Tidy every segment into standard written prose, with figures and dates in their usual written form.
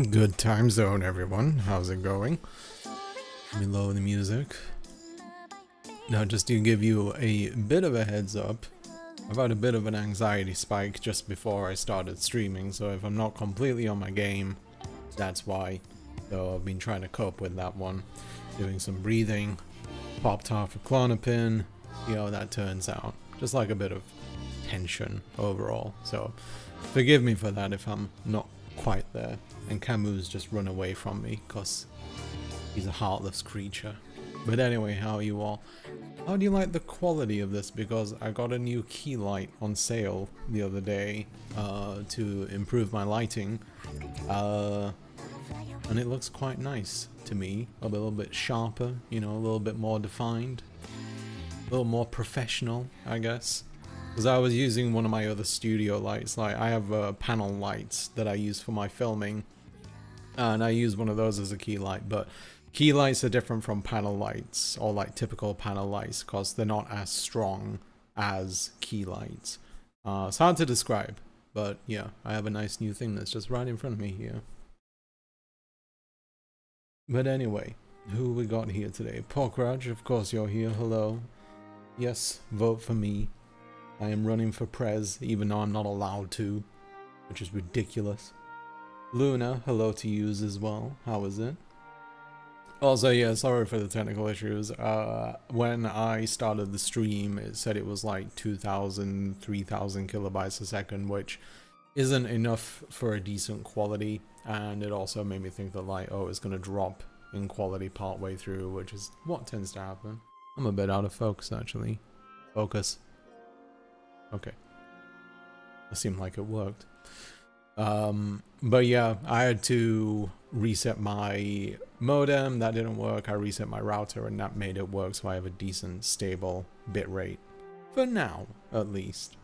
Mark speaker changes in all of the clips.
Speaker 1: Good time zone, everyone. How's it going? Let me lower the music. Now, just to give you a bit of a heads up, I've had a bit of an anxiety spike just before I started streaming, so if I'm not completely on my game, that's why. So I've been trying to cope with that one. Doing some breathing, popped off a Clonopin, see how that turns out. Just like a bit of tension overall, so forgive me for that if I'm not quite there. And Camus just run away from me because he's a heartless creature. But anyway, how are you all? How do you like the quality of this? Because I got a new key light on sale the other day to improve my lighting. And it looks quite nice to me. A little bit sharper, you know, a little bit more defined. A little more professional, I guess. Because I was using one of my other studio lights. Like, I have panel lights that I use for my filming. And I use one of those as a key light, but key lights are different from panel lights, or like typical panel lights, because they're not as strong as key lights. It's hard to describe, but yeah, I have a nice new thing that's just right in front of me here. But anyway, who we got here today? Pokraj, of course you're here, hello. Yes, vote for me. I am running for Prez, even though I'm not allowed to, which is ridiculous. Luna, hello to you as well. How is it? Also, yeah, sorry for the technical issues. When I started the stream, it said it was like 2,000, 3,000 kilobytes a second, which isn't enough for a decent quality. And it also made me think that, like, oh, it's going to drop in quality partway through, which is what tends to happen. I'm a bit out of focus, actually. Focus. Okay. It seemed like it worked. But yeah, I had to reset my modem, that didn't work. I reset my router and that made it work, so I have a decent stable bitrate for now, at least.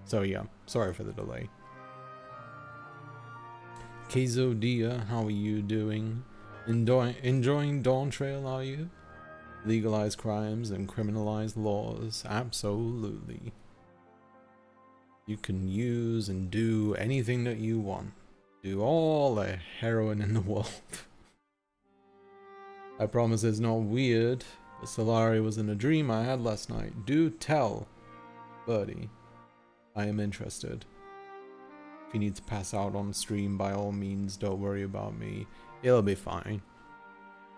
Speaker 1: So yeah, sorry for the delay. Keizo Dia, how are you doing? Enjoying Dawn Trail, are you? Legalize crimes and criminalize laws, absolutely. You can use and do anything that you want. Do all the heroin in the world. I promise it's not weird. The Salari was in a dream I had last night. Do tell, Birdie. I am interested. If you need to pass out on stream, by all means, don't worry about me. It'll be fine.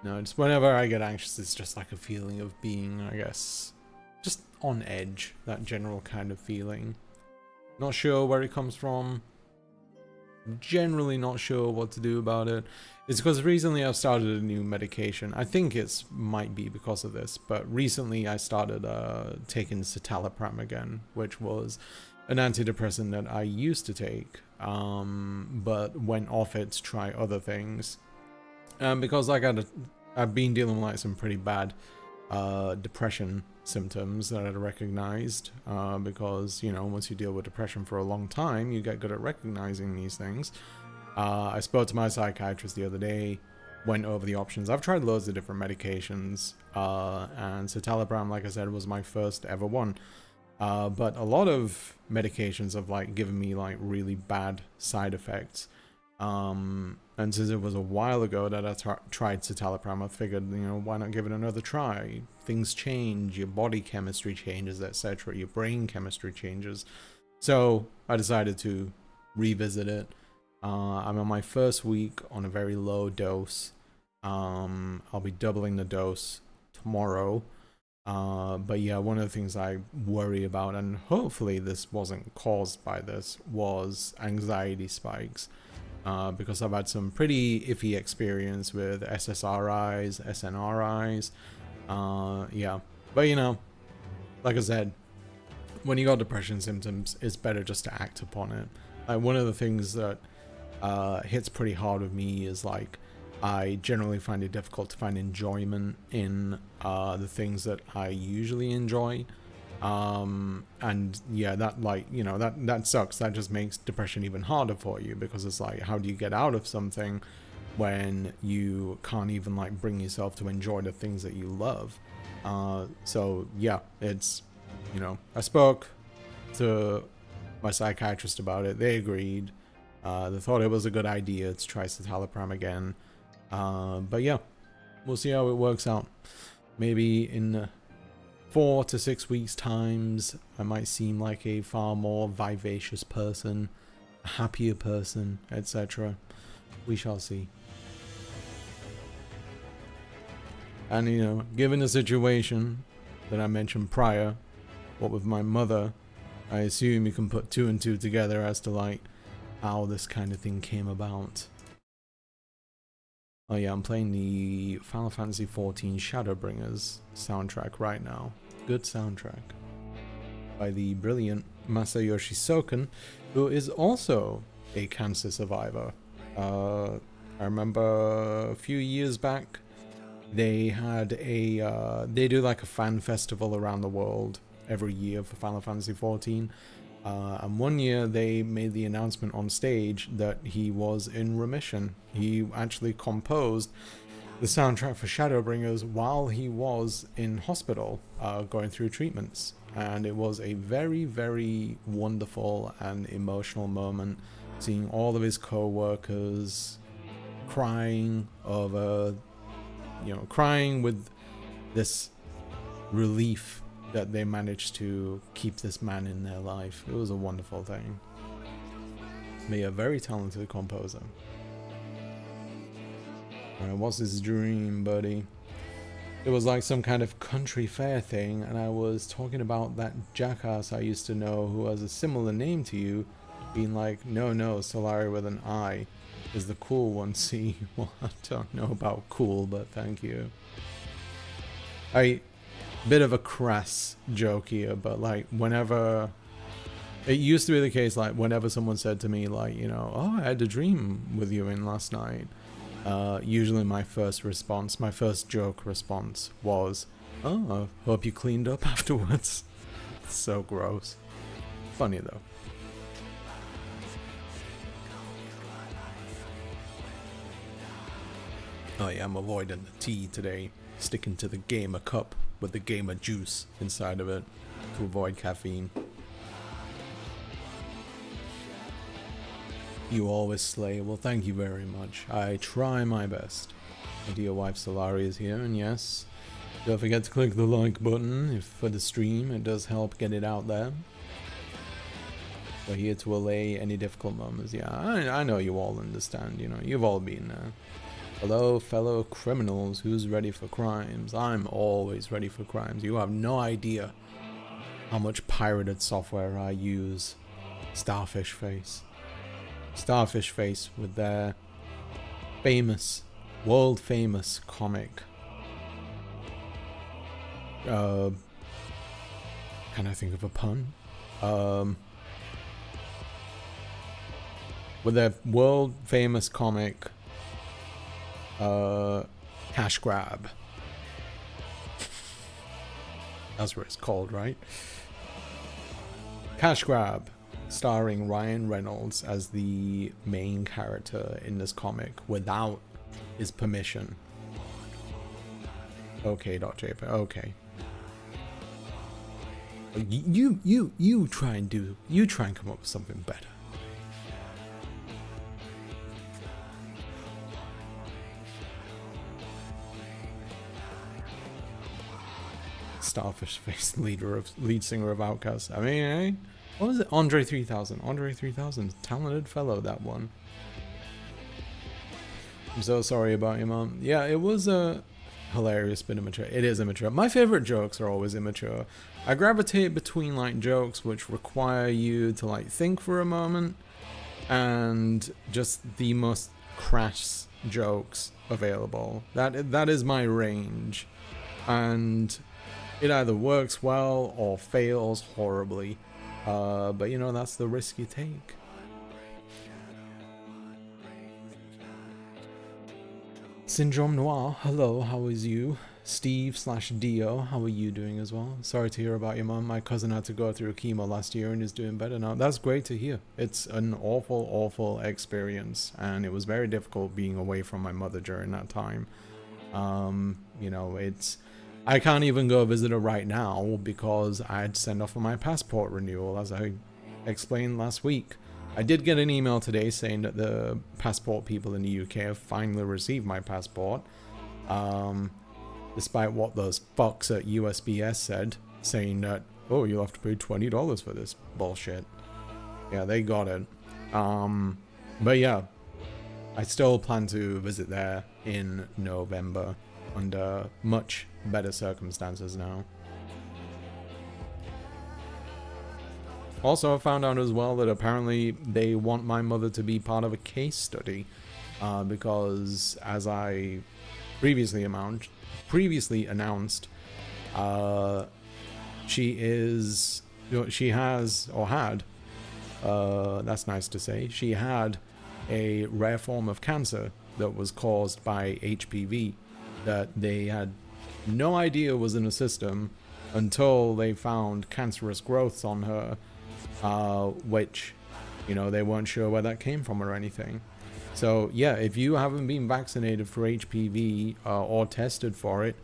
Speaker 1: No, just whenever I get anxious, it's just like a feeling of being, I guess, just on edge. That general kind of feeling. Not sure where it comes from. Generally not sure what to do about it. It's because recently I've started a new medication. I think it might be because of this, but recently I started taking citalopram again, which was an antidepressant that I used to take, but went off it to try other things. Because like I've been dealing with like some pretty bad depression symptoms that I recognized, because, you know, once you deal with depression for a long time, you get good at recognizing these things. I spoke to my psychiatrist the other day, went over the options. I've tried loads of different medications, and citalopram, like I said, was my first ever one. But a lot of medications have like given me like really bad side effects. And since it was a while ago that I tried citalopram, I figured, you know, why not give it another try? Things change, your body chemistry changes, etc. Your brain chemistry changes. So I decided to revisit it. I'm on my first week on a very low dose. I'll be doubling the dose tomorrow. But yeah, one of the things I worry about, and hopefully this wasn't caused by this, was anxiety spikes. Because I've had some pretty iffy experience with SSRIs, SNRIs. Yeah, but you know, like I said, when you got depression symptoms, it's better just to act upon it. Like, one of the things that hits pretty hard with me is, like, I generally find it difficult to find enjoyment in the things that I usually enjoy. And yeah, that, like, you know, that sucks. That just makes depression even harder for you, because it's like, how do you get out of something when you can't even like bring yourself to enjoy the things that you love? So yeah, it's, you know, I spoke to my psychiatrist about it. They agreed. They thought it was a good idea to try citalopram again. But yeah, we'll see how it works out. Maybe in 4 to 6 weeks times, I might seem like a far more vivacious person, a happier person, etc. We shall see. And you know, given the situation that I mentioned prior, what with my mother, I assume you can put 2 and 2 together as to like how this kind of thing came about. Oh yeah, I'm playing the Final Fantasy XIV Shadowbringers soundtrack right now. Good soundtrack. By the brilliant Masayoshi Soken, who is also a cancer survivor. I remember a few years back, they had a, they do like a fan festival around the world every year for Final Fantasy XIV. And one year they made the announcement on stage that he was in remission. He actually composed the soundtrack for Shadowbringers while he was in hospital, going through treatments. And it was a very, very wonderful and emotional moment, seeing all of his co-workers crying over, you know, crying with this relief that they managed to keep this man in their life. It was a wonderful thing. Be a very talented composer. Alright, what's his dream, buddy? It was like some kind of country fair thing, and I was talking about that jackass I used to know who has a similar name to you, being like, no, Salari with an I is the cool one. See, well, I don't know about cool, but thank you. Bit of a crass joke here, but like whenever it used to be the case, like whenever someone said to me like, you know, oh, I had a dream with you in last night, usually my first response, my first joke response was, oh, I hope you cleaned up afterwards. So gross. Funny though. Oh yeah, I'm avoiding the tea today, sticking to the gamer cup with the gamer juice inside of it to avoid caffeine. You always slay. Well, thank you very much. I try my best. My dear wife Salari is here, and yes, don't forget to click the like button if for the stream. It does help get it out there. We're here to allay any difficult moments. Yeah, I know you all understand. You know, you've all been there. Hello, fellow criminals, who's ready for crimes? I'm always ready for crimes. You have no idea how much pirated software I use. Starfish Face. Starfish Face with their famous, world famous comic. Can I think of a pun? With their world famous comic, Cash Grab. That's what it's called, right? Cash Grab, starring Ryan Reynolds as the main character in this comic without his permission. Okay.jpg. Okay. You try and come up with something better. Starfish Face, lead singer of Outkast. I mean, eh? What was it? Andre 3000. Andre 3000, talented fellow, that one. I'm so sorry about your mom. Yeah, it was a hilarious bit immature. It is immature. My favorite jokes are always immature. I gravitate between like jokes which require you to like think for a moment and just the most crass jokes available. That is my range. And it either works well or fails horribly. But you know, that's the risk you take. Syndrome Noir, hello, how is you? Steve/Dio, how are you doing as well? Sorry to hear about your mom. My cousin had to go through chemo last year and is doing better now. That's great to hear. It's an awful, awful experience, and it was very difficult being away from my mother during that time. You know, I can't even go visit her right now because I had to send off for my passport renewal, as I explained last week. I did get an email today saying that the passport people in the UK have finally received my passport. Despite what those fucks at USPS said, saying that, oh, you'll have to pay $20 for this bullshit. Yeah, they got it. But yeah, I still plan to visit there in November under much better circumstances now. Also, I found out as well that apparently they want my mother to be part of a case study, because as I previously announced, she has, or had, that's nice to say, she had a rare form of cancer that was caused by HPV that they had no idea was in the system until they found cancerous growths on her, which, you know, they weren't sure where that came from or anything. So yeah, if you haven't been vaccinated for HPV or tested for it,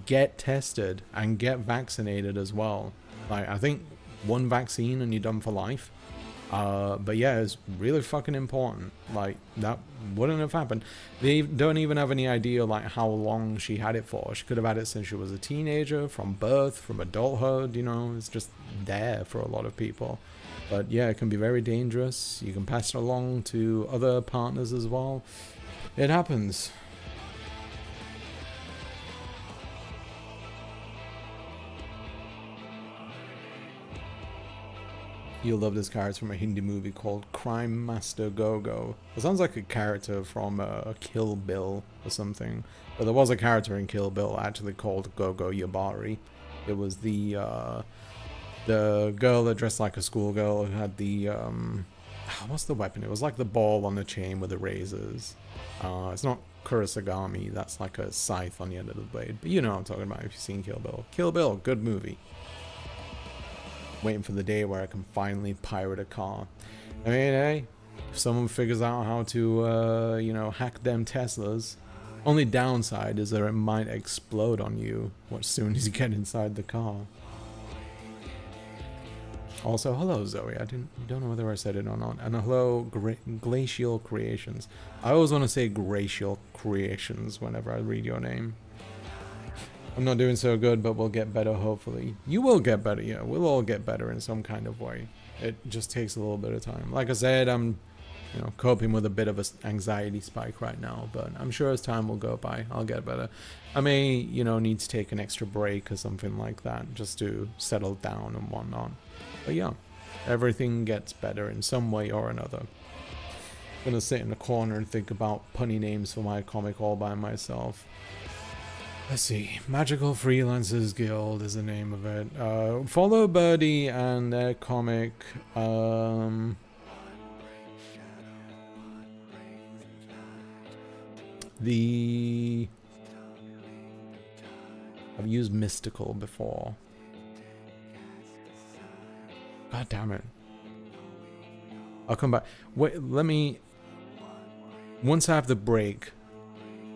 Speaker 1: get tested and get vaccinated as well. Like, I think one vaccine and you're done for life. But yeah, it's really fucking important. Like, that wouldn't have happened. They don't even have any idea like how long she had it for. She could have had it since she was a teenager, from birth, from adulthood, you know, it's just there for a lot of people. But yeah, it can be very dangerous. You can pass it along to other partners as well. It happens. You'll love this character from a Hindi movie called Crime Master Go-Go. It sounds like a character from Kill Bill or something. But there was a character in Kill Bill actually called Go-Go Yabari. It was the girl that dressed like a schoolgirl who had the, what's the weapon? It was like the ball on the chain with the razors. It's not Kurosagami, that's like a scythe on the end of the blade. But you know what I'm talking about if you've seen Kill Bill. Kill Bill, good movie. Waiting for the day where I can finally pirate a car. I mean, hey, if someone figures out how to, you know, hack them Teslas, only downside is that it might explode on you as soon as you get inside the car. Also, hello Zoe, I don't know whether I said it or not. And hello Glacial Creations. I always want to say Glacial Creations whenever I read your name. I'm not doing so good, but we'll get better hopefully. You will get better, yeah. We'll all get better in some kind of way. It just takes a little bit of time. Like I said, I'm, you know, coping with a bit of an anxiety spike right now, but I'm sure as time will go by, I'll get better. I may, you know, need to take an extra break or something like that just to settle down and whatnot. But yeah, everything gets better in some way or another. I'm gonna sit in the corner and think about punny names for my comic all by myself. Let's see, Magical Freelancers Guild is the name of it. Follow Birdie and their comic. I've used Mystical before. God damn it. I'll come back. Wait, let me... Once I have the break,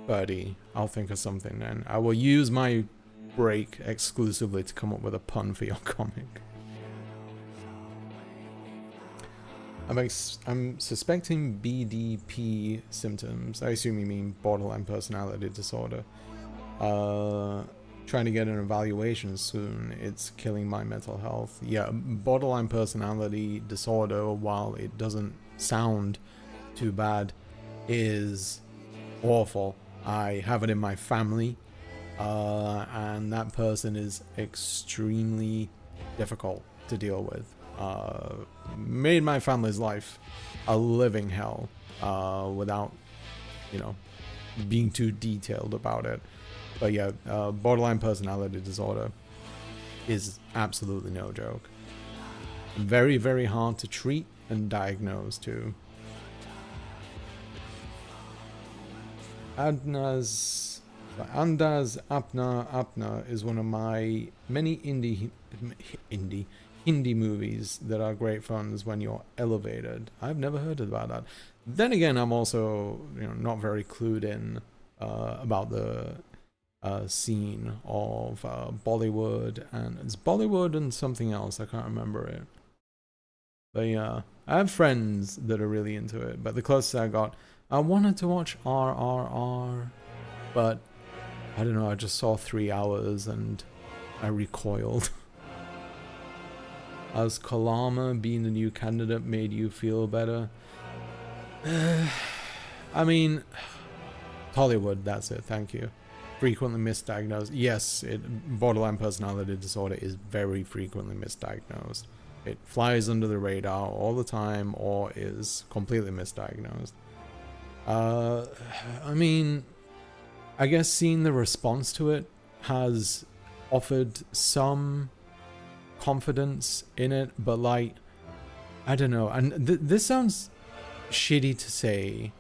Speaker 1: Birdie, I'll think of something then. I will use my break exclusively to come up with a pun for your comic. I'm suspecting BDP symptoms. I assume you mean borderline personality disorder. Trying to get an evaluation soon. It's killing my mental health. Yeah, borderline personality disorder, while it doesn't sound too bad, is awful. I have it in my family, and that person is extremely difficult to deal with. Made my family's life a living hell, without, you know, being too detailed about it. But yeah, borderline personality disorder is absolutely no joke. Very, very hard to treat and diagnose too. Andaz Apna is one of my many Hindi movies that are great fun when you're elevated. I've never heard about that. Then again, I'm also, you know, not very clued in about the scene of Bollywood, and it's Bollywood and something else, I can't remember it. But yeah, I have friends that are really into it, but the closest I got, I wanted to watch RRR, but I don't know, I just saw 3 hours and I recoiled. Has Kalama being the new candidate made you feel better? I mean, Hollywood, that's it, thank you. Frequently misdiagnosed. Yes, borderline personality disorder is very frequently misdiagnosed. It flies under the radar all the time or is completely misdiagnosed. I mean, I guess seeing the response to it has offered some confidence in it, but like, I don't know, and this sounds shitty to say,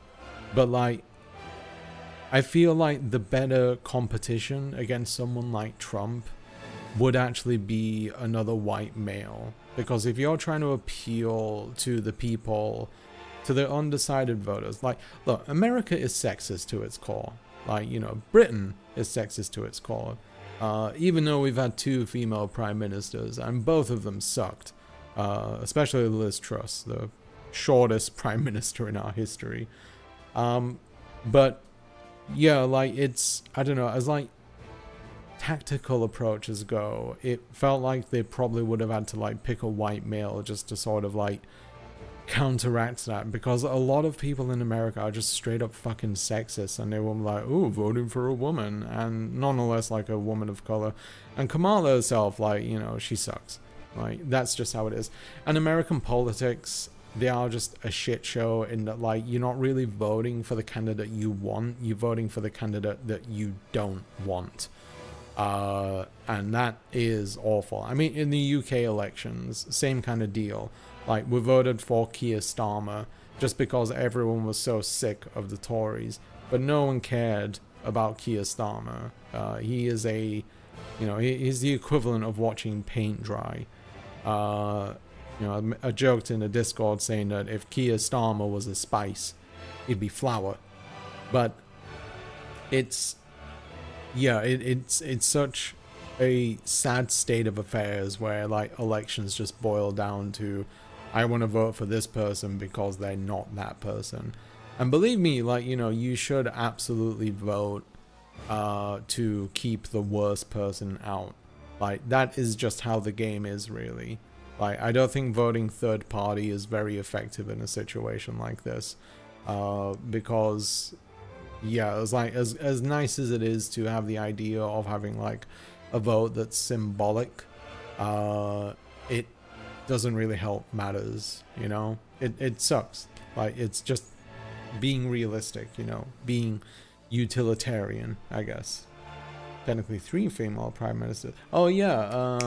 Speaker 1: but like, I feel like the better competition against someone like Trump would actually be another white male, because if you're trying to appeal to the people, to the undecided voters, like, look, America is sexist to its core. Like, you know, Britain is sexist to its core. Even though we've had 2 female prime ministers, and both of them sucked. Especially Liz Truss, the shortest prime minister in our history. But, yeah, like, it's, I don't know, as, like, tactical approaches go, it felt like they probably would have had to, like, pick a white male just to sort of, like, counteract that, because a lot of people in America are just straight up fucking sexist, and they were like, oh, voting for a woman, and nonetheless like a woman of color. And Kamala herself, like, you know, she sucks. Like, that's just how it is. And American politics, they are just a shit show in that, like, you're not really voting for the candidate you want, you're voting for the candidate that you don't want. And that is awful. I mean, in the UK elections, same kind of deal. Like, we voted for Keir Starmer just because everyone was so sick of the Tories, but no one cared about Keir Starmer. He is a, you know, he's the equivalent of watching paint dry. You know, I joked in the Discord saying that if Keir Starmer was a spice, he'd be flour. But it's, yeah, it's such a sad state of affairs where, like, elections just boil down to, I want to vote for this person because they're not that person. And believe me, like, you know, you should absolutely vote to keep the worst person out. Like, that is just how the game is, really. Like, I don't think voting third party is very effective in a situation like this. Because, yeah, it's like, as nice as it is to have the idea of having, like, a vote that's symbolic, it doesn't really help matters, you know? It sucks. Like, it's just being realistic, you know? Being utilitarian, I guess. Technically 3 female prime ministers. Oh, yeah,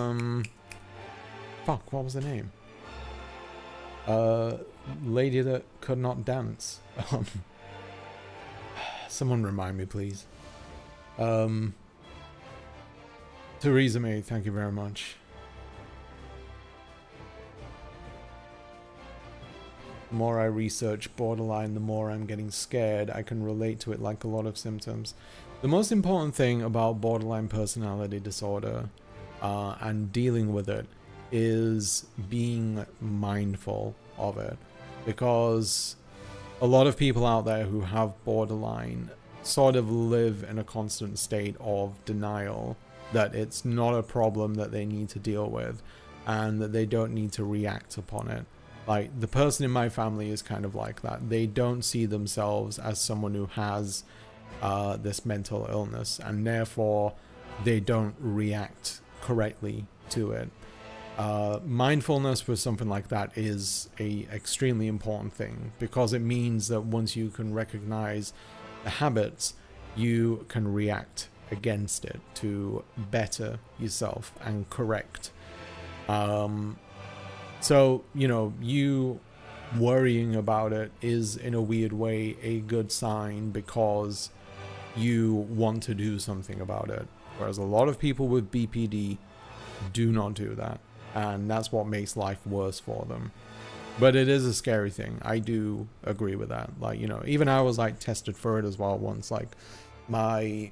Speaker 1: fuck, what was the name? Lady that could not dance. Someone remind me, please. Theresa May, thank you very much. The more I research borderline, the more I'm getting scared. I can relate to it like a lot of symptoms. The most important thing about borderline personality disorder and dealing with it is being mindful of it. Because a lot of people out there who have borderline sort of live in a constant state of denial that it's not a problem that they need to deal with and that they don't need to react upon it. Like, the person in my family is kind of like that. They don't see themselves as someone who has this mental illness, and therefore they don't react correctly to it. Mindfulness with something like that is a extremely important thing, because it means that once you can recognize the habits, you can react against it to better yourself and correct. So, you know, you worrying about it is in a weird way a good sign, because you want to do something about it. Whereas a lot of people with BPD do not do that. And that's what makes life worse for them. But it is a scary thing. I do agree with that. Like, you know, even I was like tested for it as well once. Like, my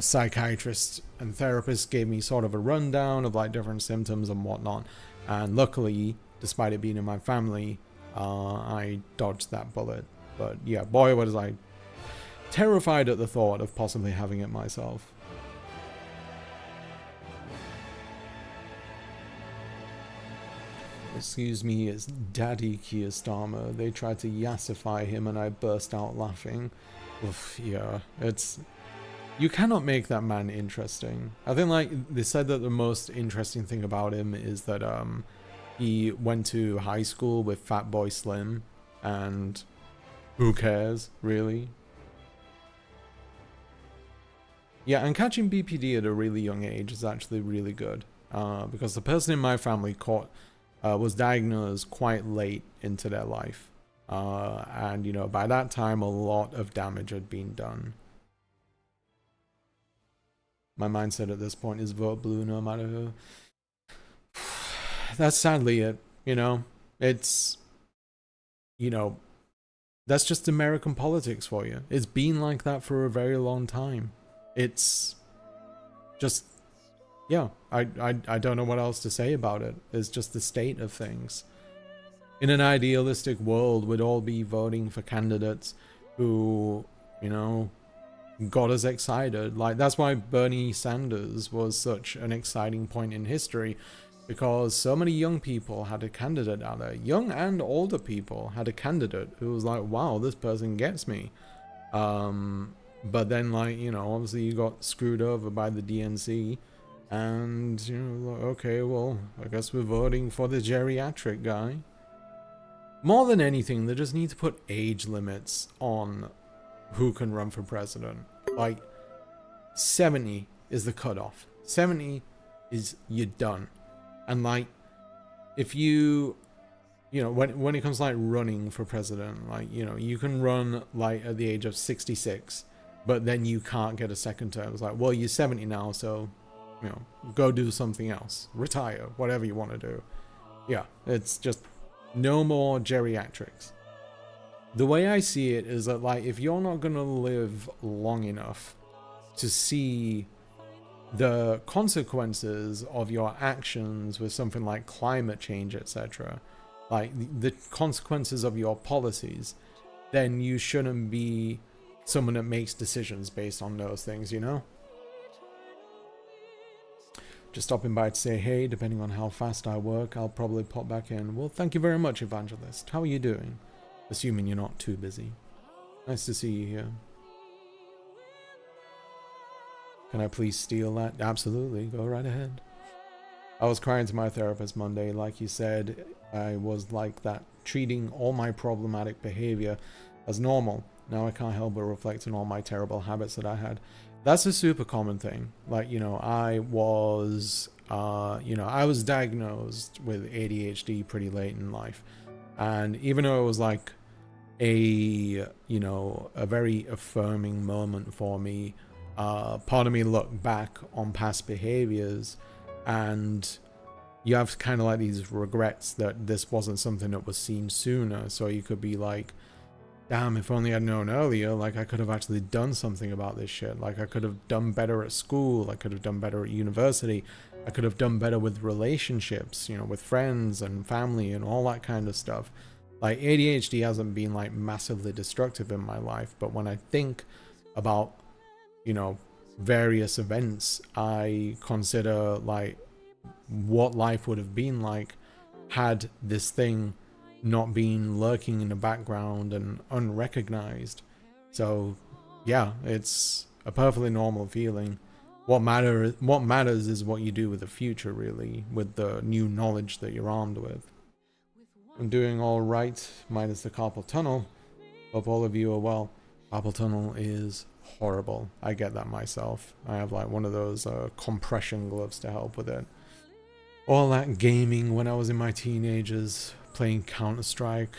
Speaker 1: psychiatrist and therapist gave me sort of a rundown of like different symptoms and whatnot. And luckily, despite it being in my family, I dodged that bullet. But yeah, boy, was I terrified at the thought of possibly having it myself. Excuse me, it's Daddy Kiyostama. They tried to yassify him and I burst out laughing. Oof, yeah, it's... You cannot make that man interesting. I think, like, they said that the most interesting thing about him is that he went to high school with Fatboy Slim, and who cares, really? Yeah, and catching BPD at a really young age is actually really good, because the person in my family was diagnosed quite late into their life, and, you know, by that time a lot of damage had been done. My mindset at this point is vote blue no matter who. That's sadly it, you know. It's, you know, that's just American politics for you. It's been like that for a very long time. It's just, yeah, I don't know what else to say about it. It's just the state of things. In an idealistic world, we'd all be voting for candidates who, you know, got us excited. Like, that's why Bernie Sanders was such an exciting point in history, because so many young people had a candidate out there. Young and older people had a candidate who was like, wow, this person gets me. But then, like, you know, obviously you got screwed over by the DNC, and, you know, okay, well, I guess we're voting for the geriatric guy. More than anything, they just need to put age limits on who can run for president. Like, 70 is the cutoff. 70 is you're done. And, like, if you know, when it comes to, like, running for president, like, you know, you can run, like, at the age of 66, but then you can't get a second term. It's like, well, you're 70 now, so, you know, go do something else. Retire, whatever you want to do. Yeah, it's just no more geriatrics. The way I see it is that, like, if you're not going to live long enough to see the consequences of your actions with something like climate change, etc., like the consequences of your policies, then you shouldn't be someone that makes decisions based on those things, you know? Just stopping by to say hey. Depending on how fast I work, I'll probably pop back in. Well, thank you very much, Evangelist. How are you doing? Assuming you're not too busy. Nice to see you here. Can I please steal that? Absolutely, go right ahead. I was crying to my therapist Monday. Like you said, I was like that, treating all my problematic behavior as normal. Now I can't help but reflect on all my terrible habits that I had. That's a super common thing. Like, you know, I was diagnosed with ADHD pretty late in life. And even though it was like a very affirming moment for me, part of me looked back on past behaviors, and you have kind of like these regrets that this wasn't something that was seen sooner. So you could be like, damn, if only I'd known earlier, like I could have actually done something about this shit. Like I could have done better at school, I could have done better at university, I could have done better with relationships, you know, with friends and family and all that kind of stuff. Like, ADHD hasn't been like massively destructive in my life, but when I think about, you know, various events, I consider like what life would have been like had this thing not been lurking in the background and unrecognized. So yeah, it's a perfectly normal feeling. What matters is what you do with the future, really, with the new knowledge that you're armed with. I'm doing all right, minus the carpal tunnel. Hope all of you are well. Carpal tunnel is horrible. I get that myself. I have like one of those compression gloves to help with it. All that gaming when I was in my teenagers, playing Counter-Strike,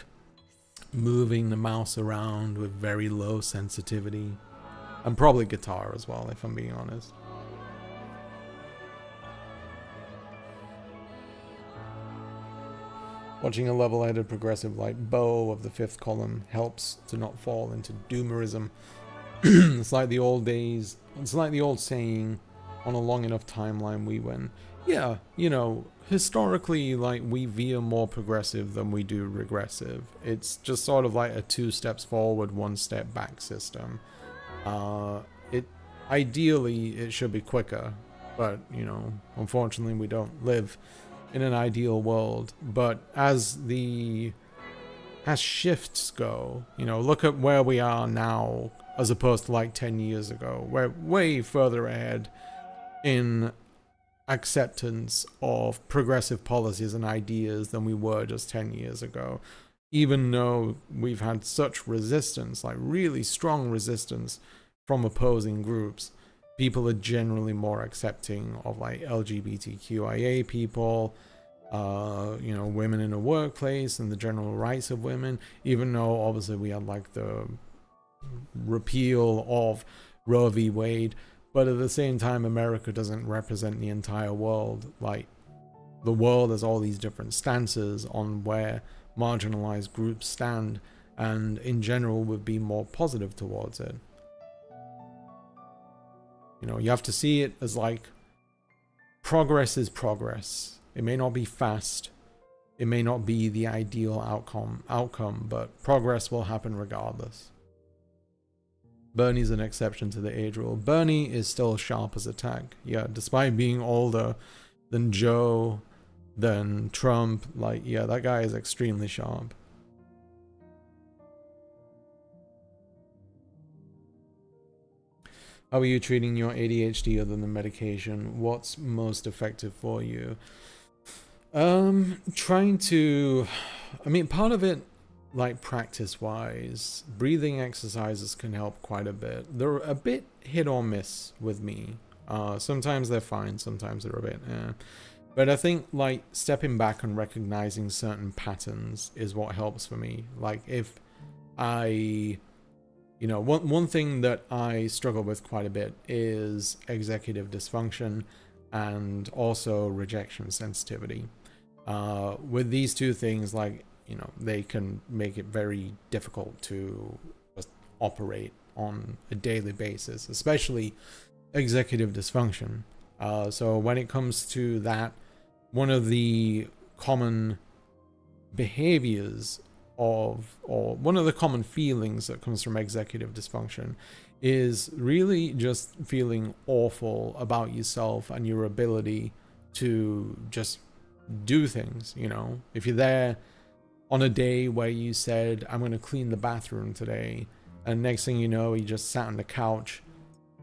Speaker 1: moving the mouse around with very low sensitivity, and probably guitar as well, if I'm being honest. Watching a level-headed progressive like Bo of the fifth column helps to not fall into doomerism. It's like the old days. It's like the old saying, on a long enough timeline we win. Yeah, you know, historically, like, we veer more progressive than we do regressive. It's just sort of like a 2 steps forward, 1 step back system. It ideally it should be quicker, but you know, unfortunately, we don't live in an ideal world. But as shifts go, you know, look at where we are now as opposed to like 10 years ago. We're way further ahead in acceptance of progressive policies and ideas than we were just 10 years ago. Even though we've had such resistance, like really strong resistance from opposing groups, people are generally more accepting of like LGBTQIA people, you know, women in the workplace and the general rights of women, even though obviously we had like the repeal of Roe v. Wade. But at the same time, America doesn't represent the entire world. Like, the world has all these different stances on where marginalized groups stand, and in general would be more positive towards it. You know, you have to see it as like, progress is progress. It may not be fast. It may not be the ideal outcome, but progress will happen regardless. Bernie's an exception to the age rule. Bernie is still sharp as a tack. Yeah, despite being older than Joe, than Trump, like, yeah, that guy is extremely sharp. How are you treating your ADHD other than medication? What's most effective for you? Trying to, I mean, part of it, like practice wise, breathing exercises can help quite a bit. They're a bit hit or miss with me. Sometimes they're fine, sometimes they're a bit but I think like stepping back and recognizing certain patterns is what helps for me. Like, if I, you know, one thing that I struggle with quite a bit is executive dysfunction and also rejection sensitivity. With these two things, like, you know, they can make it very difficult to just operate on a daily basis, especially executive dysfunction. So when it comes to that, one of the common behaviors of, or one of the common feelings that comes from executive dysfunction is really just feeling awful about yourself and your ability to just do things. You know, if you're there on a day where you said, I'm going to clean the bathroom today, and next thing you know, you just sat on the couch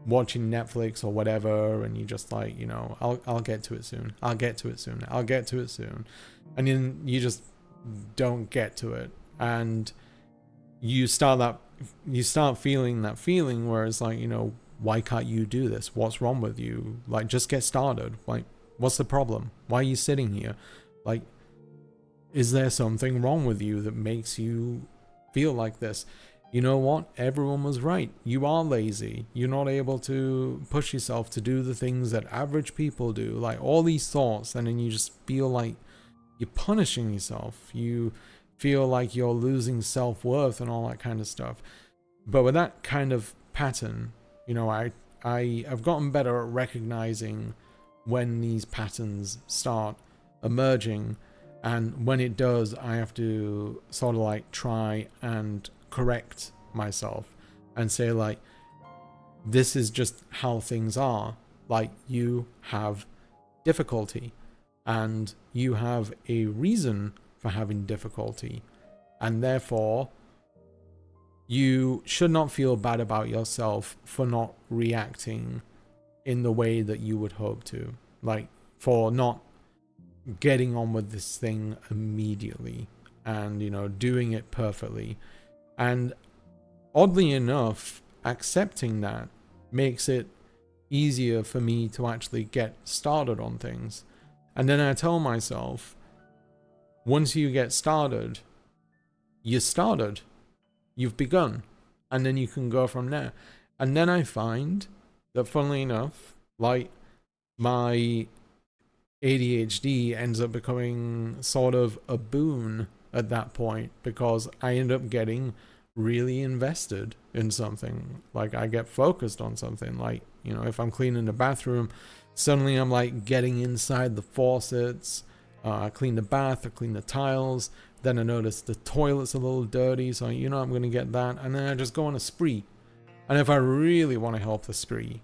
Speaker 1: watching Netflix or whatever, and you just like, you know, I'll get to it soon. I'll get to it soon. I'll get to it soon. And then you just don't get to it. And you start feeling that feeling where it's like, you know, why can't you do this? What's wrong with you? Like, just get started. Like, what's the problem? Why are you sitting here? Like, is there something wrong with you that makes you feel like this? You know what? Everyone was right. You are lazy. You're not able to push yourself to do the things that average people do. Like, all these thoughts, and then you just feel like you're punishing yourself. You feel like you're losing self-worth and all that kind of stuff. But with that kind of pattern, you know, I have gotten better at recognizing when these patterns start emerging, and when it does, I have to sort of like try and correct myself and say, like, this is just how things are. Like, you have difficulty, and you have a reason for having difficulty, and therefore you should not feel bad about yourself for not reacting in the way that you would hope to, like for not getting on with this thing immediately and, you know, doing it perfectly. And oddly enough, accepting that makes it easier for me to actually get started on things. And then I tell myself, once you get started, you started, you've begun, and then you can go from there. And then I find that, funnily enough, like, my ADHD ends up becoming sort of a boon at that point, because I end up getting really invested in something. Like, I get focused on something. Like, you know, if I'm cleaning the bathroom, Suddenly I'm like getting inside the faucets. I clean the bath, I clean the tiles. Then I notice the toilet's a little dirty, so you know I'm going to get that. And then I just go on a spree. And if I really want to help the spree,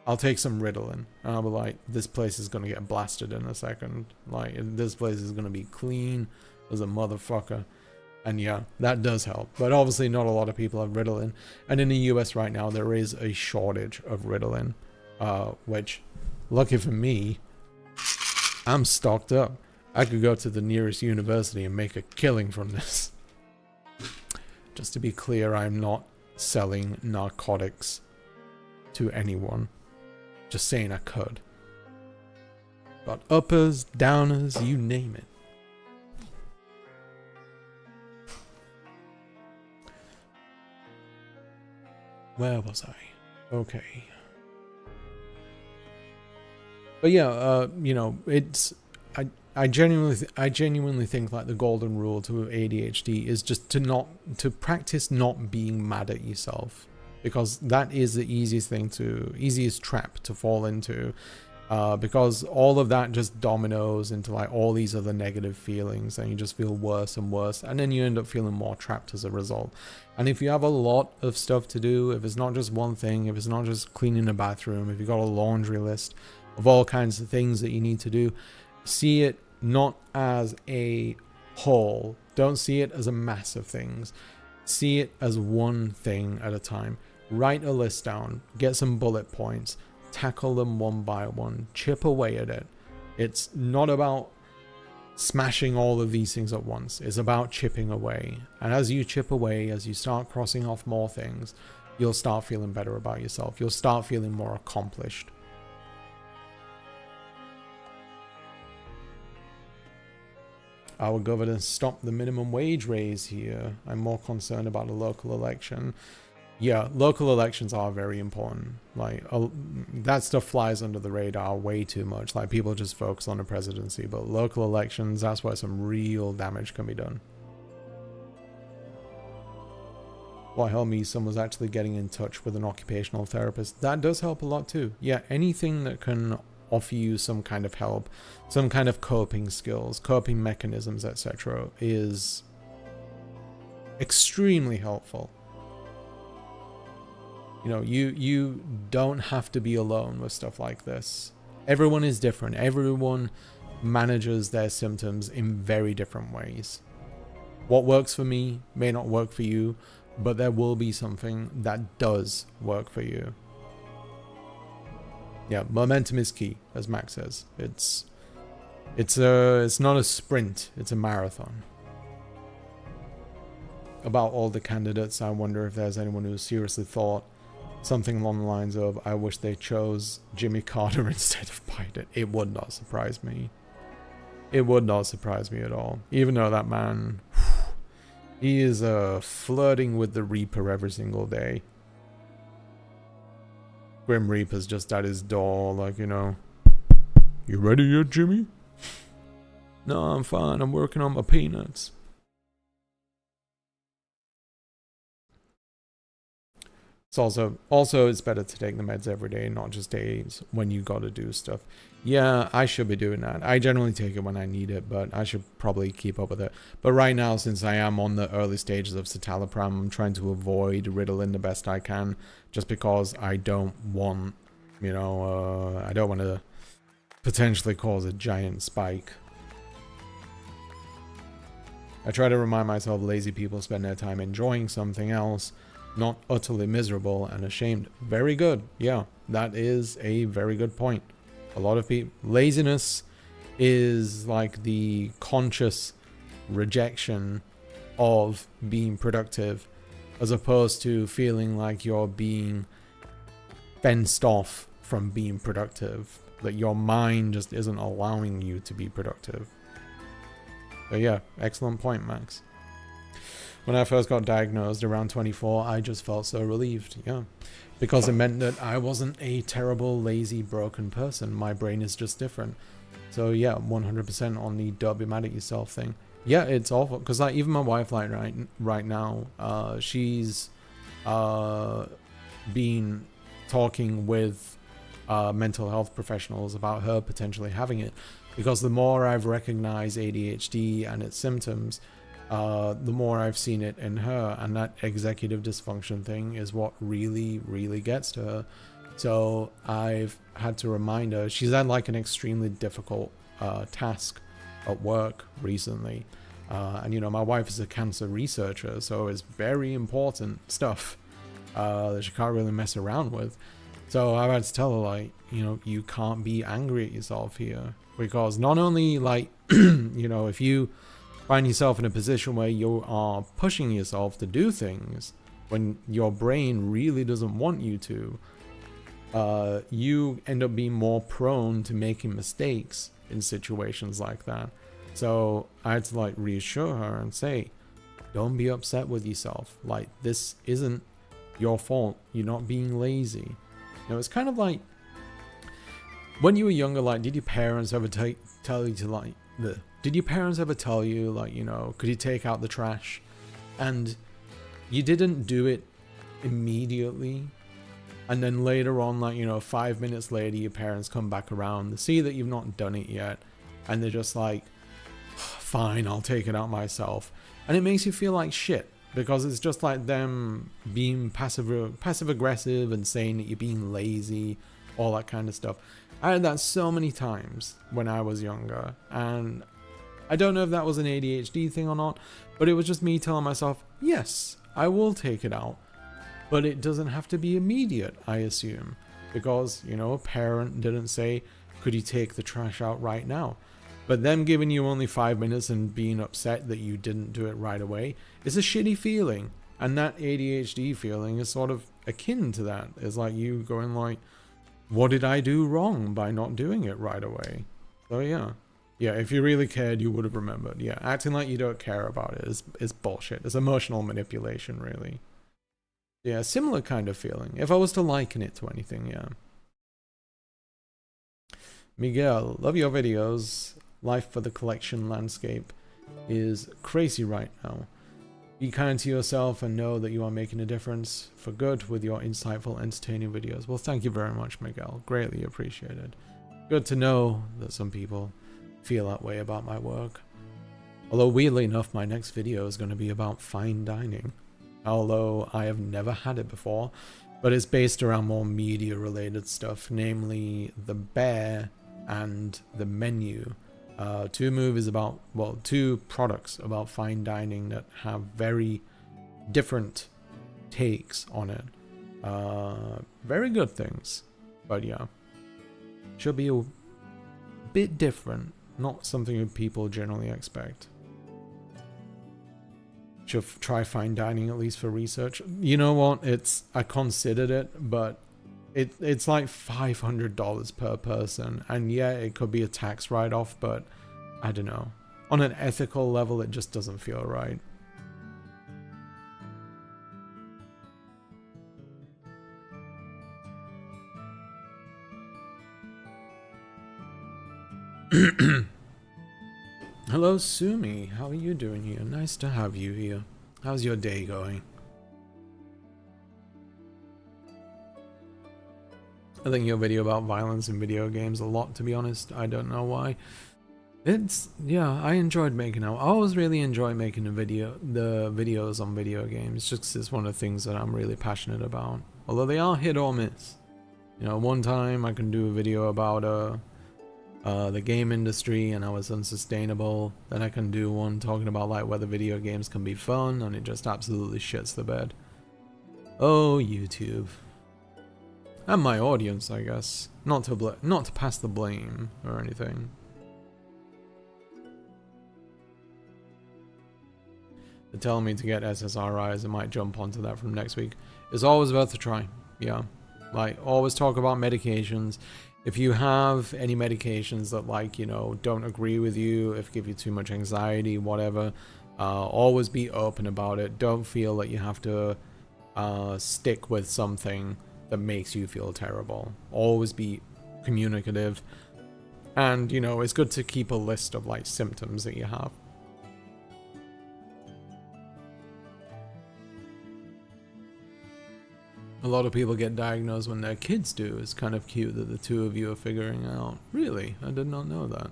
Speaker 1: I'll take some Ritalin. And I'll be like, this place is going to get blasted in a second. Like, this place is going to be clean as a motherfucker. And yeah, that does help. But obviously not a lot of people have Ritalin. And in the US right now, there is a shortage of Ritalin. Which, lucky for me, I'm stocked up. I could go to the nearest university and make a killing from this. Just to be clear, I'm not selling narcotics to anyone. Just saying I could. Got uppers, downers, you name it. Where was I? Okay. But yeah, you know, it's I genuinely think like the golden rule to ADHD is just to practice not being mad at yourself, because that is the easiest trap to fall into, because all of that just dominoes into like all these other negative feelings, and you just feel worse and worse, and then you end up feeling more trapped as a result. And if you have a lot of stuff to do, if it's not just one thing, if it's not just cleaning a bathroom, if you've got a laundry list of all kinds of things that you need to do, see it not as a whole. Don't see it as a mass of things. See it as one thing at a time. Write a list down, get some bullet points, tackle them one by one, chip away at it. It's not about smashing all of these things at once. It's about chipping away. And as you chip away, as you start crossing off more things, you'll start feeling better about yourself. You'll start feeling more accomplished. Our governor stopped the minimum wage raise here. I'm more concerned about a local election. Yeah, local elections are very important. Like, that stuff flies under the radar way too much. Like, people just focus on the presidency, but local elections, that's where some real damage can be done. What helped me, someone's actually getting in touch with an occupational therapist. That does help a lot too. Yeah, anything that can offer you some kind of help, some kind of coping skills, coping mechanisms, etc., is extremely helpful. You know, you don't have to be alone with stuff like this. Everyone is different. Everyone manages their symptoms in very different ways. What works for me may not work for you, but there will be something that does work for you. Yeah, momentum is key, as Max says. It's not a sprint, it's a marathon. About all the candidates, I wonder if there's anyone who seriously thought something along the lines of, I wish they chose Jimmy Carter instead of Biden. It would not surprise me. It would not surprise me at all. Even though that man, he is flirting with the Reaper every single day. Grim Reaper's just at his door, like, you know, you ready yet, Jimmy? No, I'm fine. I'm working on my peanuts. It's also it's better to take the meds every day, not just days when you gotta do stuff. Yeah, I should be doing that. I generally take it when I need it, but I should probably keep up with it. But right now, since I am on the early stages of citalopram, I'm trying to avoid Ritalin the best I can, just because I don't want, you know, I don't want to potentially cause a giant spike. I try to remind myself lazy people spend their time enjoying something else, not utterly miserable and ashamed. Very good. Yeah, that is a very good point. A lot of people, laziness is like the conscious rejection of being productive, as opposed to feeling like you're being fenced off from being productive, that your mind just isn't allowing you to be productive. But yeah, excellent point, Max. When I first got diagnosed around 24, I just felt so relieved, yeah. Because it meant that I wasn't a terrible, lazy, broken person. My brain is just different. So yeah, 100% on the don't be mad at yourself thing. Yeah, it's awful. Because like, even my wife, like right now, she's been talking with mental health professionals about her potentially having it, because the more I've recognized ADHD and its symptoms, the more I've seen it in her, and that executive dysfunction thing is what really gets to her. So I've had to remind her. She's had like an extremely difficult task at work recently, and you know, my wife is a cancer researcher, so it's very important stuff that she can't really mess around with. So I've had to tell her, like, you know, you can't be angry at yourself here, because not only, like, you know, if you find yourself in a position where you are pushing yourself to do things when your brain really doesn't want you to, you end up being more prone to making mistakes in situations like that. So I had to like reassure her and say, don't be upset with yourself. Like, this isn't your fault. You're not being lazy. You know, it's kind of like when you were younger, like, did your parents ever tell you to like, did your parents ever tell you, like, you know, could you take out the trash? And you didn't do it immediately. And then later on, like, you know, 5 minutes later, your parents come back around, they see that you've not done it yet, and they're just like, fine, I'll take it out myself. And it makes you feel like shit, because it's just like them being passive aggressive and saying that you're being lazy, all that kind of stuff. I had that so many times when I was younger, and I don't know if that was an ADHD thing or not, but it was just me telling myself, yes, I will take it out. But it doesn't have to be immediate, I assume, because, you know, a parent didn't say, could you take the trash out right now? But them giving you only 5 minutes and being upset that you didn't do it right away is a shitty feeling. And that ADHD feeling is sort of akin to that. It's like you going like, what did I do wrong by not doing it right away? So yeah. Yeah, if you really cared, you would have remembered. Yeah, acting like you don't care about it is bullshit. It's emotional manipulation, really. Yeah, similar kind of feeling. If I was to liken it to anything, yeah. Miguel, love your videos. Life for the collection landscape is crazy right now. Be kind to yourself and know that you are making a difference for good with your insightful, entertaining videos. Well, thank you very much, Miguel. Greatly appreciated. Good to know that some people feel that way about my work. Although, weirdly enough, my next video is going to be about fine dining. Although I have never had it before, but it's based around more media related stuff, namely The Bear and The Menu. Two products about fine dining that have very different takes on it. Very good things, but yeah, should be a bit different, not something that people generally expect. Should try fine dining at least for research. You know what? I considered it, but it's like $500 per person, and yeah, it could be a tax write-off, but I don't know. On an ethical level, it just doesn't feel right. Hello, Sumi. How are you doing here? Nice to have you here. How's your day going? I think your video about violence in video games a lot, to be honest. I don't know why. Yeah, I enjoyed making them. I always really enjoy making the videos on video games, just 'cause it's one of the things that I'm really passionate about. Although they are hit or miss. You know, one time I can do a video about the game industry and how it's unsustainable. Then I can do one talking about like whether video games can be fun, and it just absolutely shits the bed. Oh, YouTube. And my audience, I guess. Not to pass the blame or anything. They're telling me to get SSRIs. I might jump onto that from next week. It's always worth a try. Yeah. Like, always talk about medications. If you have any medications that, like, you know, don't agree with you, if give you too much anxiety, whatever, always be open about it. Don't feel that you have to stick with something that makes you feel terrible. Always be communicative. And, you know, it's good to keep a list of, like, symptoms that you have. A lot of people get diagnosed when their kids do. It's kind of cute that the two of you are figuring out. Really? I did not know that.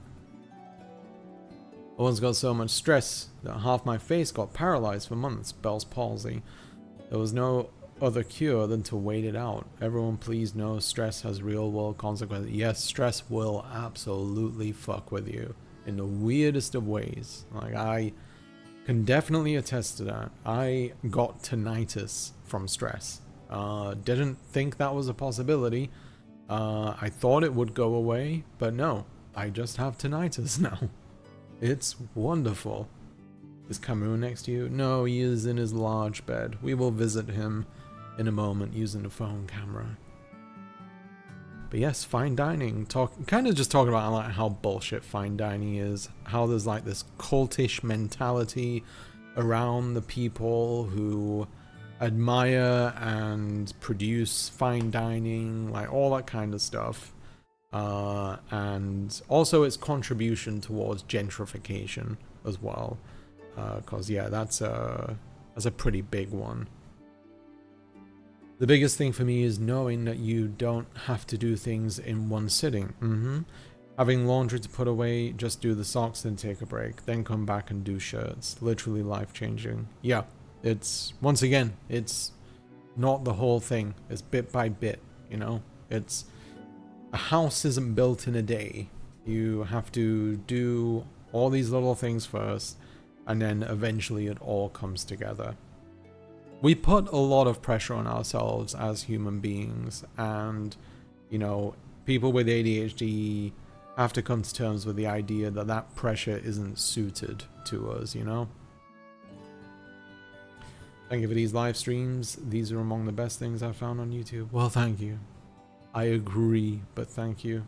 Speaker 1: I once got so much stress that half my face got paralyzed for months. Bell's palsy. There was no other cure than to wait it out. Everyone please know stress has real world consequences. Yes, stress will absolutely fuck with you in the weirdest of ways. Like, I can definitely attest to that. I got tinnitus from stress. Didn't think that was a possibility. I thought it would go away, but no, I just have tinnitus now. It's wonderful. Is Cameroon next to you? No, he is in his large bed. We will visit him in a moment using the phone camera. But yes, fine dining. Kind of just talking about like how bullshit fine dining is. How there's like this cultish mentality around the people who admire and produce fine dining, like all that kind of stuff. And also its contribution towards gentrification as well. Because yeah, that's a pretty big one. The biggest thing for me is knowing that you don't have to do things in one sitting. Having laundry to put away, just do the socks, then take a break, then come back and do shirts. Literally life-changing. Yeah, it's, once again, it's not the whole thing. It's bit by bit, you know? It's, a house isn't built in a day. You have to do all these little things first, and then eventually it all comes together. We put a lot of pressure on ourselves as human beings, and, you know, people with ADHD have to come to terms with the idea that that pressure isn't suited to us, you know? Thank you for these live streams. These are among the best things I've found on YouTube. Well, thank you. I agree, but thank you.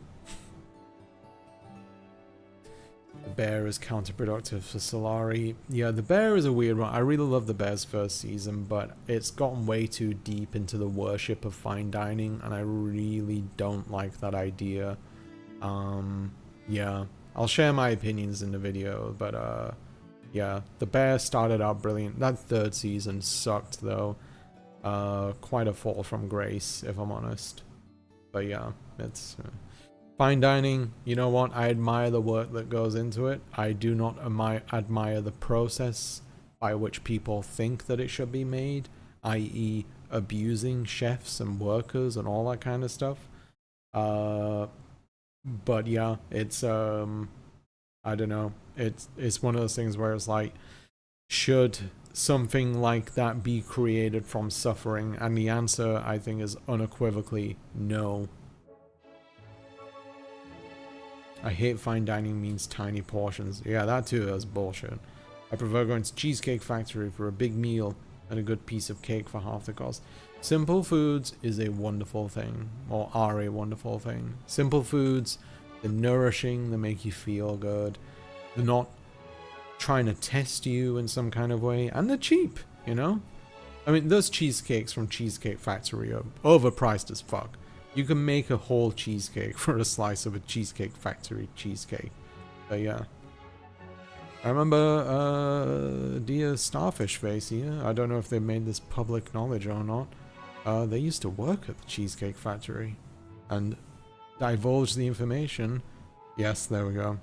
Speaker 1: The bear is counterproductive for Salari. Yeah, the bear is a weird one. I really love the bear's first season, but it's gotten way too deep into the worship of fine dining, and I really don't like that idea. Yeah, I'll share my opinions in the video, but yeah, the bear started out brilliant. That third season sucked though. Quite a fall from grace, if I'm honest. But yeah, it's fine dining. You know what? I admire the work that goes into it. I do not admire the process by which people think that it should be made, i.e. abusing chefs and workers and all that kind of stuff. But yeah, it's I don't know. It's one of those things where it's like, should something like that be created from suffering? And the answer, I think, is unequivocally no. I hate fine dining means tiny portions. Yeah, that too is bullshit. I prefer going to Cheesecake Factory for a big meal and a good piece of cake for half the cost. Simple foods is a wonderful thing, or are a wonderful thing. Simple foods, they're nourishing, they make you feel good. They're not trying to test you in some kind of way, and they're cheap, you know? I mean, those cheesecakes from Cheesecake Factory are overpriced as fuck. You can make a whole cheesecake for a slice of a Cheesecake Factory cheesecake. But yeah. I remember dear Starfish Face here. I don't know if they made this public knowledge or not. They used to work at the Cheesecake Factory and divulged the information. Yes, there we go.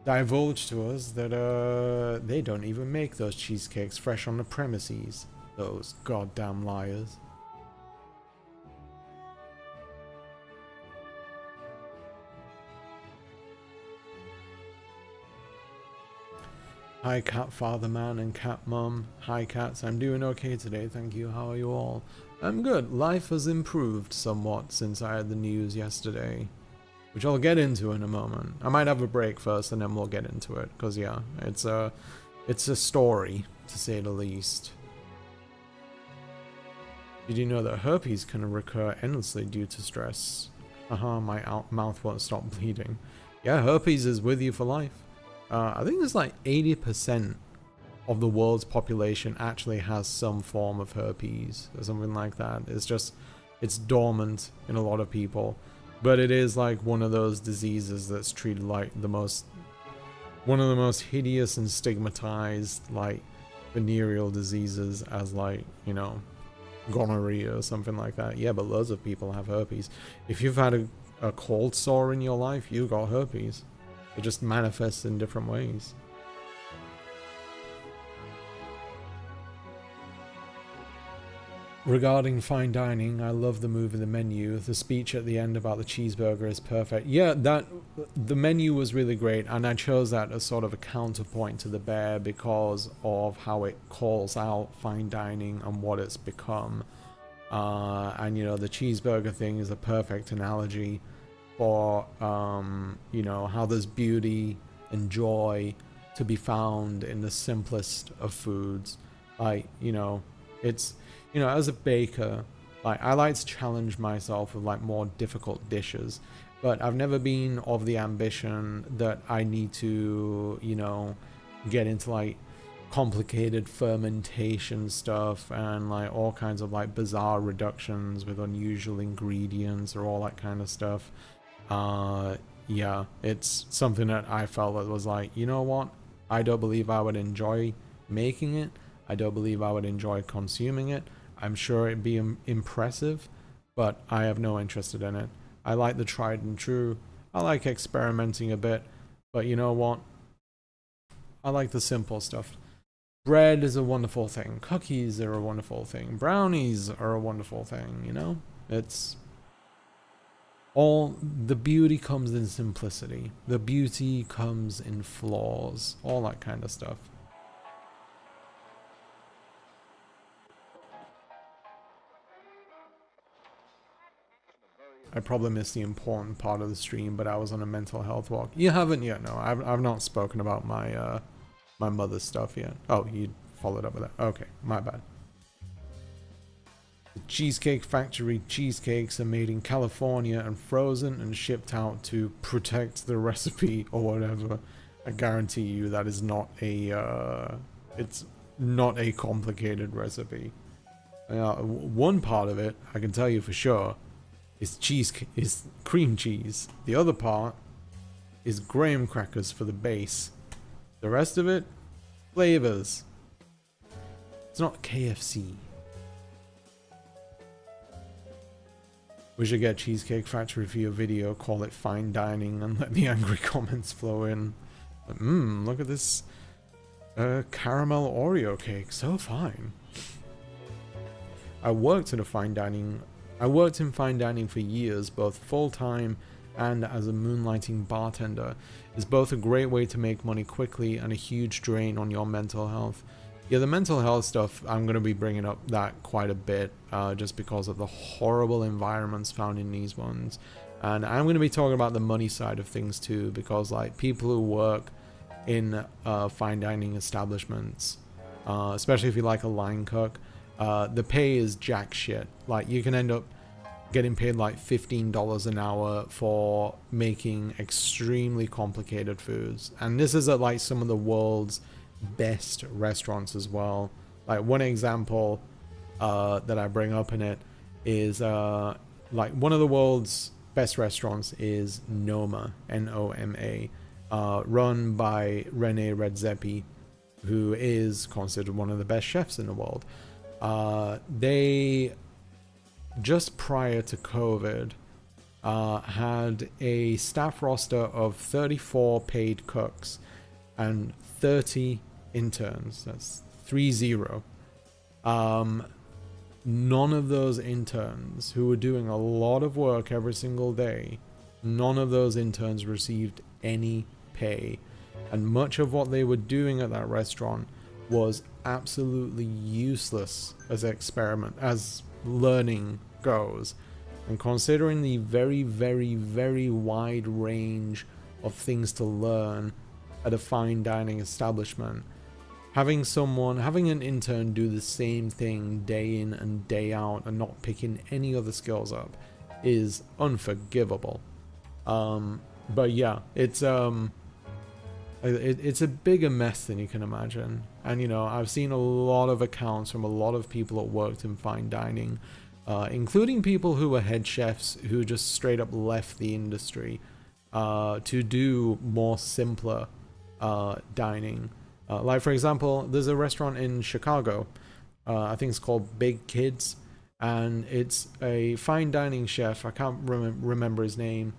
Speaker 1: Divulged to us that they don't even make those cheesecakes fresh on the premises. Those goddamn liars. Hi Cat Father Man and Cat Mum. Hi cats, I'm doing okay today, thank you. How are you all? I'm good. Life has improved somewhat since I had the news yesterday, which I'll get into in a moment. I might have a break first and then we'll get into it, because yeah, it's a story, to say the least. Did you know that herpes can recur endlessly due to stress? Haha, my mouth won't stop bleeding. Yeah, herpes is with you for life. I think there's like 80% of the world's population actually has some form of herpes or something like that. It's dormant in a lot of people, but it is like one of those diseases that's treated like one of the most hideous and stigmatized like venereal diseases, as like, you know, gonorrhea or something like that. Yeah, but loads of people have herpes. If you've had a cold sore in your life, you got herpes. It just manifests in different ways. Regarding fine dining, I love the movie The Menu. The speech at the end about the cheeseburger is perfect. Yeah, the menu was really great, and I chose that as sort of a counterpoint to The Bear because of how it calls out fine dining and what it's become. And you know, the cheeseburger thing is a perfect analogy for you know, how there's beauty and joy to be found in the simplest of foods. Like, you know, it's, you know, as a baker, like, I like to challenge myself with like more difficult dishes, but I've never been of the ambition that I need to, you know, get into like complicated fermentation stuff and like all kinds of like bizarre reductions with unusual ingredients or all that kind of stuff. Yeah, it's something that I felt that was like, you know what, I don't believe I would enjoy making it. I don't believe I would enjoy consuming it. I'm sure it'd be impressive, but I have no interest in it. I like the tried and true. I like experimenting a bit, but you know what? I like the simple stuff. Bread is a wonderful thing. Cookies are a wonderful thing. Brownies are a wonderful thing, you know? It's all, the beauty comes in simplicity. The beauty comes in flaws. All that kind of stuff. I probably missed the important part of the stream, but I was on a mental health walk. You haven't yet? No, I've not spoken about my my mother's stuff yet. Oh, you followed up with that. Okay, my bad. The Cheesecake Factory cheesecakes are made in California and frozen and shipped out to protect the recipe or whatever. I guarantee you that is not a it's not a complicated recipe. One part of it, I can tell you for sure, is cream cheese. The other part is graham crackers for the base. The rest of it, flavors. It's not KFC. We should get Cheesecake Factory for your video, call it fine dining, and let the angry comments flow in. Look at this caramel Oreo cake, so fine. I worked in fine dining for years, both full-time and as a moonlighting bartender. It's both a great way to make money quickly and a huge drain on your mental health. Yeah, the mental health stuff, I'm going to be bringing up that quite a bit, just because of the horrible environments found in these ones. And I'm going to be talking about the money side of things too, because like people who work in fine dining establishments, especially if you like a line cook, the pay is jack shit. Like, you can end up getting paid like $15 an hour for making extremely complicated foods. And this is at like some of the world's best restaurants as well. Like, one example that I bring up in it is like one of the world's best restaurants is Noma, Noma, run by Rene Redzepi, who is considered one of the best chefs in the world. They, just prior to COVID, had a staff roster of 34 paid cooks and 30 interns. That's 30. None of those interns, who were doing a lot of work every single day, none of those interns received any pay. And much of what they were doing at that restaurant was absolutely useless as experiment, as learning goes. And considering the very, very, very wide range of things to learn at a fine dining establishment, having an intern do the same thing day in and day out and not picking any other skills up is unforgivable. But yeah, it's a bigger mess than you can imagine. And you know, I've seen a lot of accounts from a lot of people that worked in fine dining, including people who were head chefs who just straight up left the industry to do more simpler dining. Like, for example, there's a restaurant in Chicago, I think it's called Big Kids, and it's a fine dining chef. I can't remember his name,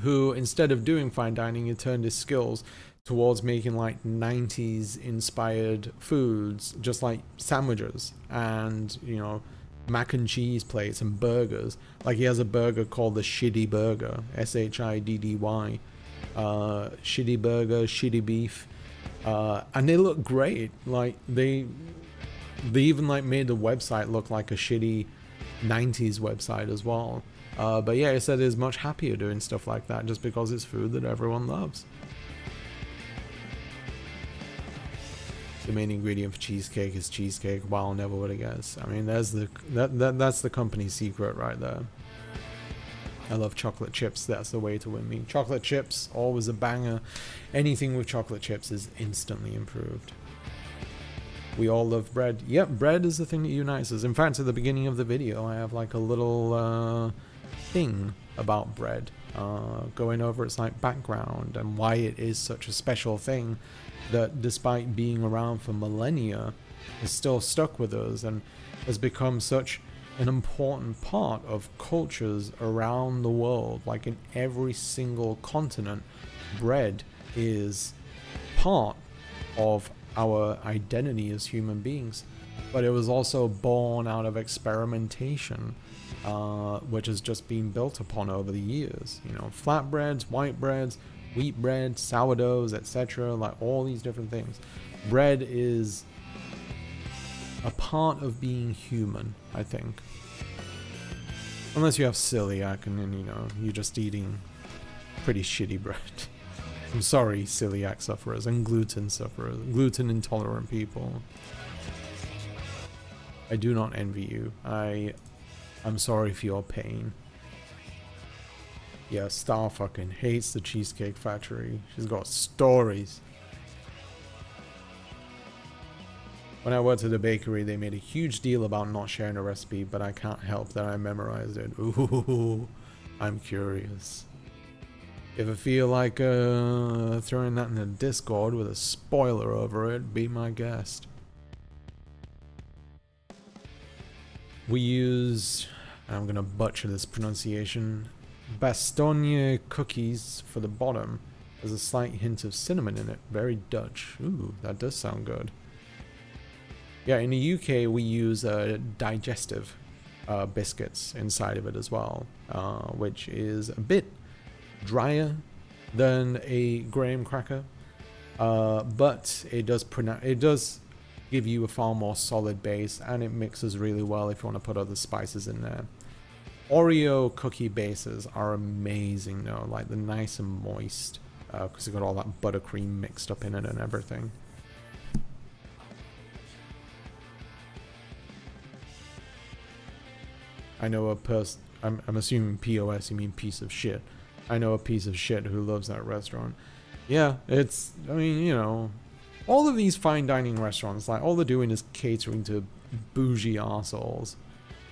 Speaker 1: who instead of doing fine dining, he turned his skills towards making like 90s inspired foods, just like sandwiches and, you know, mac and cheese plates and burgers. Like he has a burger called the Shitty Burger, Shiddy, Shitty Burger, Shitty Beef, and they look great. Like they even like made the website look like a shitty 90s website as well. But yeah, he said he's much happier doing stuff like that just because it's food that everyone loves. The main ingredient for cheesecake is cheesecake. Wow, never would have guessed. I mean, there's that's the company secret right there. I love chocolate chips. That's the way to win me. Chocolate chips, always a banger. Anything with chocolate chips is instantly improved. We all love bread. Yep, bread is the thing that unites us. In fact, at the beginning of the video, I have like a little thing about bread, going over its like background and why it is such a special thing that, despite being around for millennia, is still stuck with us and has become such an important part of cultures around the world. Like in every single continent, bread is part of our identity as human beings. But it was also born out of experimentation, which has just been built upon over the years. You know, flatbreads, white breads, wheat bread, sourdoughs, etc. Like all these different things. Bread is a part of being human, I think. Unless you have celiac and then, you know, you're just eating pretty shitty bread. I'm sorry, celiac sufferers and gluten sufferers, gluten intolerant people. I do not envy you. I'm sorry for your pain. Yeah, Star fucking hates the Cheesecake Factory. She's got stories. When I worked at a bakery, they made a huge deal about not sharing a recipe, but I can't help that I memorized it. Ooh, I'm curious. If I feel like throwing that in the Discord with a spoiler over it, be my guest. We use, I'm gonna butcher this pronunciation, Bastogne cookies for the bottom. There's a slight hint of cinnamon in it. Very Dutch. Ooh, that does sound good. Yeah, in the UK we use digestive biscuits inside of it as well, which is a bit drier than a graham cracker, but it does give you a far more solid base, and it mixes really well if you want to put other spices in there. Oreo cookie bases are amazing though, like they're nice and moist because they've got all that buttercream mixed up in it and everything. I know a person, I'm assuming POS, you mean piece of shit. I know a piece of shit who loves that restaurant. Yeah, it's, I mean, you know, all of these fine dining restaurants, like all they're doing is catering to bougie arseholes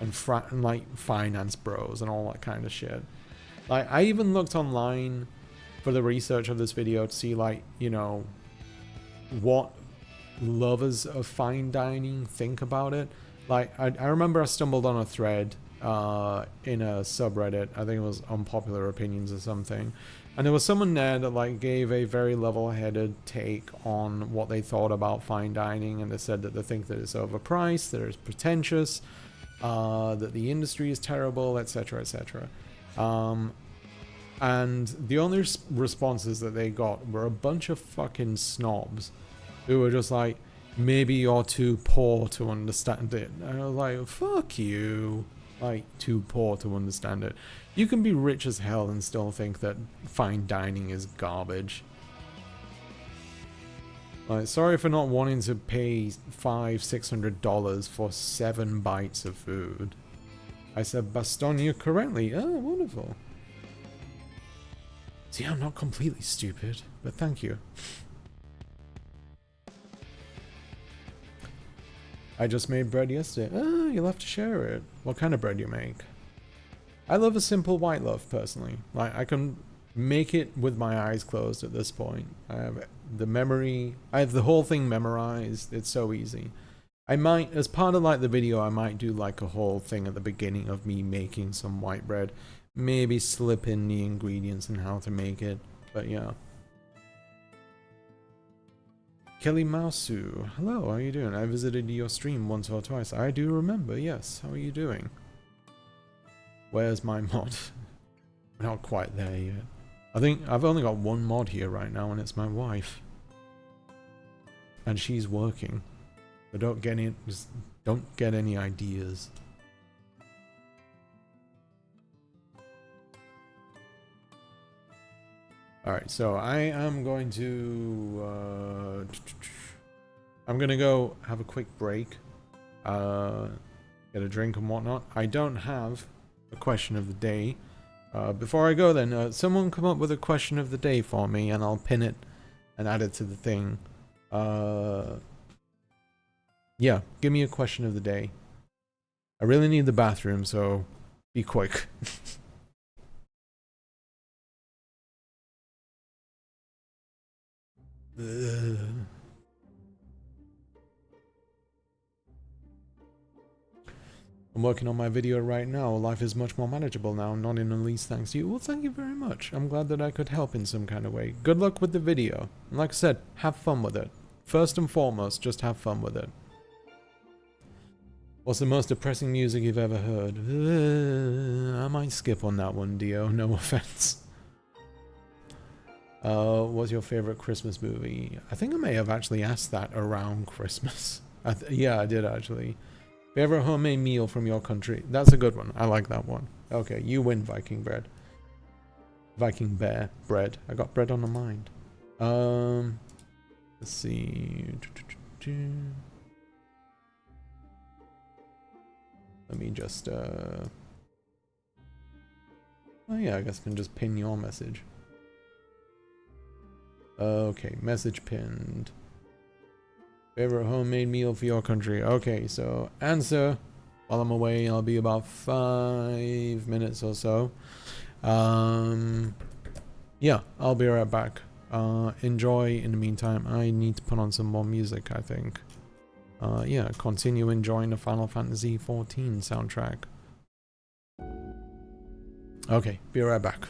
Speaker 1: and like finance bros and all that kind of shit. Like I even looked online for the research of this video to see, like, you know, what lovers of fine dining think about it. Like I remember I stumbled on a thread in a subreddit, I think it was Unpopular Opinions or something, and there was someone there that like gave a very level-headed take on what they thought about fine dining, and they said that they think that it's overpriced, that it's pretentious, that the industry is terrible, etc, etc. And the only responses that they got were a bunch of fucking snobs who were just like, maybe you're too poor to understand it. And I was like, fuck you. Like, too poor to understand it. You can be rich as hell and still think that fine dining is garbage. Like, sorry for not wanting to pay $500-600 for 7 bites of food. I said Bastogne correctly. Oh, wonderful. See, I'm not completely stupid, but thank you. I just made bread yesterday. Oh, you'll have to share it. What kind of bread you make? I love a simple white loaf, personally. Like, I can make it with my eyes closed at this point. I have the memory. I have the whole thing memorized. It's so easy. I might, as part of like the video, I might do like a whole thing at the beginning of me making some white bread. Maybe slip in the ingredients and how to make it. But yeah. Kelly Mausu, hello, how are you doing? I visited your stream once or twice. I do remember, yes. How are you doing? Where's my mod? We're not quite there yet. I think I've only got one mod here right now, and it's my wife. And she's working. But don't get any ideas. Alright, so I am going to I'm gonna go have a quick break. Get a drink and whatnot. I don't have a question of the day. Before I go then, someone come up with a question of the day for me and I'll pin it and add it to the thing. Yeah, give me a question of the day. I really need the bathroom, so be quick. I'm working on my video right now. Life is much more manageable now, not in the least thanks to you. Well, thank you very much. I'm glad that I could help in some kind of way. Good luck with the video. And like I said, have fun with it. First and foremost, just have fun with it. What's the most depressing music you've ever heard? I might skip on that one, Dio. No offense. What's your favorite Christmas movie? I think I may have actually asked that around Christmas. Yeah, I did actually. Favorite homemade meal from your country? That's a good one. I like that one. Okay, you win, Viking bread. Viking bear bread. I got bread on the mind. Let's see. Let me just oh yeah, I guess I can just pin your message. Okay, message pinned. Favorite homemade meal for your country? Okay, so answer. While I'm away, I'll be about 5 minutes or so. Yeah, I'll be right back. Enjoy in the meantime. I need to put on some more music, I think. Yeah, continue enjoying the Final Fantasy XIV soundtrack. Okay, be right back.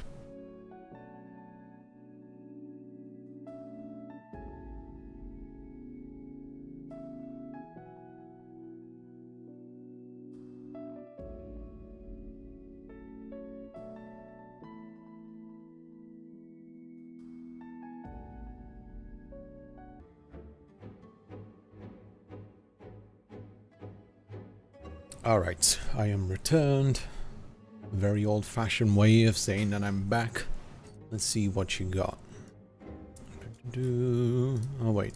Speaker 1: Alright, I am returned. A very old-fashioned way of saying that I'm back. Let's see what you got. Oh wait,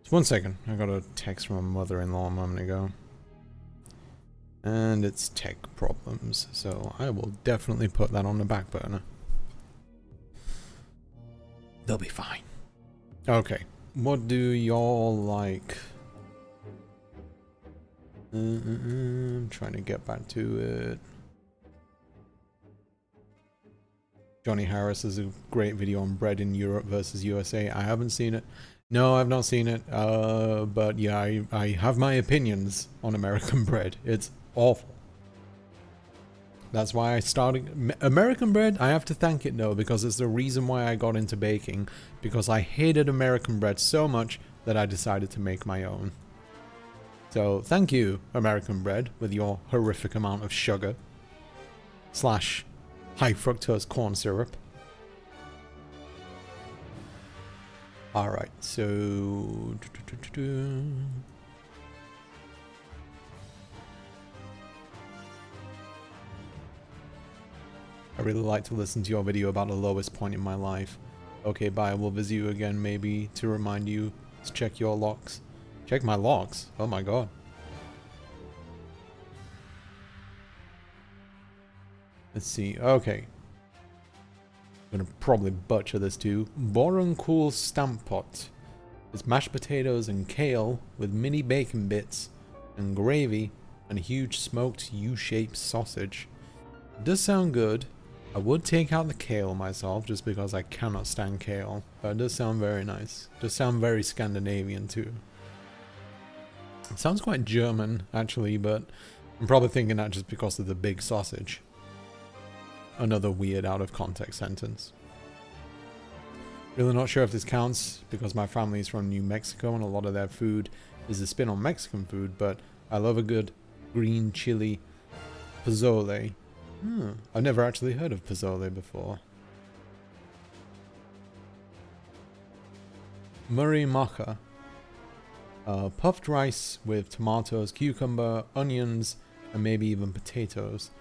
Speaker 1: just 1 second. I got a text from my mother-in-law a moment ago. And it's tech problems, so I will definitely put that on the back burner. They'll be fine. Okay, what do y'all like? I'm trying to get back to it. Johnny Harris is a great video on bread in Europe versus USA. I haven't seen it. No, I've not seen it. But yeah, I have my opinions on American bread. It's awful. That's why I started American bread. I have to thank it though, because it's the reason why I got into baking, because I hated American bread so much that I decided to make my own. So thank you, American bread, with your horrific amount of sugar / high fructose corn syrup. Alright, so I really like to listen to your video about the lowest point in my life. Okay, bye. We'll visit you again maybe to remind you to check your locks. Check my locks? Oh my god. Let's see. Okay. I'm gonna probably butcher this too. Boroncool stamp pot. It's mashed potatoes and kale with mini bacon bits and gravy and a huge smoked U-shaped sausage. It does sound good. I would take out the kale myself just because I cannot stand kale. But it does sound very nice. It does sound very Scandinavian too. Sounds quite German, actually, but I'm probably thinking that just because of the big sausage. Another weird out of context sentence. Really not sure if this counts because my family is from New Mexico and a lot of their food is a spin on Mexican food, but I love a good green chili pozole. I've never actually heard of pozole before. Murray maca. Puffed rice with tomatoes, cucumber, onions, and maybe even potatoes.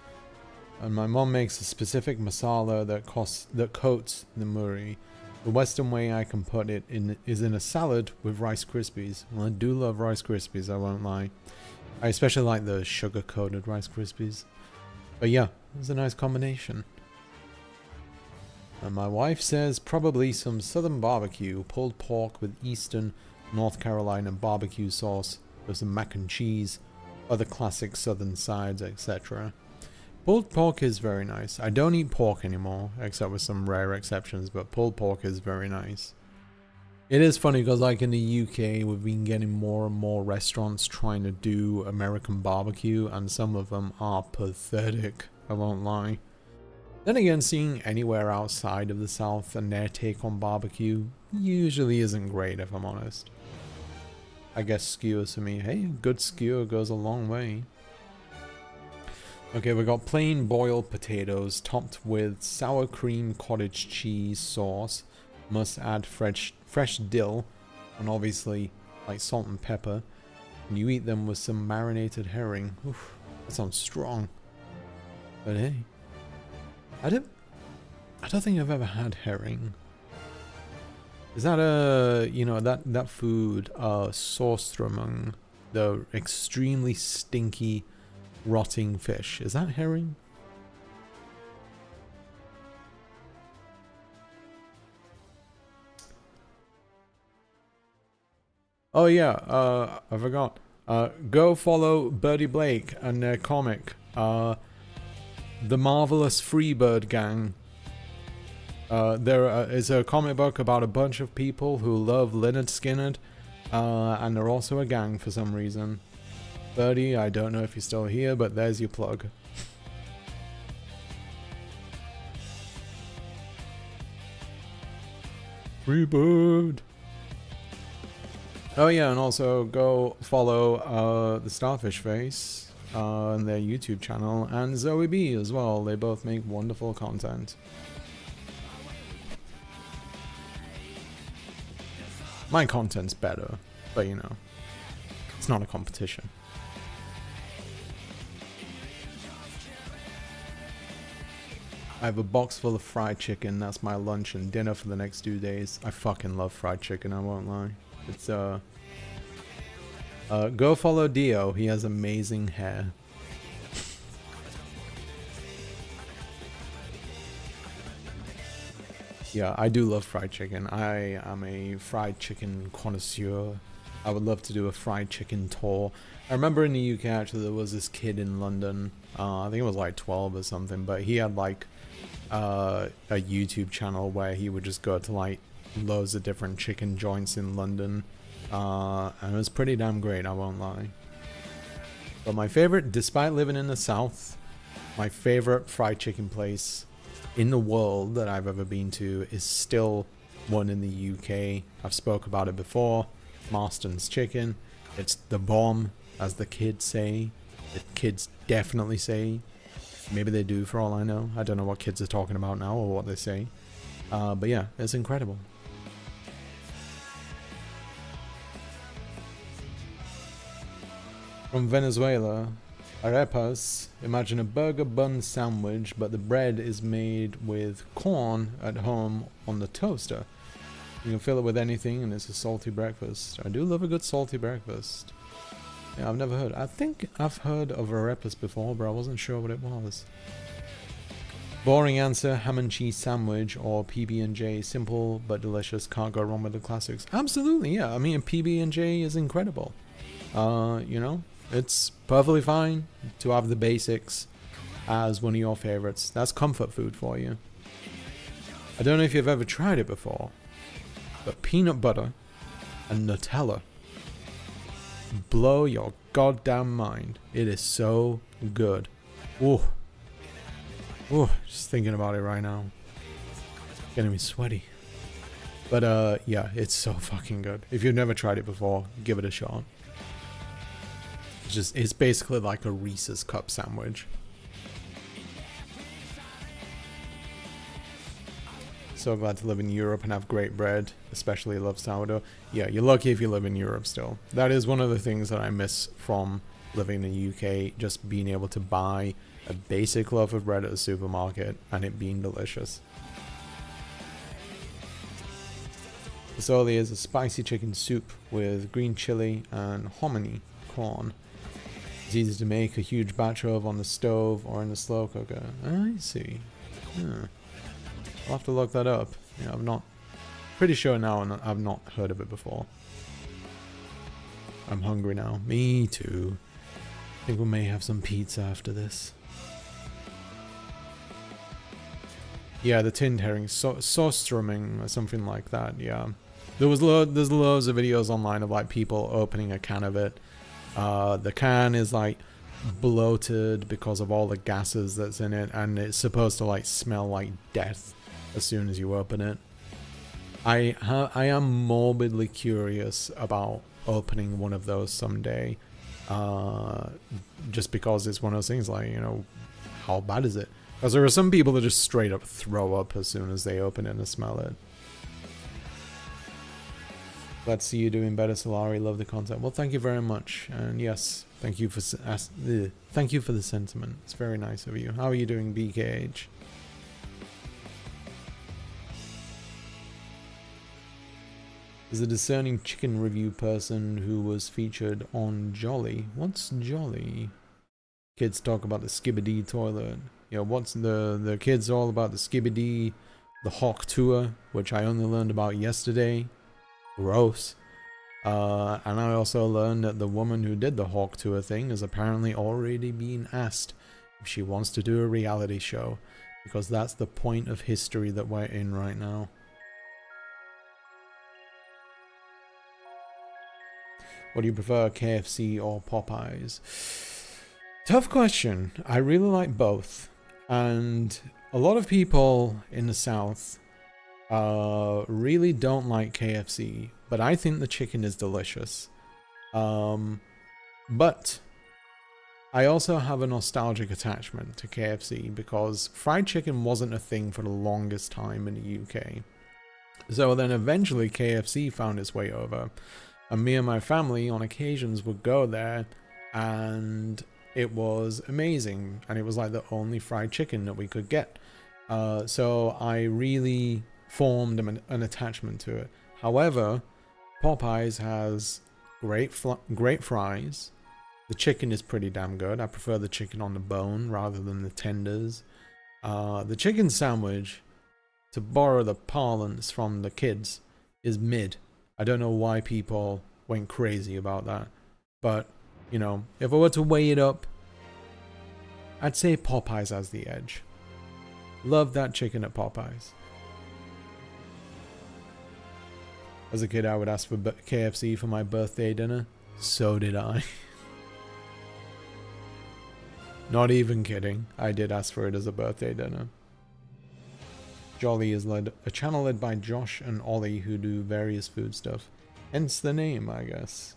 Speaker 1: And my mom makes a specific masala that coats the murray. The Western way I can put it is in a salad with Rice Krispies. Well, I do love Rice Krispies, I won't lie. I especially like the sugar-coated Rice Krispies. But yeah, it's a nice combination. And my wife says probably some southern barbecue, pulled pork with Eastern North Carolina barbecue sauce, with some mac and cheese, other classic southern sides, etc. Pulled pork is very nice. I don't eat pork anymore, except with some rare exceptions, but pulled pork is very nice. It is funny because like in the UK, we've been getting more and more restaurants trying to do American barbecue, and some of them are pathetic, I won't lie. Then again, seeing anywhere outside of the South and their take on barbecue usually isn't great, if I'm honest. I guess skewers for me. Hey, a good skewer goes a long way. Okay, we got plain boiled potatoes topped with sour cream cottage cheese sauce. Must add fresh dill and obviously like salt and pepper. And you eat them with some marinated herring. Oof, that sounds strong. But hey, I don't think I've ever had herring. Is that that food sourced among the extremely stinky rotting fish? Is that herring? Oh yeah, I forgot. Go follow Birdie Blake and their comic, The Marvelous Freebird Gang. There is a comic book about a bunch of people who love Lynyrd Skynyrd, and they're also a gang for some reason. Birdie, I don't know if you're still here, but there's your plug. Freebird! Oh yeah, and also go follow the Starfish Face on their YouTube channel, and Zoe B as well. They both make wonderful content. My content's better, but you know, it's not a competition. I have a box full of fried chicken. That's my lunch and dinner for the next 2 days. I fucking love fried chicken, I won't lie. It's go follow Dio. He has amazing hair. Yeah, I do love fried chicken. I am a fried chicken connoisseur. I would love to do a fried chicken tour. I remember in the UK actually there was this kid in London. I think it was like 12 or something, but he had like a YouTube channel where he would just go to like loads of different chicken joints in London, and it was pretty damn great, I won't lie. But my favorite, despite living in the South, my favorite fried chicken place in the world that I've ever been to is still one in the UK. I've spoke about it before. Marston's Chicken. It's the bomb, as the kids say. The kids definitely say. Maybe they do, for all I know. I don't know what kids are talking about now or what they say. But yeah, it's incredible. From Venezuela, arepas. Imagine a burger bun sandwich, but the bread is made with corn at home on the toaster. You can fill it with anything and it's a salty breakfast. I do love a good salty breakfast. Yeah, I've never heard. I think I've heard of arepas before, but I wasn't sure what it was. Boring answer, ham and cheese sandwich or PB&J. Simple but delicious. Can't go wrong with the classics. Absolutely, yeah. I mean, PB&J is incredible. You know, it's perfectly fine to have the basics as one of your favorites. That's comfort food for you. I don't know if you've ever tried it before, but peanut butter and Nutella blow your goddamn mind. It is so good. Ooh. Ooh, just thinking about it right now. Getting me sweaty. But yeah, it's so fucking good. If you've never tried it before, give it a shot. It's basically like a Reese's cup sandwich. So glad to live in Europe and have great bread, especially love sourdough. Yeah, you're lucky if you live in Europe still. That is one of the things that I miss from living in the UK, just being able to buy a basic loaf of bread at the supermarket and it being delicious. Pozole is a spicy chicken soup with green chili and hominy corn. It's easy to make a huge batch of on the stove or in the slow cooker. I see. Yeah. I'll have to look that up. Yeah, I'm not pretty sure now, and I've not heard of it before. I'm hungry now. Me too. I think we may have some pizza after this. Yeah, the tinned herring, sauerstrumming or something like that. Yeah, there's loads of videos online of like people opening a can of it. The can is like bloated because of all the gases that's in it, and it's supposed to like smell like death as soon as you open it. I am morbidly curious about opening one of those someday, just because it's one of those things like, you know, how bad is it? Because there are some people that just straight up throw up as soon as they open it and smell it. Glad to see you doing better, Salari. Love the content. Well, thank you very much, and yes, thank you for the sentiment. It's very nice of you. How are you doing, BKH? Is a discerning chicken review person who was featured on Jolly. What's Jolly? Kids talk about the Skibidi toilet. Yeah, what's the kids all about the Skibidi, the Hawk tour, which I only learned about yesterday. Gross. And I also learned that the woman who did the Hawk tour thing is apparently already being asked if she wants to do a reality show, because that's the point of history that we're in right now. What do you prefer, KFC or Popeyes? Tough question. I really like both. And a lot of people in the South really don't like KFC, but I think the chicken is delicious. But I also have a nostalgic attachment to KFC because fried chicken wasn't a thing for the longest time in the UK. So then eventually KFC found its way over. And me and my family on occasions would go there, and it was amazing. And it was like the only fried chicken that we could get. So I really formed an attachment to it. However, Popeyes has great fries. The chicken is pretty damn good. I prefer the chicken on the bone rather than the tenders. The chicken sandwich, to borrow the parlance from the kids, is mid. I don't know why people went crazy about that. But, you know, if I were to weigh it up, I'd say Popeyes has the edge. Love that chicken at Popeyes. As a kid, I would ask for KFC for my birthday dinner. So did I. Not even kidding. I did ask for it as a birthday dinner. Jolly is a channel led by Josh and Ollie who do various food stuff. Hence the name, I guess.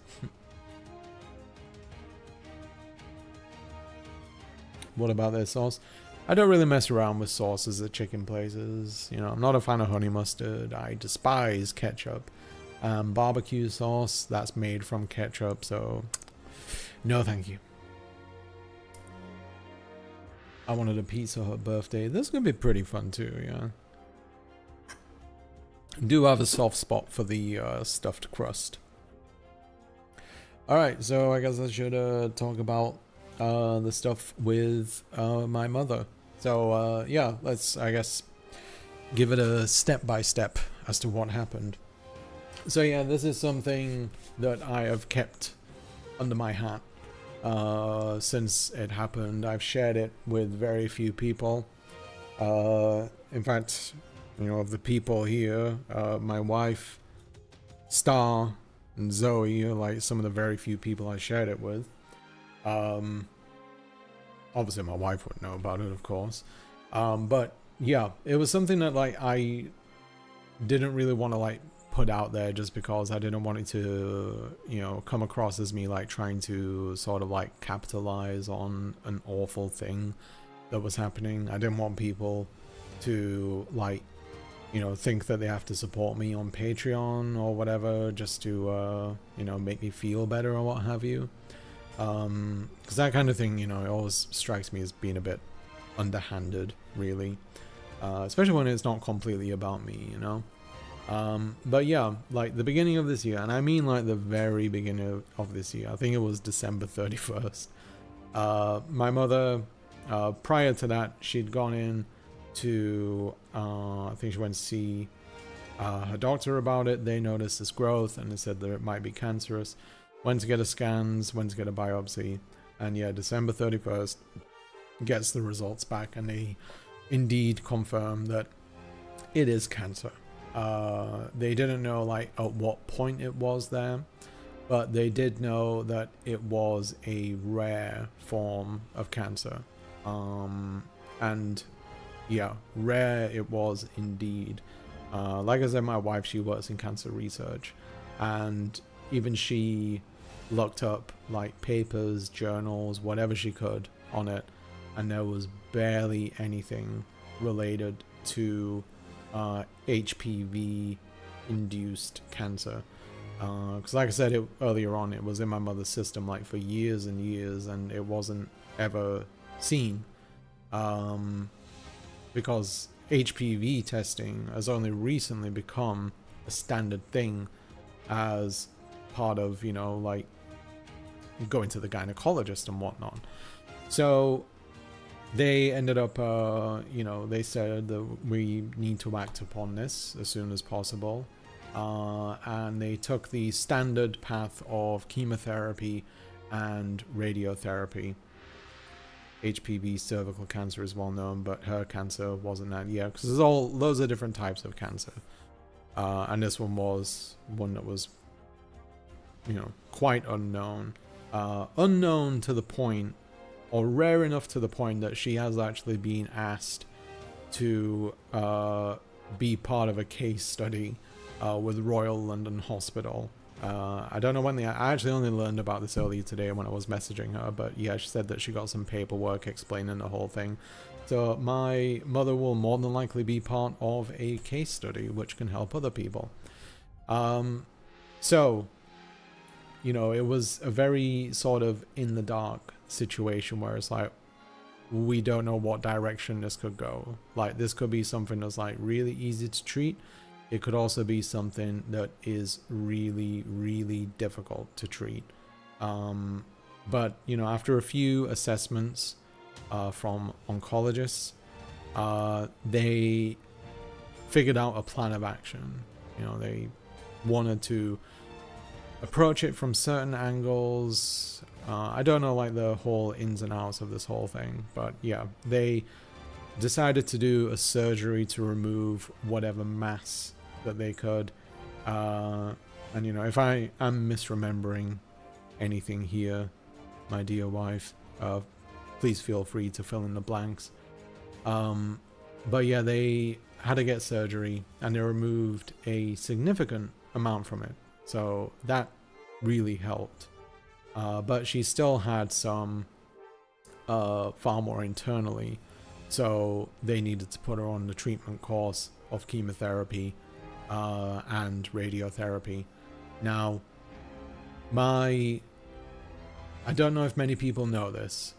Speaker 1: What about their sauce? I don't really mess around with sauces at chicken places. You know, I'm not a fan of honey mustard. I despise ketchup. Barbecue sauce, that's made from ketchup, so no thank you. I wanted a Pizza Hut birthday. This is going to be pretty fun too, yeah. Do have a soft spot for the stuffed crust. Alright, so I guess I should talk about the stuff with my mother. So yeah, let's, I guess, give it a step-by-step as to what happened. So yeah, this is something that I have kept under my hat since it happened. I've shared it with very few people. In fact, you know, of the people here, my wife, Star, and Zoe are like some of the very few people I shared it with. Obviously my wife would know about it, of course. But yeah, it was something that like I didn't really want to like put out there, just because I didn't want it to, you know, come across as me like trying to sort of like capitalize on an awful thing that was happening. I didn't want people to like, you know, think that they have to support me on Patreon or whatever just to you know, make me feel better or what have you. Because that kind of thing, you know, it always strikes me as being a bit underhanded, really, especially when it's not completely about me, you know. But yeah, like the beginning of this year, and I mean like the very beginning of this year, I think it was December 31st, my mother, prior to that, she'd gone in to, I think she went to see her doctor about it. They noticed this growth and they said that it might be cancerous. Went to get a scans, went to get a biopsy, and yeah, December 31st gets the results back, and they indeed confirm that it is cancer. They didn't know like at what point it was there, but they did know that it was a rare form of cancer. And yeah, rare it was indeed. Like I said, my wife, she works in cancer research, and even she looked up like papers, journals, whatever she could on it, and there was barely anything related to HPV induced cancer, because like I said earlier on, it was in my mother's system like for years and years, and it wasn't ever seen, because HPV testing has only recently become a standard thing as part of, you know, like going to the gynecologist and whatnot. So they ended up, you know, they said that we need to act upon this as soon as possible. And they took the standard path of chemotherapy and radiotherapy. HPV cervical cancer is well known, but her cancer wasn't that yet, because there's all loads of different types of cancer. And this one was one that was, you know, quite unknown. Unknown to the point, or rare enough to the point, that she has actually been asked to be part of a case study with Royal London Hospital. I don't know when I actually only learned about this earlier today when I was messaging her, but yeah, she said that she got some paperwork explaining the whole thing. So my mother will more than likely be part of a case study which can help other people. So, you know, it was a very sort of in the dark situation where it's like, we don't know what direction this could go. Like, this could be something that's like really easy to treat. It could also be something that is really, really difficult to treat. But, you know, after a few assessments from oncologists, they figured out a plan of action. You know, they wanted to approach it from certain angles. I don't know like the whole ins and outs of this whole thing, but yeah, they decided to do a surgery to remove whatever mass that they could. And you know, if I am misremembering anything here, my dear wife, please feel free to fill in the blanks. But yeah, they had to get surgery, and they removed a significant amount from it, so that really helped. But she still had some far more internally, so they needed to put her on the treatment course of chemotherapy and radiotherapy. Now, I don't know if many people know this,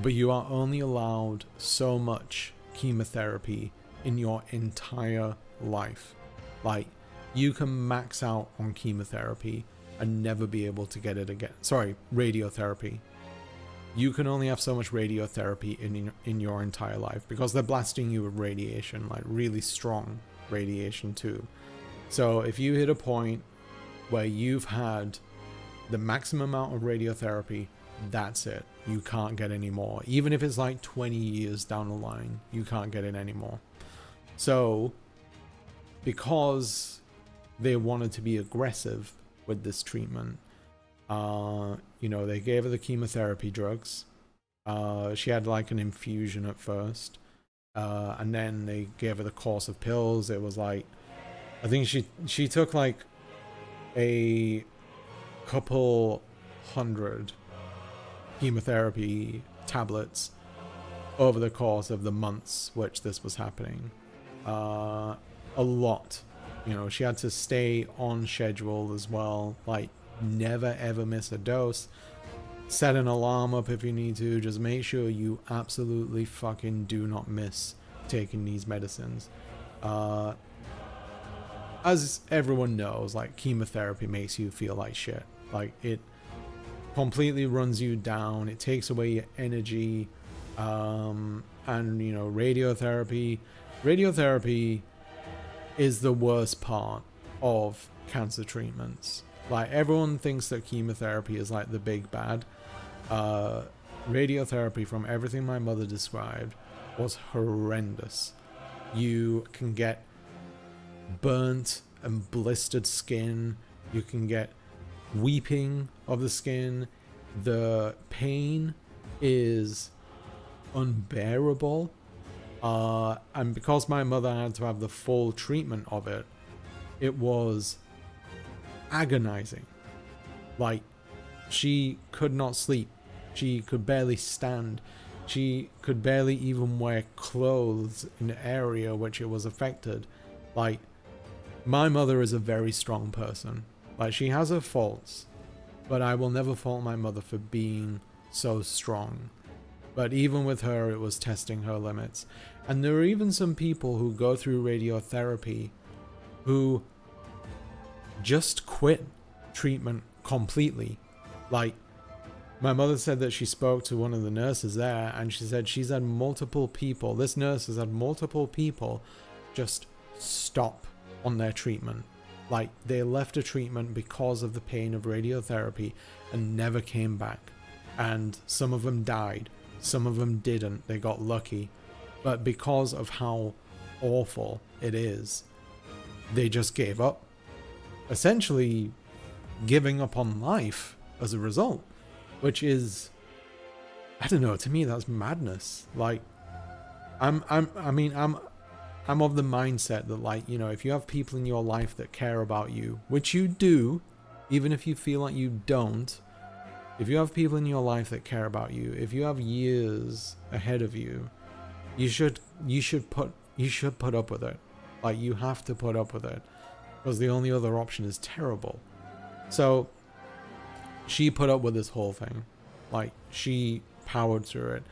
Speaker 1: but you are only allowed so much chemotherapy in your entire life. Like, you can max out on chemotherapy and never be able to get it again. Sorry, radiotherapy. You can only have so much radiotherapy in your entire life, because they're blasting you with radiation, like really strong radiation too. So if you hit a point where you've had the maximum amount of radiotherapy, that's it. You can't get any more. Even if it's like 20 years down the line, you can't get it anymore. So because they wanted to be aggressive with this treatment. You know, they gave her the chemotherapy drugs. She had like an infusion at first. And then they gave her the course of pills. It was like, I think she took like a couple hundred chemotherapy tablets over the course of the months which this was happening. A lot. You know, she had to stay on schedule as well, like never ever miss a dose. Set an alarm up if you need to. Just make sure you absolutely fucking do not miss taking these medicines. As everyone knows, like, chemotherapy makes you feel like shit. Like, it completely runs you down. It takes away your energy. And, you know, radiotherapy is the worst part of cancer treatments. Like, everyone thinks that chemotherapy is like the big bad. Radiotherapy, from everything my mother described, was horrendous. You can get burnt and blistered skin. You can get weeping of the skin. The pain is unbearable. And because my mother had to have the full treatment of it, it was agonizing. Like, she could not sleep. She could barely stand. She could barely even wear clothes in the area which it was affected. Like, my mother is a very strong person. Like, she has her faults, but I will never fault my mother for being so strong. But even with her, it was testing her limits. And there are even some people who go through radiotherapy who just quit treatment completely. Like, my mother said that she spoke to one of the nurses there, and she said she's had multiple people, this nurse has had multiple people just stop on their treatment. Like, they left a treatment because of the pain of radiotherapy and never came back. And some of them died. Some of them didn't. They got lucky. But because of how awful it is, they just gave up. Essentially giving up on life as a result. Which is, I don't know, to me that's madness. Like, I'm of the mindset that, like, you know, if you have people in your life that care about you, which you do, even if you feel like you don't, if you have people in your life that care about you, if you have years ahead of you, you should put up with it. Like, you have to put up with it, because the only other option is terrible. So she put up with this whole thing. Like, she powered through it.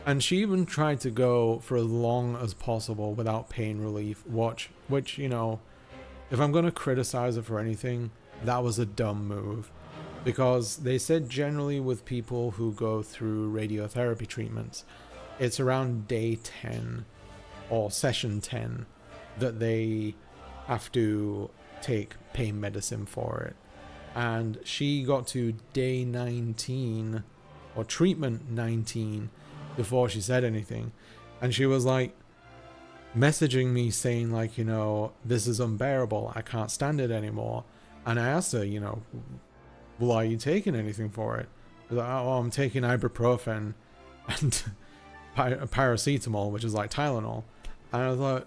Speaker 1: And she even tried to go for as long as possible without pain relief, which, you know, if I'm going to criticize her for anything, that was a dumb move. Because they said generally with people who go through radiotherapy treatments, it's around day 10 or session 10 that they have to take pain medicine for it. And she got to day 19 or treatment 19 before she said anything. And she was like messaging me saying, like, you know, this is unbearable. I can't stand it anymore. And I asked her, you know, well, are you taking anything for it? She's like, oh, I'm taking ibuprofen and paracetamol, which is like Tylenol. And I was like,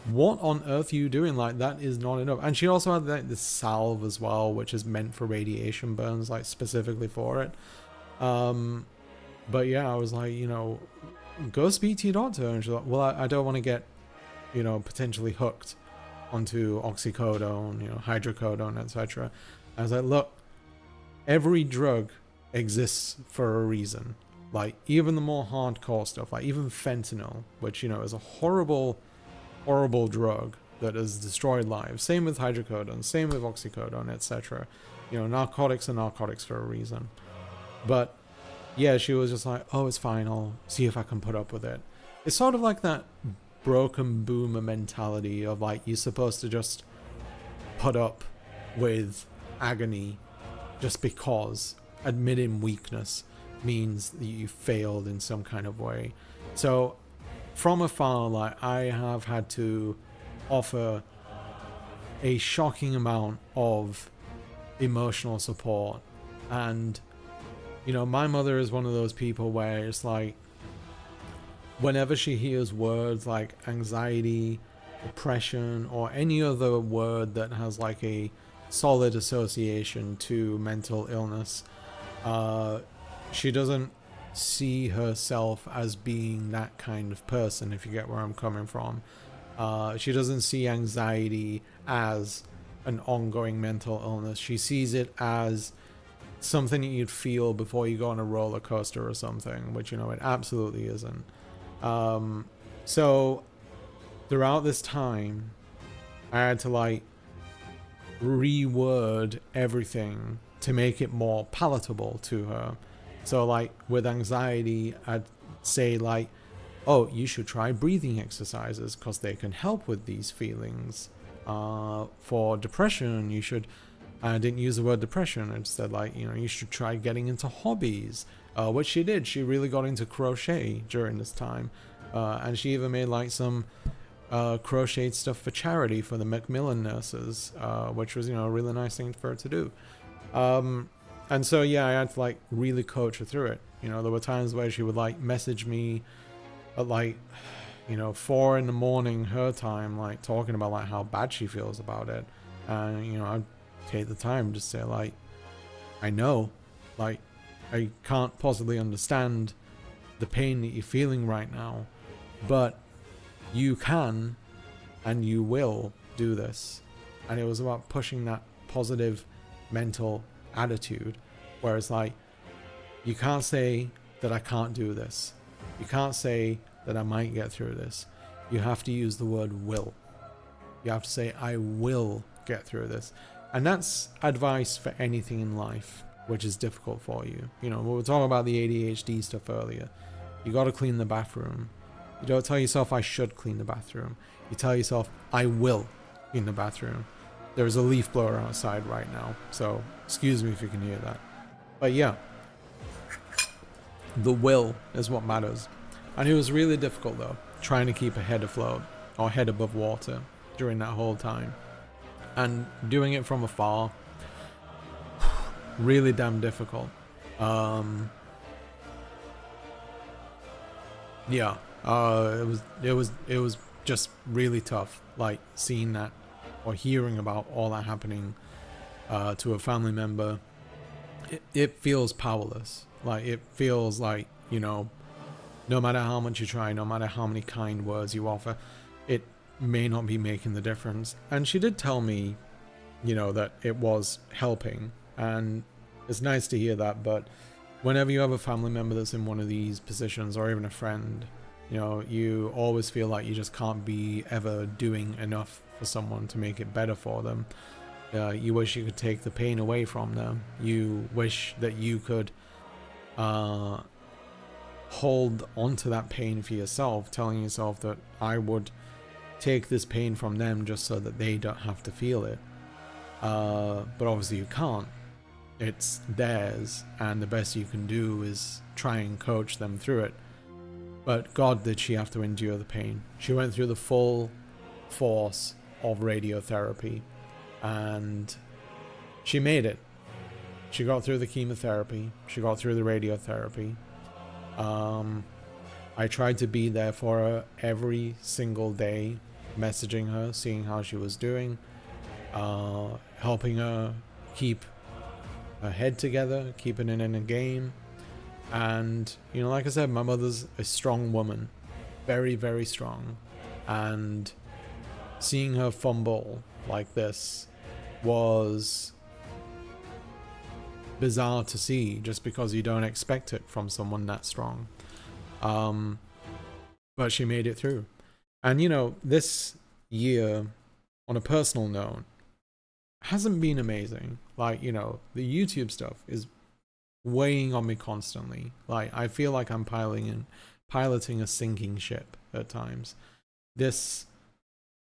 Speaker 1: what on earth are you doing? Like, that is not enough. And she also had like this salve as well, which is meant for radiation burns, like specifically for it. But yeah, I was like, you know, go speak to your doctor. And she's like, well, I don't want to get, you know, potentially hooked onto oxycodone, you know, hydrocodone, etc. I was like, look, every drug exists for a reason. Like, even the more hardcore stuff, like even fentanyl, which, you know, is a horrible drug that has destroyed lives. Same with hydrocodone, same with oxycodone, etc. You know, narcotics are narcotics for a reason. But yeah, she was just like, oh, it's fine, I'll see if I can put up with it. It's sort of like that broken boomer mentality of, like, you're supposed to just put up with agony just because admitting weakness means that you failed in some kind of way. So from afar, like, I have had to offer a shocking amount of emotional support. And you know, my mother is one of those people where it's like, whenever she hears words like anxiety, depression, or any other word that has like a solid association to mental illness, she doesn't see herself as being that kind of person, if you get where I'm coming from. She doesn't see anxiety as an ongoing mental illness. She sees it as something that you'd feel before you go on a roller coaster or something, which, you know, it absolutely isn't. So throughout this time, I had to like reword everything to make it more palatable to her. So like with anxiety, I'd say like, oh, you should try breathing exercises because they can help with these feelings. For depression, you should, I didn't use the word depression, I just said like, you know, you should try getting into hobbies, which she did. She really got into crochet during this time, and she even made like some crocheted stuff for charity for the Macmillan nurses, which was, you know, a really nice thing for her to do. And so yeah, I had to like really coach her through it. You know, there were times where she would like message me at like, you know, 4 in the morning her time, like talking about like how bad she feels about it. And you know, I'd take the time to say like, I know, like, I can't possibly understand the pain that you're feeling right now, but you can and you will do this. And it was about pushing that positive mental attitude, where it's like, you can't say that I can't do this. You can't say that I might get through this. You have to use the word will. You have to say, I will get through this. And that's advice for anything in life which is difficult for you. You know, we were talking about the ADHD stuff earlier. You got to clean the bathroom. You don't tell yourself, I should clean the bathroom. You tell yourself, I will clean the bathroom. There's a leaf blower outside right now, so excuse me if you can hear that. But yeah, the will is what matters. And it was really difficult though, trying to keep a head afloat or head above water during that whole time. And doing it from afar, really damn difficult. Yeah, it was just really tough, like seeing that or hearing about all that happening to a family member. It feels powerless. Like, it feels like, you know, no matter how much you try, no matter how many kind words you offer, it may not be making the difference. And she did tell me, you know, that it was helping, and it's nice to hear that. But whenever you have a family member that's in one of these positions, or even a friend, you know, you always feel like you just can't be ever doing enough for someone to make it better for them. You wish you could take the pain away from them. You wish that you could hold onto that pain for yourself, telling yourself that I would take this pain from them just so that they don't have to feel it. But obviously you can't. It's theirs, and the best you can do is try and coach them through it. But God, did she have to endure the pain. She went through the full force of radiotherapy, and she made it. She got through the chemotherapy. She got through the radiotherapy. I tried to be there for her every single day, messaging her, seeing how she was doing, helping her keep her head together, keeping it in a game. And, you know, like I said, my mother's a strong woman, very, very strong. And seeing her fumble like this was bizarre to see, just because you don't expect it from someone that strong. But she made it through. And, you know, this year, on a personal note, hasn't been amazing. Like, you know, the YouTube stuff is weighing on me constantly. Like, I feel like I'm piloting a sinking ship at times. This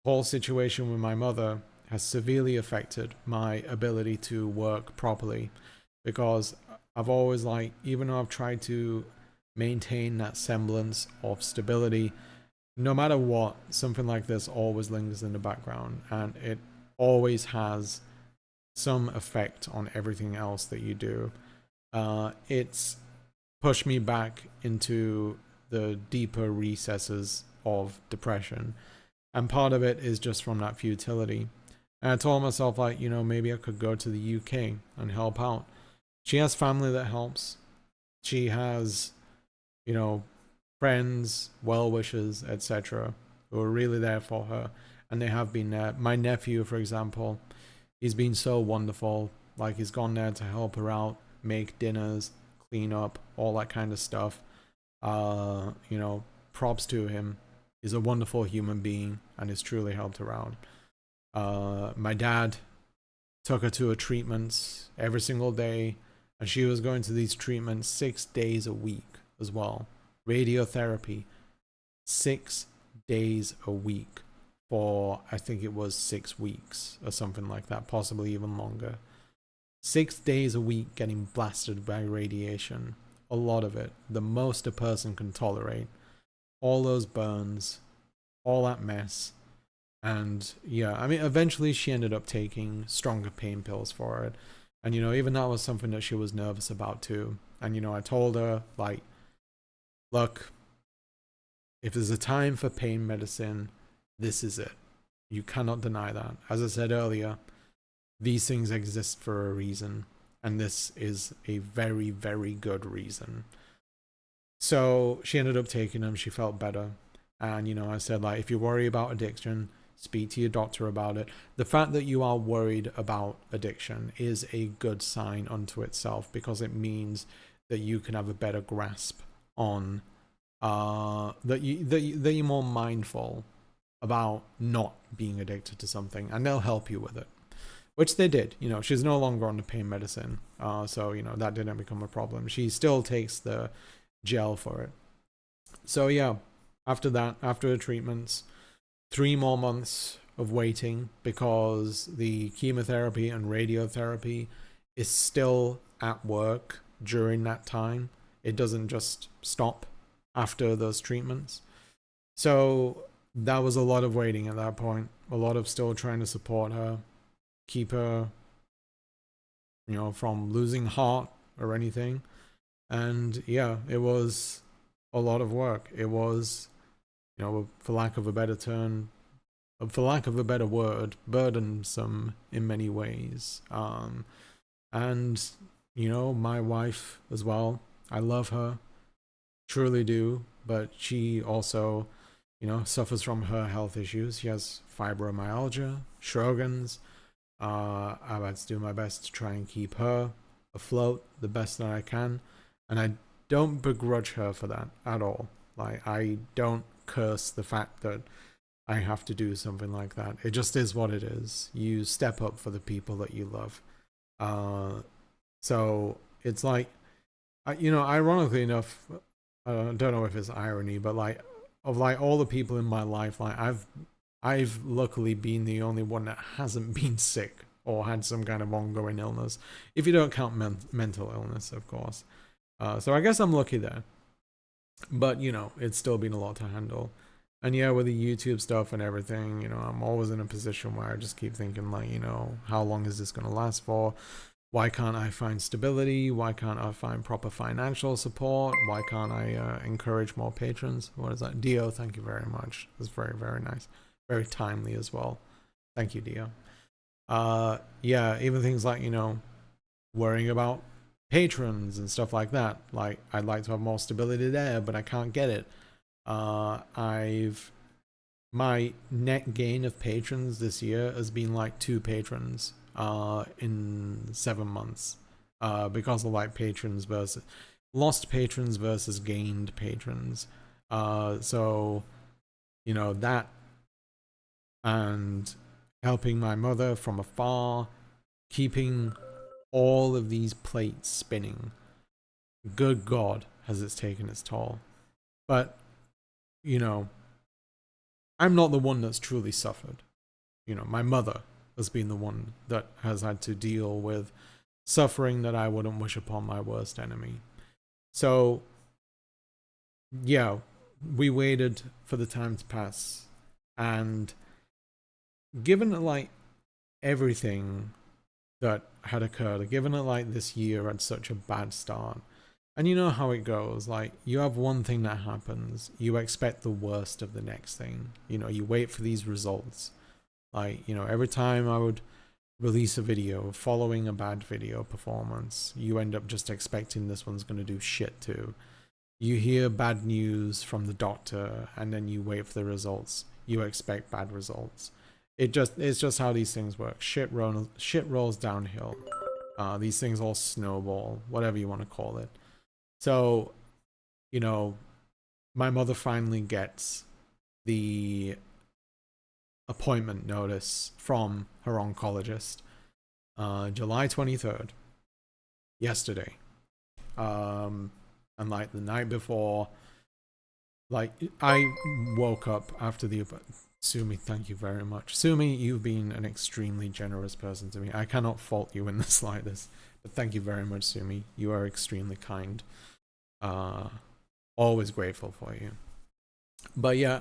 Speaker 1: whole situation with my mother has severely affected my ability to work properly, because I've always, like, even though I've tried to maintain that semblance of stability, no matter what, something like this always lingers in the background, and it always has some effect on everything else that you do. It's pushed me back into the deeper recesses of depression. And part of it is just from that futility. And I told myself, like, you know, maybe I could go to the UK and help out. She has family that helps. She has, you know, friends, well-wishers, etc., who are really there for her. And they have been there. My nephew, for example, he's been so wonderful. Like, he's gone there to help her out, make dinners, clean up, all that kind of stuff. You know, props to him. He's a wonderful human being and has truly helped her out. My dad took her to her treatments every single day, and she was going to these treatments 6 days a week as well. Radiotherapy, 6 days a week for, I think it was 6 weeks or something like that, possibly even longer. 6 days a week getting blasted by radiation. A lot of it, the most a person can tolerate. All those burns, all that mess. And yeah, I mean, eventually she ended up taking stronger pain pills for it. And, you know, even that was something that she was nervous about too. And, you know, I told her, like, look, if there's a time for pain medicine, this is it. You cannot deny that. As I said earlier, these things exist for a reason. And this is a very, very good reason. So she ended up taking them. She felt better. And, you know, I said, like, if you worry about addiction, speak to your doctor about it. The fact that you are worried about addiction is a good sign unto itself, because it means that you can have a better grasp on that you're more mindful about not being addicted to something, and they'll help you with it, which they did. You know, she's no longer on the pain medicine, so, you know, that didn't become a problem. She still takes the gel for it. So yeah, after that, after the treatments, 3 more months of waiting, because the chemotherapy and radiotherapy is still at work during that time. It doesn't just stop after those treatments. So that was a lot of waiting at that point. A lot of still trying to support her, keep her, you know, from losing heart or anything. And yeah, it was a lot of work. It was, you know, for lack of a better term, for lack of a better word, burdensome in many ways. And, you know, my wife as well, I love her, truly do, but she also, you know, suffers from her health issues. She has fibromyalgia, Sjogren's. I've had to do my best to try and keep her afloat the best that I can. And I don't begrudge her for that at all. Like, I don't curse the fact that I have to do something like that. It just is what it is. You step up for the people that you love. So it's like, you know, ironically enough, I don't know if it's irony, but like, of like all the people in my life, like I've luckily been the only one that hasn't been sick or had some kind of ongoing illness, if you don't count mental illness, of course. So I guess I'm lucky there. But, you know, it's still been a lot to handle. And yeah, with the YouTube stuff and everything, you know, I'm always in a position where I just keep thinking, like, you know, how long is this going to last for? Why can't I find stability? Why can't I find proper financial support? Why can't I encourage more patrons? What is that? Dio, thank you very much. That's very, very nice. Very timely as well. Thank you, Dio. Yeah, even things like, you know, worrying about patrons and stuff like that. Like, I'd like to have more stability there, but I can't get it. My net gain of patrons this year has been like 2 patrons in 7 months, because of like patrons versus lost patrons versus gained patrons. So, you know, that, and helping my mother from afar, keeping all of these plates spinning. Good God, has it taken its toll. But, you know, I'm not the one that's truly suffered. You know, my mother has been the one that has had to deal with suffering that I wouldn't wish upon my worst enemy. So, yeah, we waited for the time to pass. And given, like, everything that had occurred, given it like this year had such a bad start. And you know how it goes, like you have one thing that happens, you expect the worst of the next thing. You know, you wait for these results. Like, you know, every time I would release a video following a bad video performance, you end up just expecting this one's going to do shit too. You hear bad news from the doctor and then you wait for the results. You expect bad results. It's just how these things work. Shit rolls downhill. These things all snowball, whatever you want to call it. So, you know, my mother finally gets the appointment notice from her oncologist, July 23rd, yesterday. And like the night before, like I woke up after the Sumi, thank you very much. Sumi, you've been an extremely generous person to me. I cannot fault you in the slightest, but thank you very much, Sumi. You are extremely kind. Always grateful for you. But yeah,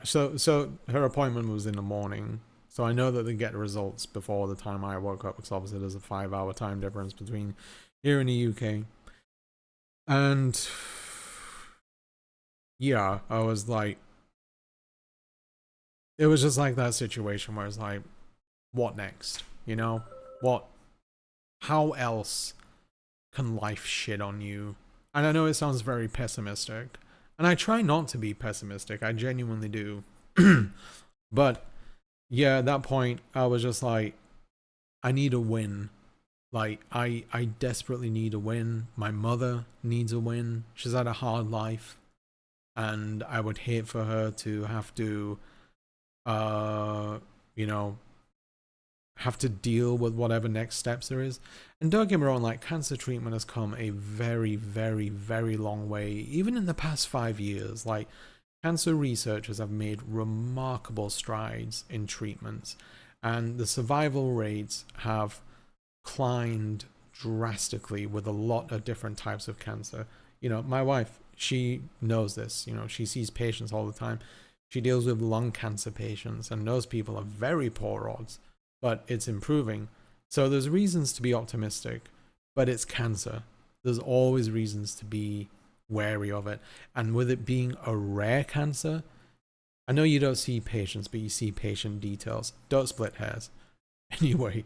Speaker 1: so her appointment was in the morning. So I know that they get results before the time I woke up, because obviously there's a 5-hour time difference between here in the UK. And yeah, I was like, it was just like that situation where it's like, what next? You know? How else can life shit on you? And I know it sounds very pessimistic, and I try not to be pessimistic, I genuinely do. But yeah, at that point, I was just like, I need a win. Like, I desperately need a win. My mother needs a win. She's had a hard life, and I would hate for her to have to, you know, have to deal with whatever next steps there is. And don't get me wrong, like, cancer treatment has come a very, very, very long way. Even in the past 5 years, like, cancer researchers have made remarkable strides in treatments, and the survival rates have climbed drastically with a lot of different types of cancer. You know, my wife, she knows this. You know, she sees patients all the time. She deals with lung cancer patients, and those people are very poor odds, but it's improving. So there's reasons to be optimistic, but it's cancer. There's always reasons to be wary of it. And with it being a rare cancer, I know you don't see patients, but you see patient details. Don't split hairs. Anyway,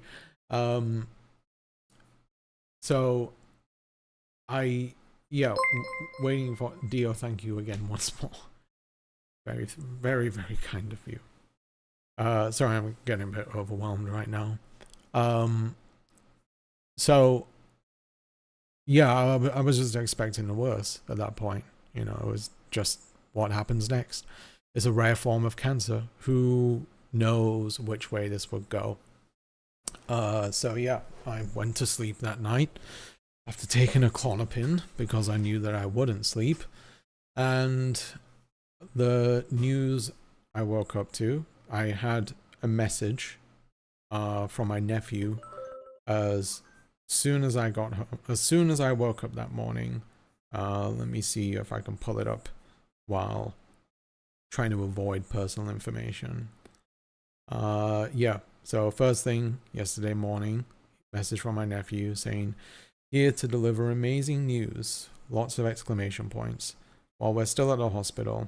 Speaker 1: so waiting for Dio, thank you again once more. Very, very, very kind of you. Sorry, I'm getting a bit overwhelmed right now. So yeah, I was just expecting the worst at that point. You know, it was just what happens next. It's a rare form of cancer. Who knows which way this would go? So yeah, I went to sleep that night after taking a Klonopin because I knew that I wouldn't sleep. And the news I woke up to, I had a message from my nephew as soon as I got home, as soon as I woke up that morning. Let me see if I can pull it up while trying to avoid personal information. Yeah, so first thing yesterday morning, message from my nephew saying, here to deliver amazing news, lots of exclamation points. While we're still at the hospital,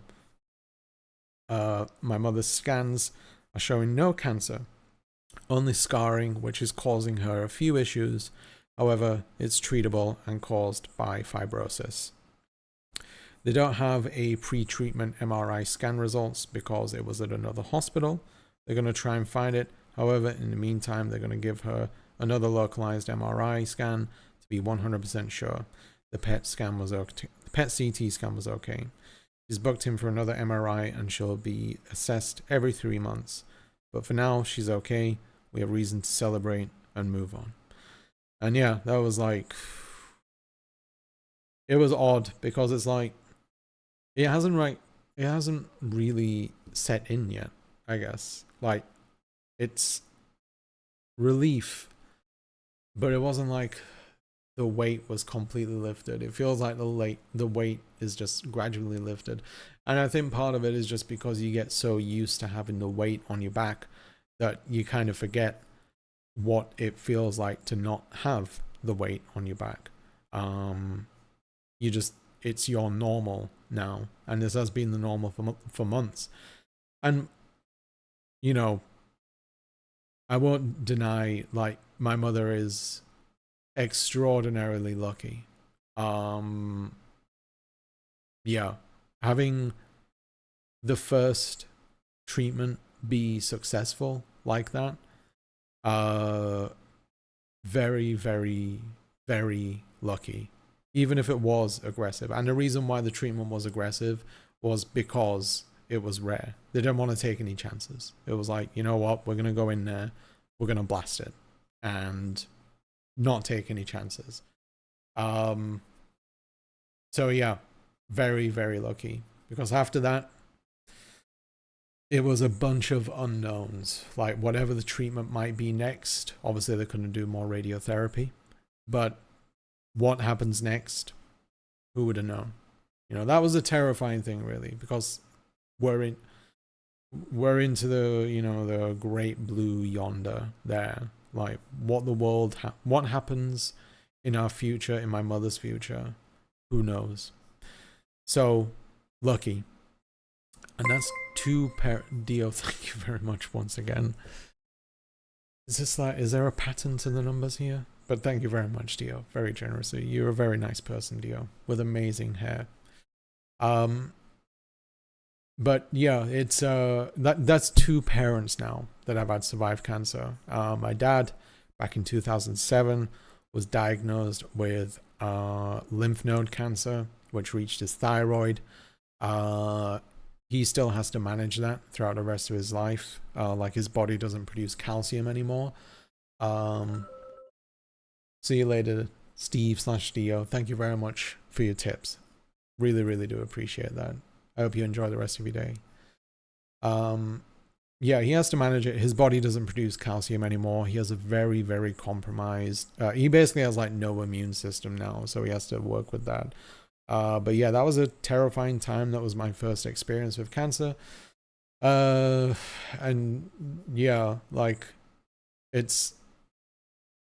Speaker 1: my mother's scans are showing no cancer, only scarring, which is causing her a few issues. However, it's treatable and caused by fibrosis. They don't have a pre-treatment MRI scan results because it was at another hospital. They're going to try and find it. However, in the meantime, they're going to give her another localized MRI scan to be 100% sure. The PET scan was okay. The PET CT scan was okay. She's booked in for another MRI and she'll be assessed every 3 months. But for now, she's okay. We have reason to celebrate and move on. And yeah, that was like, it was odd because it's like, it hasn't really set in yet, I guess. Like, it's relief, but it wasn't like the weight was completely lifted. It feels like the weight is just gradually lifted. And I think part of it is just because you get so used to having the weight on your back that you kind of forget what it feels like to not have the weight on your back. It's your normal now, and this has been the normal for months. And you know, I won't deny, like, my mother is extraordinarily lucky. Yeah, having the first treatment be successful like that, very, very, very lucky. Even if it was aggressive. And the reason why the treatment was aggressive was because it was rare. They didn't want to take any chances. It was like, you know what, we're going to go in there, we're going to blast it, and not take any chances. So yeah, very, very lucky. Because after that, it was a bunch of unknowns. Like, whatever the treatment might be next, obviously they couldn't do more radiotherapy, but what happens next, who would have known? You know, that was a terrifying thing, really, because we're into the, you know, the great blue yonder there. Like, what happens in our future, in my mother's future, who knows? So lucky. And that's Dio, thank you very much once again. Is there a pattern to the numbers here? But thank you very much, Dio. Very generously. You're a very nice person, Dio, with amazing hair. But yeah, it's that's 2 parents now that have had survived cancer. My dad, back in 2007, was diagnosed with lymph node cancer, which reached his thyroid. He still has to manage that throughout the rest of his life. Like, his body doesn't produce calcium anymore. See you later, Steve/Dio. Thank you very much for your tips. Really, really do appreciate that. I hope you enjoy the rest of your day. Yeah, he has to manage it. His body doesn't produce calcium anymore. He has a very, very compromised... he basically has, like, no immune system now, so he has to work with that. But yeah, that was a terrifying time. That was my first experience with cancer. And yeah, like, it's...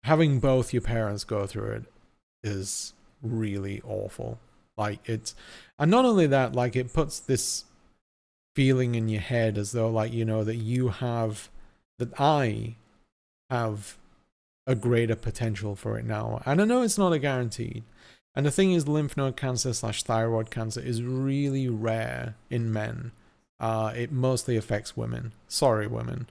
Speaker 1: having both your parents go through it is really awful. Like, it's... and not only that, like, it puts this feeling in your head as though, like, you know, that I have a greater potential for it now. And I know it's not a guaranteed. And the thing is, lymph node cancer / thyroid cancer is really rare in men. It mostly affects women. Sorry, women.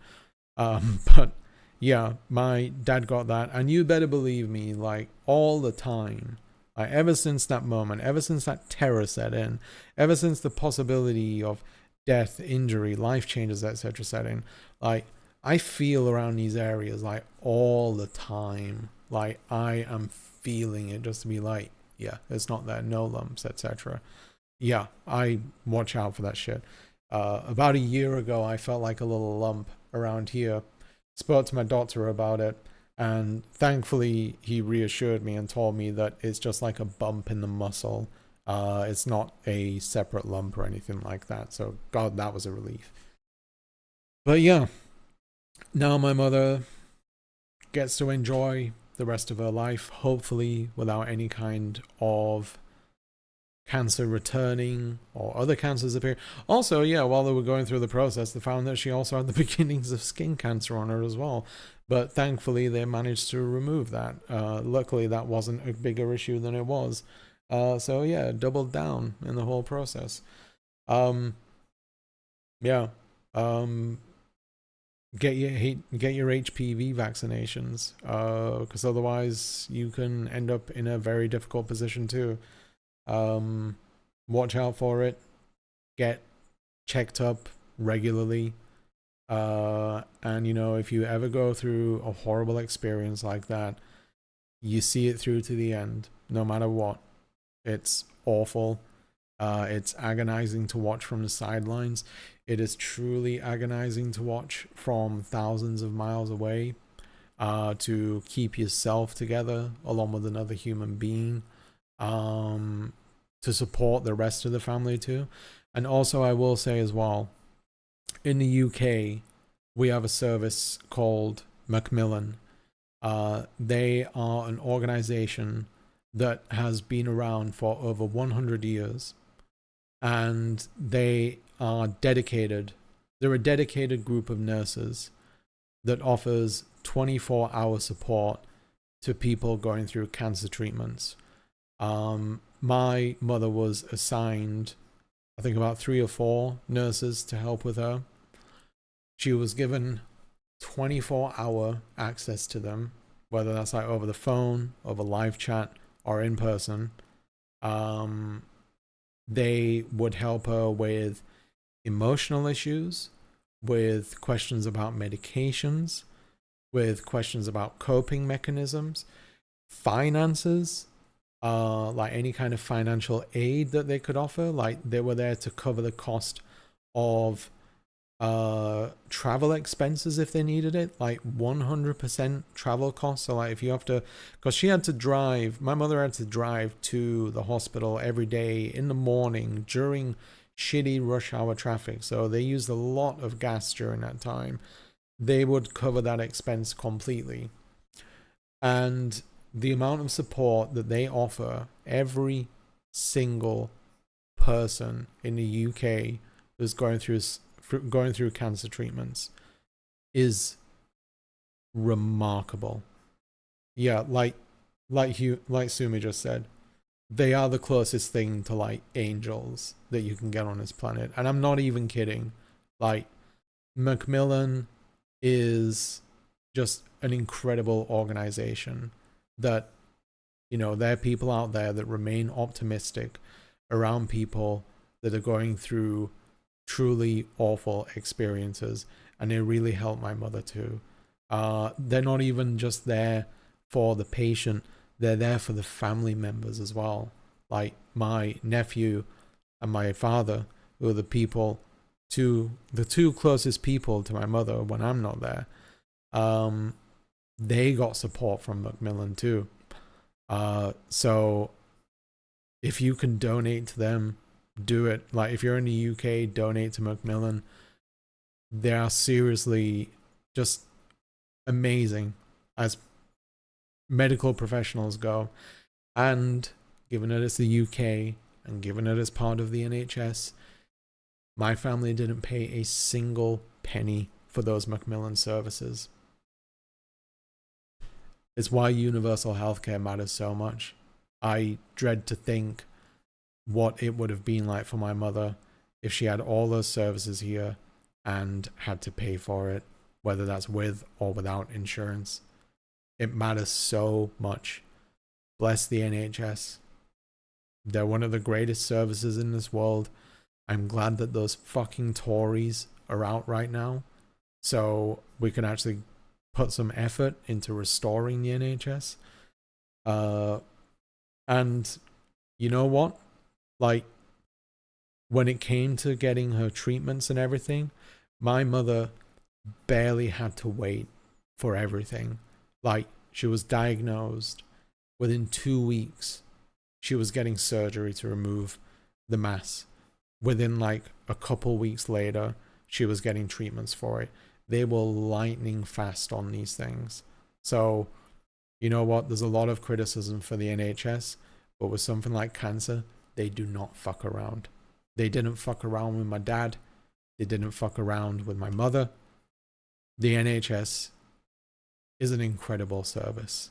Speaker 1: But yeah, my dad got that. And you better believe me, like, all the time, like, ever since that moment, ever since that terror set in, ever since the possibility of death, injury, life changes, etc. set in, like, I feel around these areas, like, all the time. Like, I am feeling it, just to be like, yeah, it's not there, no lumps, etc. Yeah, I watch out for that shit. About a year ago, I felt like a little lump around here. Spoke to my doctor about it, and thankfully he reassured me and told me that it's just like a bump in the muscle. It's not a separate lump or anything like that. So God, that was a relief. But yeah, now my mother gets to enjoy the rest of her life, hopefully without any kind of cancer returning or other cancers appearing. Also, yeah, while they were going through the process, they found that she also had the beginnings of skin cancer on her as well. But thankfully, they managed to remove that. Luckily, that wasn't a bigger issue than it was. So yeah, doubled down in the whole process. Yeah. Get your HPV vaccinations, because otherwise you can end up in a very difficult position too. Watch out for it. Get checked up regularly. And you know, if you ever go through a horrible experience like that, you see it through to the end, no matter what. It's awful. It's agonizing to watch from the sidelines. It is truly agonizing to watch from thousands of miles away, to keep yourself together along with another human being, to support the rest of the family too. And also, I will say as well, in the UK, we have a service called Macmillan, They are an organization that has been around for over 100 years, and they are dedicated. They're a dedicated group of nurses that offers 24-hour support to people going through cancer treatments. My mother was assigned, I think, about 3 or 4 nurses to help with her. She was given 24-hour access to them, whether that's like over the phone, over live chat, or in person. They would help her with emotional issues, with questions about medications, with questions about coping mechanisms, finances, like any kind of financial aid that they could offer. Like they were there to cover the cost of travel expenses if they needed it, like 100% travel costs. So like if you have to, because she had to drive, my mother had to drive to the hospital every day in the morning during shitty rush hour traffic, so they used a lot of gas during that time. They would cover that expense completely. And the amount of support that they offer every single person in the UK who's going through cancer treatments is remarkable. Yeah, like Sumi just said, they are the closest thing to like angels that you can get on this planet. And I'm not even kidding. Like, Macmillan is just an incredible organization that, you know, there are people out there that remain optimistic around people that are going through truly awful experiences, and it really helped my mother too. They're not even just there for the patient, they're there for the family members as well. Like my nephew and my father, who are the two closest people to my mother when I'm not there. They got support from Macmillan too. So if you can donate to them, do it. Like if you're in the UK, donate to Macmillan. They are seriously just amazing as medical professionals go. And given that it's the UK and given that it's part of the NHS, my family didn't pay a single penny for those Macmillan services. It's why universal healthcare matters so much. I dread to think what it would have been like for my mother if she had all those services here and had to pay for it, whether that's with or without insurance. It matters so much. Bless the NHS. They're one of the greatest services in this world. I'm glad that those fucking Tories are out right now, so we can actually put some effort into restoring the NHS. And you know what? Like, when it came to getting her treatments and everything, my mother barely had to wait for everything. Like, she was diagnosed. Within 2 weeks, she was getting surgery to remove the mass. Within like a couple weeks later, she was getting treatments for it. They were lightning fast on these things. So, you know what? There's a lot of criticism for the NHS, but with something like cancer, they do not fuck around. They didn't fuck around with my dad. They didn't fuck around with my mother. The NHS is an incredible service.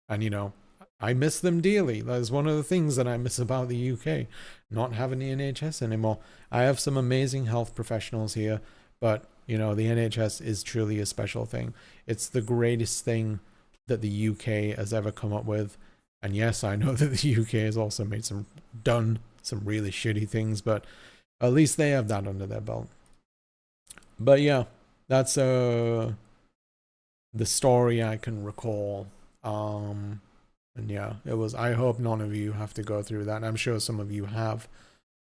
Speaker 1: And, you know, I miss them dearly. That's one of the things that I miss about the UK, not having the NHS anymore. I have some amazing health professionals here, but, you know, the NHS is truly a special thing. It's the greatest thing that the UK has ever come up with. And yes, I know that the UK has also done some really shitty things, but at least they have that under their belt. But yeah, that's the story I can recall. And yeah, it was, I hope none of you have to go through that. I'm sure some of you have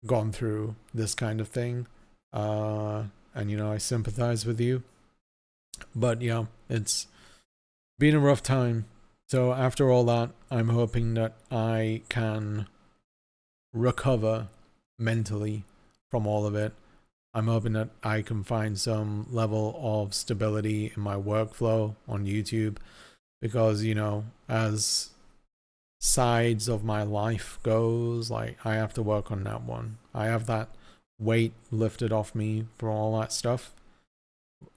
Speaker 1: gone through this kind of thing. And you know, I sympathize with you. But yeah, it's been a rough time. So after all that, I'm hoping that I can recover mentally from all of it. I'm hoping that I can find some level of stability in my workflow on YouTube. because, you know, as sides of my life goes, like, I have to work on that one. I have that weight lifted off me for all that stuff.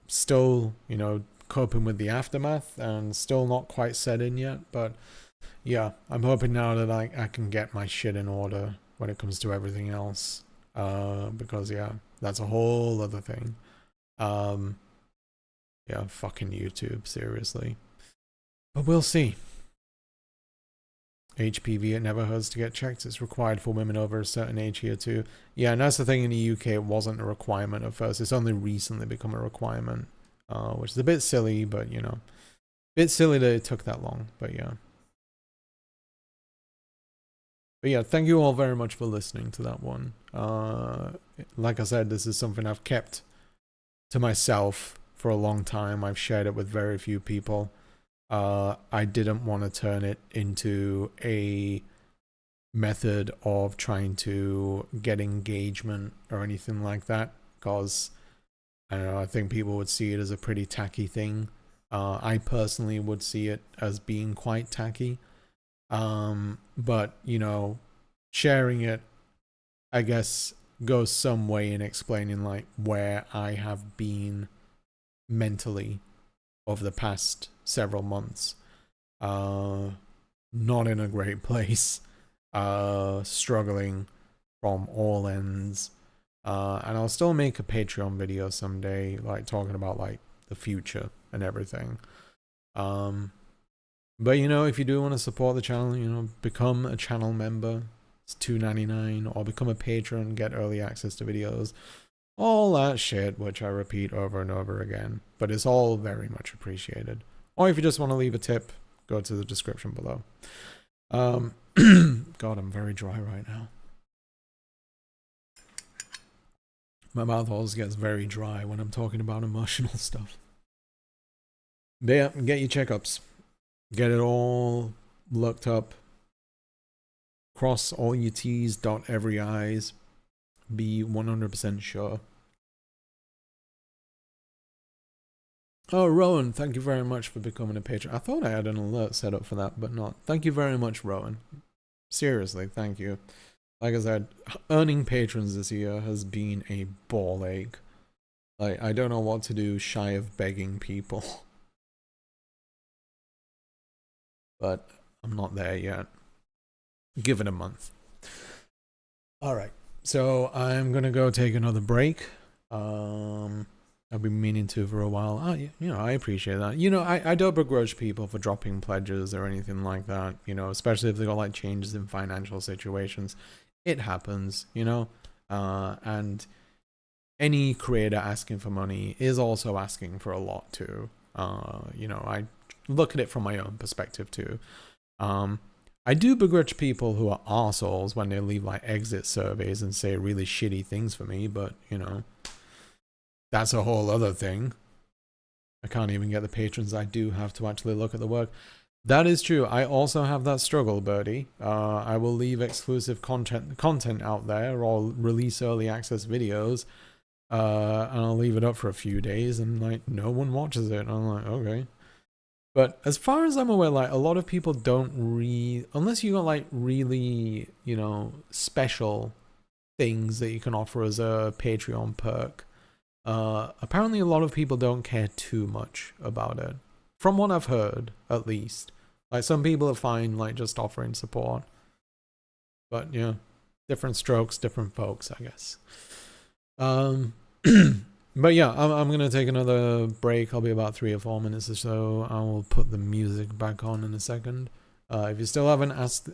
Speaker 1: Still, you know, coping with the aftermath and still not quite set in yet, but yeah, I'm hoping now that I can get my shit in order when it comes to everything else, because yeah, that's a whole other thing. Yeah, fucking YouTube, seriously. But we'll see. HPV, it never hurts to get checked. It's required for women over a certain age here too. Yeah, and that's the thing, in the UK, it wasn't a requirement at first. It's only recently become a requirement, which is a bit silly, but you know, a bit silly that it took that long, but yeah. But yeah, thank you all very much for listening to that one. Like I said, this is something I've kept to myself for a long time. I've shared it with very few people. I didn't want to turn it into a method of trying to get engagement or anything like that, because I don't know, I think people would see it as a pretty tacky thing. I personally would see it as being quite tacky. But you know, sharing it, I guess, goes some way in explaining like where I have been mentally over the past several months. Not in a great place. Struggling from all ends. And I'll still make a Patreon video someday, like talking about like the future and everything. But you know, if you do want to support the channel, you know, become a channel member. It's $2.99, or become a patron, get early access to videos. All that shit, which I repeat over and over again. But it's all very much appreciated. Or if you just want to leave a tip, go to the description below. God, I'm very dry right now. My mouth always gets very dry when I'm talking about emotional stuff. But yeah, get your checkups. Get it all looked up. Cross all your T's, dot every I's. Be 100% sure. Oh, Rowan, thank you very much for becoming a patron. I thought I had an alert set up for that, but not. Thank you very much, Rowan. Seriously, thank you. Like I said, earning patrons this year has been a ball ache. Like, I don't know what to do shy of begging people. But I'm not there yet. Give it a month. Alright, so I'm gonna go take another break. I've been meaning to for a while. You know, I appreciate that. You know, I don't begrudge people for dropping pledges or anything like that, you know, especially if they got like changes in financial situations. It happens, you know, and any creator asking for money is also asking for a lot too. You know, I look at it from my own perspective too. I do begrudge people who are arseholes when they leave like exit surveys and say really shitty things for me, but you know, that's a whole other thing. I can't even get the patrons I do have to actually look at the work. That is true. I also have that struggle, Birdie. I will leave exclusive content out there or release early access videos, and I'll leave it up for a few days and like no one watches it. I'm like, okay. But as far as I'm aware, like a lot of people don't unless you got like really, you know, special things that you can offer as a Patreon perk. Apparently a lot of people don't care too much about it. From what I've heard, at least. Like some people are fine, like just offering support. But yeah, different strokes, different folks, I guess. But yeah, I'm gonna take another break. I'll be about 3 or 4 minutes or so. I will put the music back on in a second. If you still haven't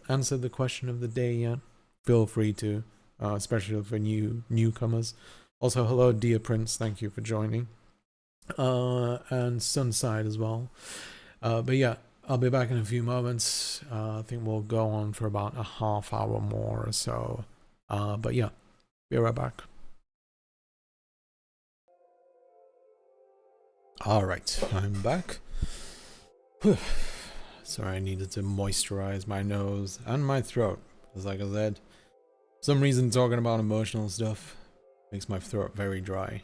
Speaker 1: answered the question of the day yet, feel free to, especially for newcomers. Also, hello, dear Prince. Thank you for joining. And Sunside as well. But yeah, I'll be back in a few moments. I think we'll go on for about a half hour more or so. But yeah, be right back. Alright, I'm back. Sorry, I needed to moisturize my nose and my throat. Because like I said, for some reason talking about emotional stuff makes my throat very dry.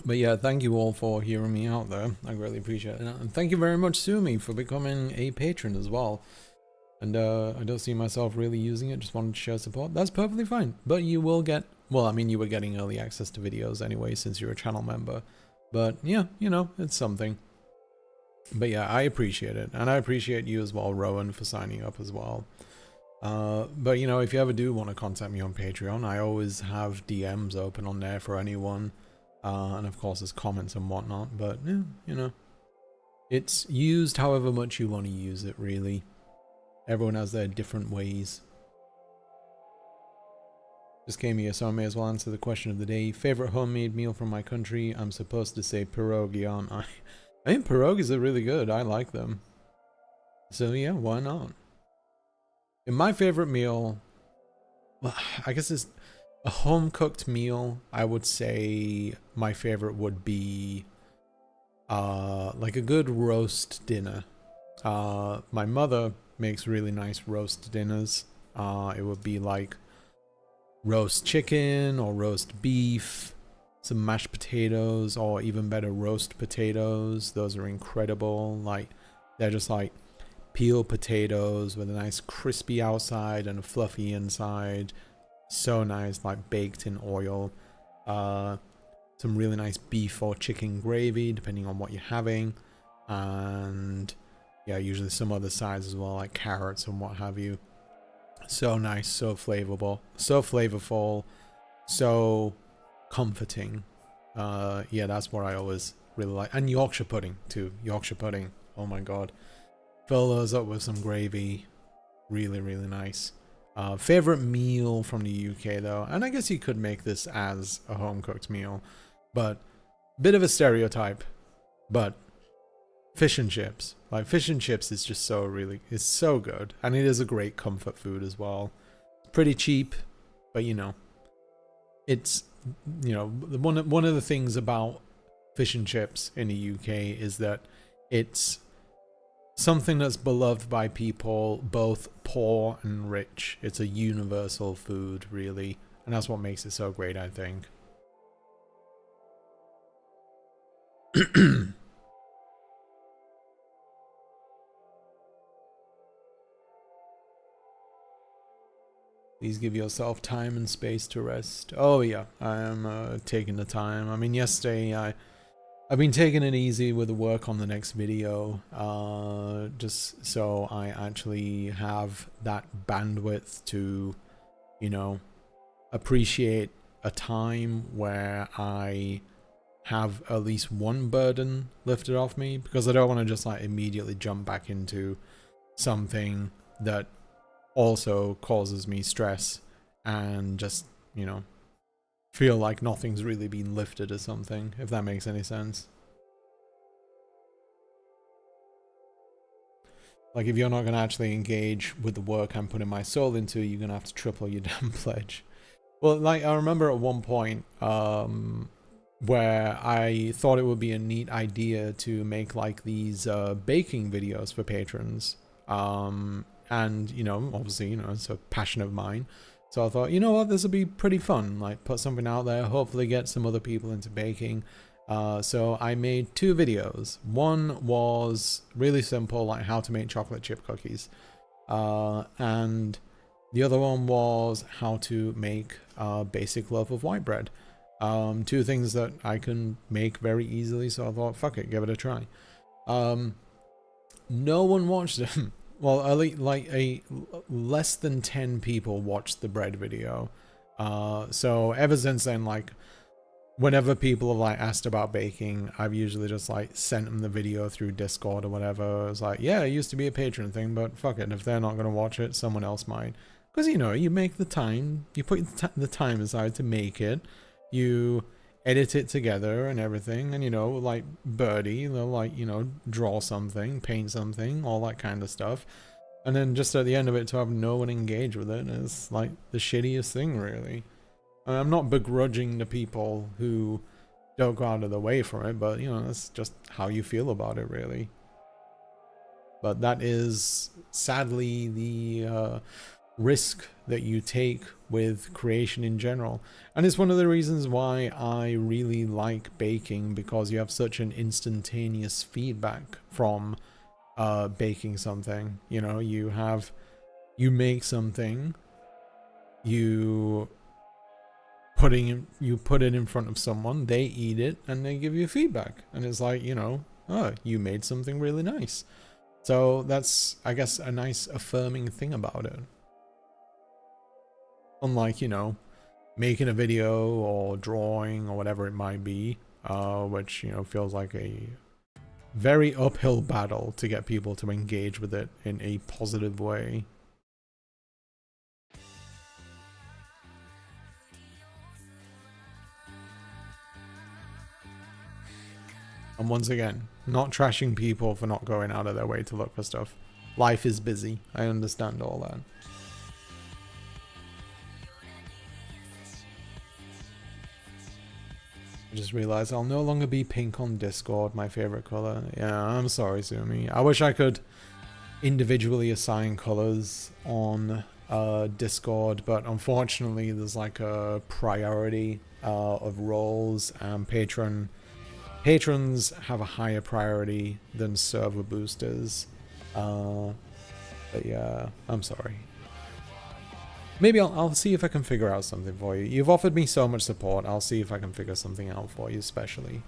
Speaker 1: But yeah, thank you all for hearing me out there. I really appreciate it. And thank you very much, Sumi, for becoming a patron as well. And I don't see myself really using it, just wanted to share support. That's perfectly fine. But you will get, well, I mean, you were getting early access to videos anyway since you're a channel member. But yeah, you know, it's something. But yeah, I appreciate it. And I appreciate you as well, Rowan, for signing up as well. But you know, if you ever do want to contact me on Patreon, I always have DMs open on there for anyone. And of course there's comments and whatnot, but yeah, you know, it's used however much you want to use it, really. Everyone has their different ways. Just came here, so I may as well answer the question of the day. Favorite homemade meal from my country? I'm supposed to say pierogi, aren't I? I think pierogies are really good. I like them. So yeah, why not? And my favorite meal, well, I guess it's a home-cooked meal. I would say my favorite would be like a good roast dinner. My mother makes really nice roast dinners. It would be like roast chicken or roast beef, some mashed potatoes, or even better, roast potatoes. Those are incredible. Like, they're just like peeled potatoes with a nice crispy outside and a fluffy inside. So nice, like baked in oil. Some really nice beef or chicken gravy, depending on what you're having. And yeah, usually some other sides as well, like carrots and what have you. So nice, so flavorful, so comforting. Yeah, that's what I always really like. And Yorkshire pudding too. Yorkshire pudding, oh my god. Fill those up with some gravy. Really, really nice. Favorite meal from the UK though, and I guess you could make this as a home-cooked meal, but bit of a stereotype, but fish and chips. Like, fish and chips is just it's so good, and it is a great comfort food as well. It's pretty cheap, but you know, it's, you know, one of the things about fish and chips in the UK is that it's something that's beloved by people both poor and rich. It's a universal food, really, and that's what makes it so great, I think. Please give yourself time and space to rest. Oh yeah, I am taking the time. I mean, yesterday I've been taking it easy with the work on the next video, just so I actually have that bandwidth to, you know, appreciate a time where I have at least one burden lifted off me, because I don't want to just like immediately jump back into something that also causes me stress and just, you know, feel like nothing's really been lifted or something, if that makes any sense. Like, if you're not going to actually engage with the work I'm putting my soul into, you're going to have to triple your damn pledge. Well, like, I remember at one point where I thought it would be a neat idea to make like these baking videos for patrons. And, you know, obviously, you know, it's a passion of mine. So I thought, you know what, this will be pretty fun. Like, put something out there, hopefully get some other people into baking. So I made 2 videos. One was really simple, like how to make chocolate chip cookies. And the other one was how to make a basic loaf of white bread. 2 things that I can make very easily, so I thought, fuck it, give it a try. No one watched them. Well, like less than 10 people watched the bread video. So ever since then, like, whenever people have like asked about baking, I've usually just like sent them the video through Discord or whatever. It's like, yeah, it used to be a Patreon thing, but fuck it, if they're not gonna watch it, someone else might. Because, you know, you make the time, you put the time aside to make it, you edit it together and everything, and, you know, like Birdie, they'll like, you know, draw something, paint something, all that kind of stuff, and then just at the end of it to have no one engage with it is like the shittiest thing, really. I'm not begrudging the people who don't go out of the way for it, but, you know, that's just how you feel about it, really. But that is sadly the risk that you take with creation in general. And it's one of the reasons why I really like baking, because you have such an instantaneous feedback from baking something. You know, you make something, you put it in front of someone, they eat it, and they give you feedback, and it's like, you know, oh, you made something really nice. So that's, I guess, a nice affirming thing about it. Unlike, you know, making a video or drawing or whatever it might be, which, you know, feels like a very uphill battle to get people to engage with it in a positive way. And once again, not trashing people for not going out of their way to look for stuff. Life is busy. I understand all that. I just realized I'll no longer be pink on Discord, my favorite color. Yeah, I'm sorry, Sumi. I wish I could individually assign colors on Discord, but unfortunately there's like a priority of roles, and patrons have a higher priority than server boosters. But yeah, I'm sorry. Maybe I'll see if I can figure out something for you. You've offered me so much support, I'll see if I can figure something out for you, especially.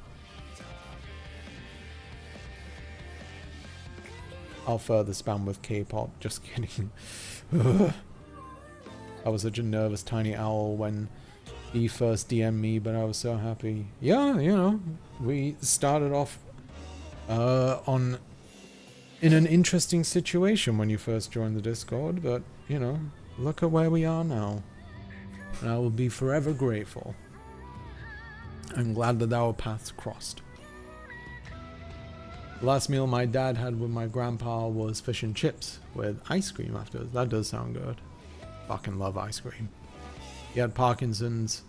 Speaker 1: I'll further spam with K-pop, just kidding. I was such a nervous tiny owl when he first DM'd me, but I was so happy. Yeah, you know, we started off in an interesting situation when you first joined the Discord, but, you know, look at where we are now. And I will be forever grateful. I'm glad that our paths crossed. The last meal my dad had with my grandpa was fish and chips with ice cream afterwards. That does sound good. Fucking love ice cream. He had Parkinson's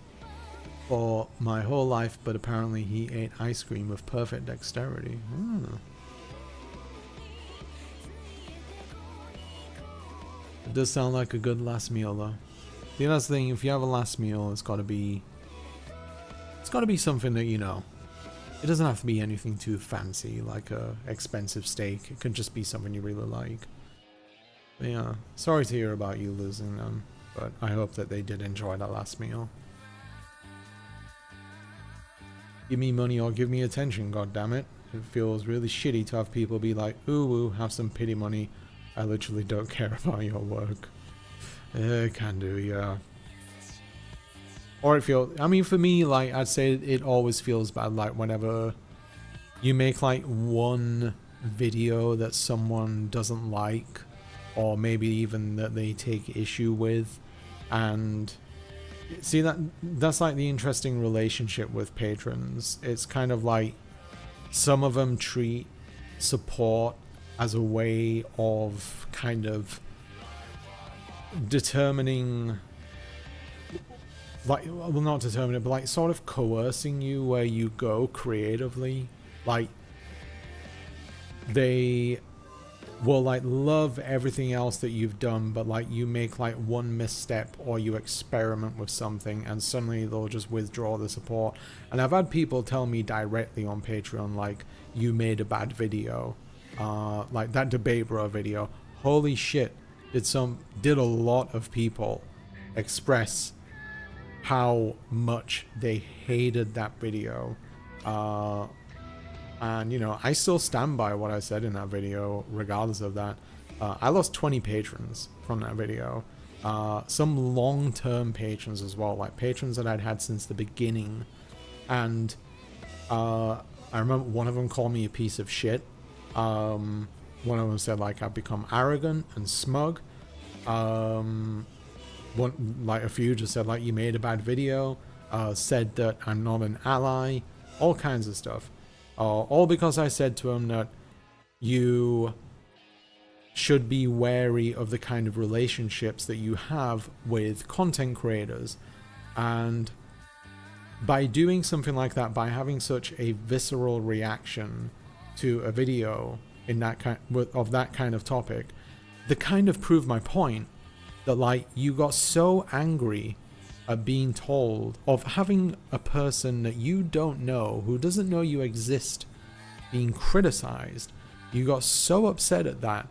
Speaker 1: for my whole life, but apparently he ate ice cream with perfect dexterity. It does sound like a good last meal though. The other thing, if you have a last meal, it's gotta be something that, you know, it doesn't have to be anything too fancy, like a expensive steak. It can just be something you really like. But yeah, sorry to hear about you losing them, but I hope that they did enjoy that last meal. Give me money or give me attention, goddammit. It feels really shitty to have people be like, ooh, have some pity money. I literally don't care about your work. It can do, yeah. Or it feels, I mean, for me, like, I'd say it always feels bad, like, whenever you make, like, one video that someone doesn't like, or maybe even that they take issue with, and see, that's like the interesting relationship with patrons. It's kind of like some of them treat support as a way of kind of determining, like, well, not determining, but like sort of coercing you where you go creatively. Like, they will like love everything else that you've done, but like you make like one misstep or you experiment with something and suddenly they'll just withdraw the support. And I've had people tell me directly on Patreon, like, you made a bad video, like that debate bro video. Holy shit, did a lot of people express how much they hated that video. And, you know, I still stand by what I said in that video, regardless of that. I lost 20 patrons from that video. Some long-term patrons as well, like patrons that I'd had since the beginning. And I remember one of them called me a piece of shit. One of them said, like, I've become arrogant and smug. Like, a few just said, like, you made a bad video. Said that I'm not an ally. All kinds of stuff. All because I said to him that you should be wary of the kind of relationships that you have with content creators. And by doing something like that, by having such a visceral reaction to a video in that of that kind of topic, that kind of proved my point. that like you got so angry at being told of having a person that you don't know, who doesn't know you exist, being criticized. You got so upset at that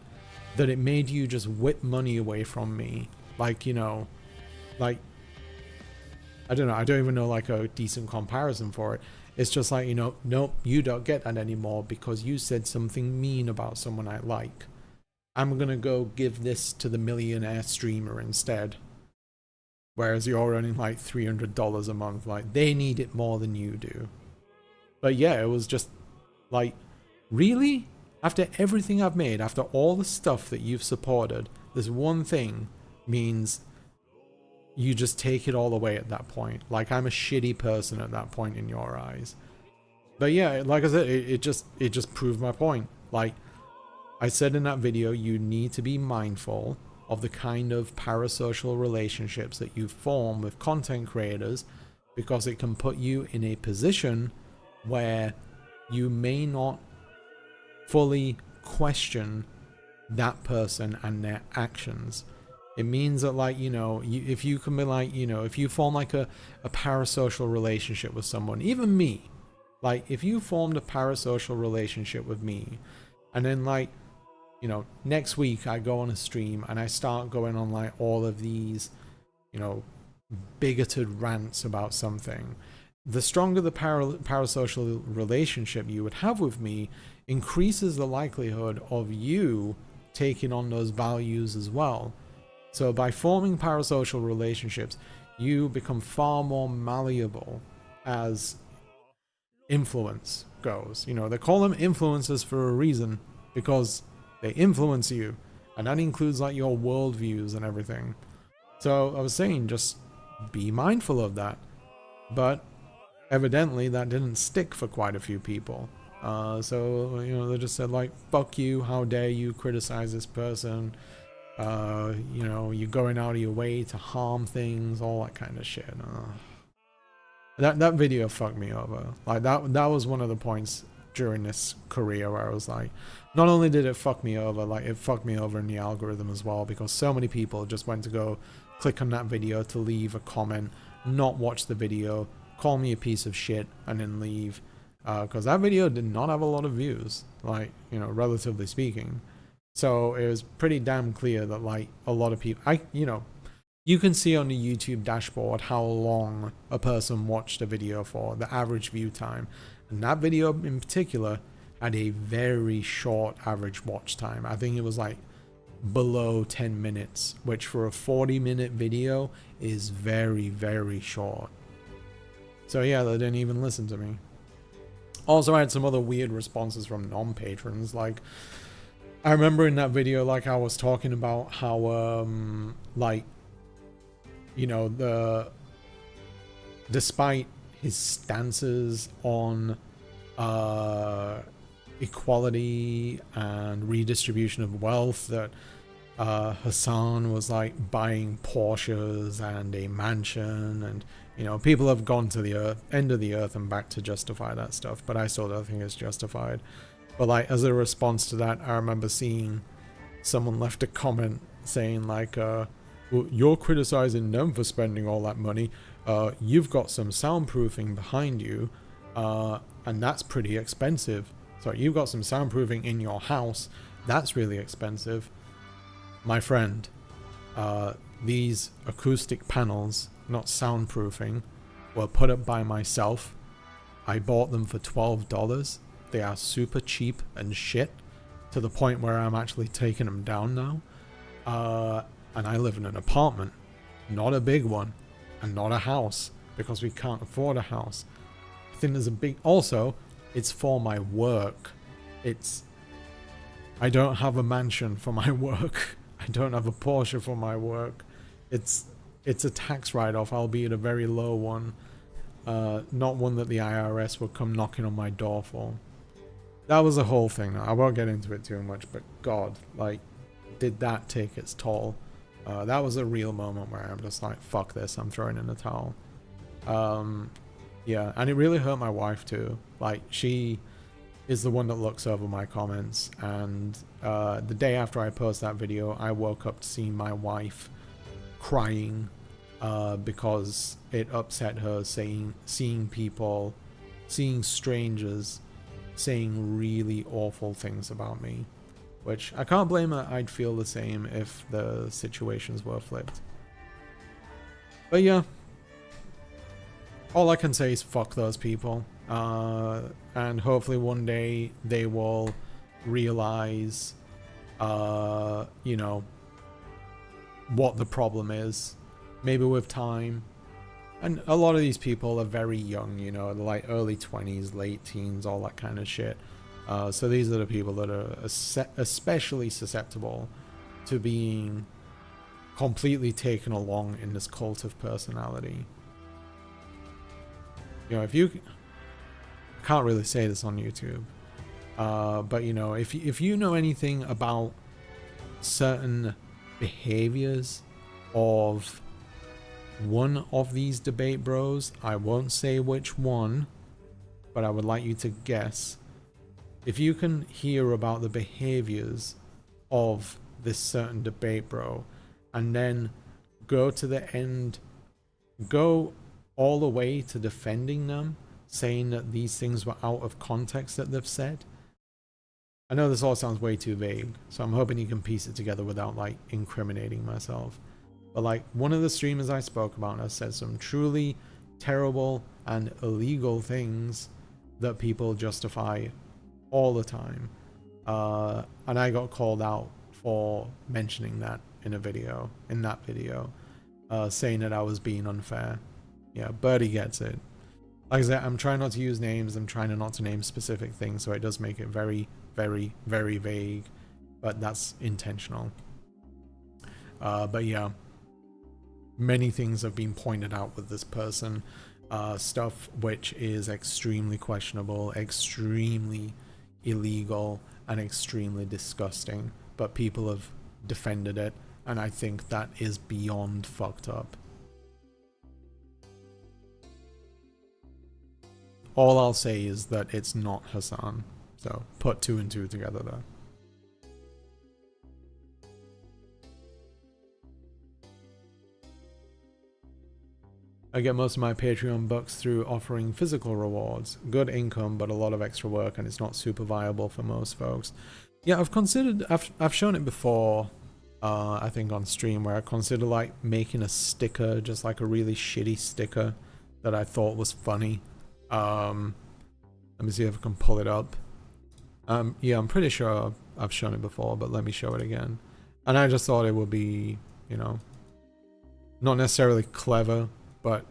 Speaker 1: it made you just whip money away from me. Like, you know, like, I don't know, I don't even know like a decent comparison for it. It's just like, you know, nope, you don't get that anymore because you said something mean about someone I like. I'm gonna go give this to the millionaire streamer instead. Whereas you're earning like $300 a month. Like, they need it more than you do. But yeah, it was just like, really? After everything I've made, after all the stuff that you've supported, this one thing means you just take it all away at that point. Like, I'm a shitty person at that point in your eyes. But yeah, like I said, it just proved my point. Like I said in that video, you need to be mindful of the kind of parasocial relationships that you form with content creators, because it can put you in a position where you may not fully question that person and their actions. It means that, like, you know, if you can be like, you know, if you form like a parasocial relationship with someone, even me, like if you formed a parasocial relationship with me, and then like, you know, next week I go on a stream and I start going on like all of these, you know, bigoted rants about something, the stronger the parasocial relationship you would have with me increases the likelihood of you taking on those values as well. So by forming parasocial relationships, you become far more malleable as influence goes. You know, they call them influencers for a reason, because they influence you, and that includes like your worldviews and everything. So I was saying, just be mindful of that. But evidently that didn't stick for quite a few people. So, you know, they just said like, fuck you, how dare you criticize this person, you know, you're going out of your way to harm things, all that kind of shit. That video fucked me over. Like that was one of the points during this career where I was like, not only did it fuck me over, like it fucked me over in the algorithm as well, because so many people just went to go click on that video to leave a comment, not watch the video, call me a piece of shit, and then leave. Because that video did not have a lot of views, like, you know, relatively speaking. So it was pretty damn clear that like a lot of people, you know, you can see on the YouTube dashboard how long a person watched a video for, the average view time. And that video in particular had a very short average watch time. I think it was like below 10 minutes, which for a 40-minute video is very, very short. So yeah, they didn't even listen to me. Also, I had some other weird responses from non-patrons. Like, I remember in that video, like I was talking about how, like, you know, despite his stances on equality and redistribution of wealth, that Hassan was like buying Porsches and a mansion, and you know, people have gone to the end of the earth and back to justify that stuff, but I still don't think it's justified. But like, as a response to that, I remember seeing someone left a comment saying like, well, you're criticizing them for spending all that money, you've got some soundproofing behind you, and that's pretty expensive. So you've got some soundproofing in your house, that's really expensive. My friend, these acoustic panels, not soundproofing, were put up by myself. I bought them for $12. They are super cheap and shit, to the point where I'm actually taking them down now. And I live in an apartment, not a big one, and not a house, because we can't afford a house. I think there's a big... Also, it's for my work. I don't have a mansion for my work. I don't have a Porsche for my work. It's a tax write-off, albeit a very low one. Not one that the IRS would come knocking on my door for. That was the whole thing. I won't get into it too much, but God, like, did that take its toll? That was a real moment where I'm just like, fuck this, I'm throwing in the towel. Yeah, and it really hurt my wife too. Like, she is the one that looks over my comments, and the day after I post that video, I woke up to see my wife crying because it upset her seeing strangers saying really awful things about me, which I can't blame her. I'd feel the same if the situations were flipped. But yeah, all I can say is fuck those people, and hopefully one day they will realize you know, what the problem is, maybe with time. And a lot of these people are very young, you know, like early 20s, late teens, all that kind of shit. So these are the people that are especially susceptible to being completely taken along in this cult of personality. You know, if you... I can't really say this on YouTube. But, you know, if you know anything about certain behaviors of one of these debate bros, I won't say which one, but I would like you to guess. If you can hear about the behaviors of this certain debate bro and then go to the end, go all the way to defending them, saying that these things were out of context that they've said. I know this all sounds way too vague, so I'm hoping you can piece it together without like incriminating myself. But like one of the streamers I spoke about has said some truly terrible and illegal things that people justify all the time. And I got called out for mentioning that in that video, saying that I was being unfair. Yeah, Birdie gets it. Like I said, I'm trying not to use names, I'm trying not to name specific things, so it does make it very, very, very vague, but that's intentional. But yeah, many things have been pointed out with this person, stuff which is extremely questionable, extremely illegal, and extremely disgusting, but people have defended it, and I think that is beyond fucked up. All I'll say is that it's not Hassan, so put 2 and 2 together there. I get most of my Patreon bucks through offering physical rewards. Good income, but a lot of extra work, and it's not super viable for most folks. Yeah, I've shown it before, I think on stream, where I considered like making a sticker, just like a really shitty sticker that I thought was funny. Let me see if I can pull it up. Yeah, I'm pretty sure I've shown it before, but let me show it again. And I just thought it would be, you know, not necessarily clever, but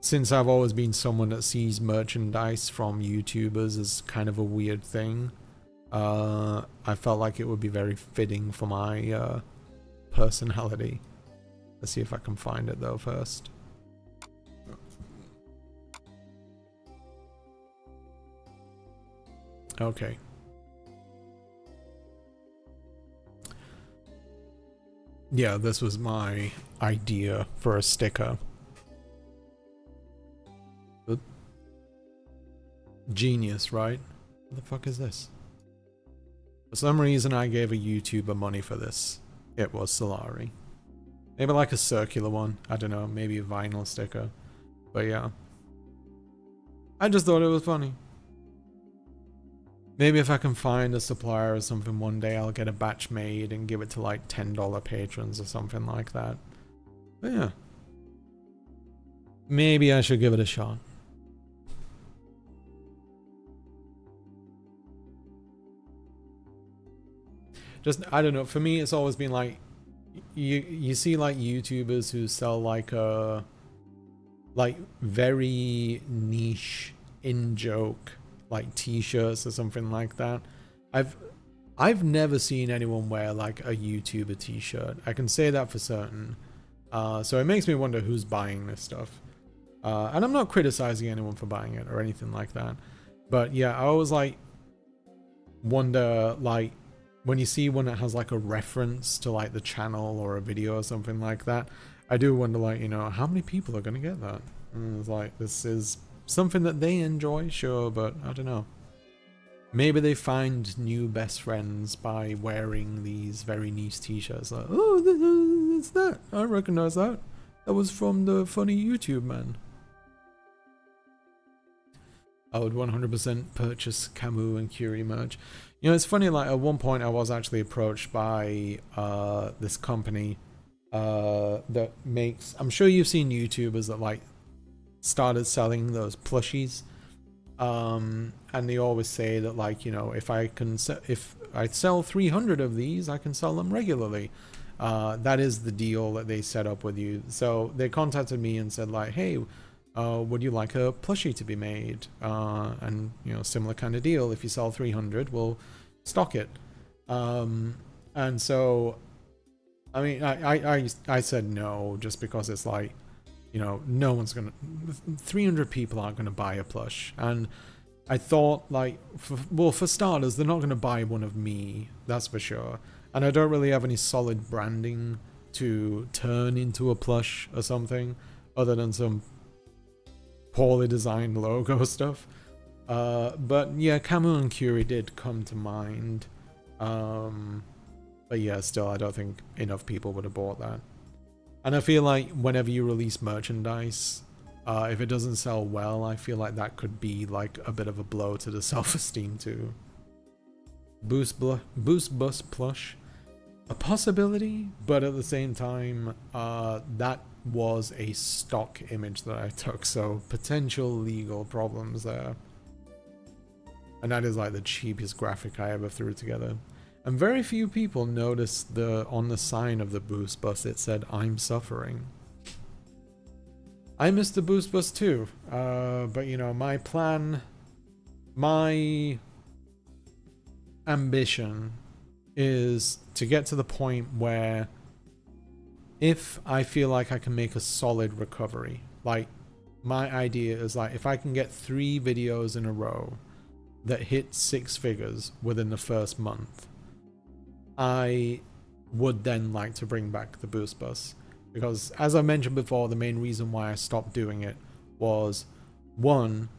Speaker 1: since I've always been someone that sees merchandise from YouTubers as kind of a weird thing, I felt like it would be very fitting for my personality. Let's see if I can find it though first. Okay. Yeah, this was my idea for a sticker. Genius, right? What the fuck is this? For some reason I gave a YouTuber money for this. It was Salari. Maybe like a circular one. I don't know, maybe a vinyl sticker. But yeah. I just thought it was funny. Maybe if I can find a supplier or something one day, I'll get a batch made and give it to like $10 patrons or something like that. But yeah. Maybe I should give it a shot. Just, I don't know, for me it's always been like, you see like YouTubers who sell like very niche in-joke like t-shirts or something like that. I've never seen anyone wear like a YouTuber t-shirt. I can say that for certain. So it makes me wonder who's buying this stuff. And I'm not criticizing anyone for buying it or anything like that. But yeah, I always like wonder, like when you see one that has like a reference to like the channel or a video or something like that, I do wonder, like, you know, how many people are going to get that? And it's like, this is something that they enjoy, sure, but I don't know. Maybe they find new best friends by wearing these very niche t-shirts. Like, oh, it's that. I recognize that. That was from the funny YouTube man. I would 100% purchase Camus and Curie merch. You know, it's funny, like, at one point I was actually approached by this company that makes... I'm sure you've seen YouTubers that, like, started selling those plushies. And they always say that, like, you know, if I sell 300 of these, I can sell them regularly. That is the deal that they set up with you. So they contacted me and said, like, hey, would you like a plushie to be made? And, you know, similar kind of deal. If you sell 300, we'll stock it. And so, I mean, I said no, just because it's like, you know, no one's gonna... 300 people aren't gonna buy a plush. And I thought, like, well, for starters, they're not gonna buy one of me, that's for sure. And I don't really have any solid branding to turn into a plush or something, other than some poorly designed logo stuff. But yeah, Camus and Curie did come to mind. But yeah, still, I don't think enough people would have bought that. And I feel like whenever you release merchandise, if it doesn't sell well, I feel like that could be like a bit of a blow to the self-esteem too. Boost Bus plush, a possibility, but at the same time, that was a stock image that I took, so potential legal problems there. And that is like the cheapest graphic I ever threw together. And very few people noticed on the sign of the Boost Bus it said, "I'm suffering." I missed the Boost Bus too, but you know, my plan, my ambition is to get to the point where if I feel like I can make a solid recovery, like my idea is like if I can get 3 videos in a row that hit 6 figures within the first month, I would then like to bring back the Boost Bus. Because as I mentioned before, the main reason why I stopped doing it was, one,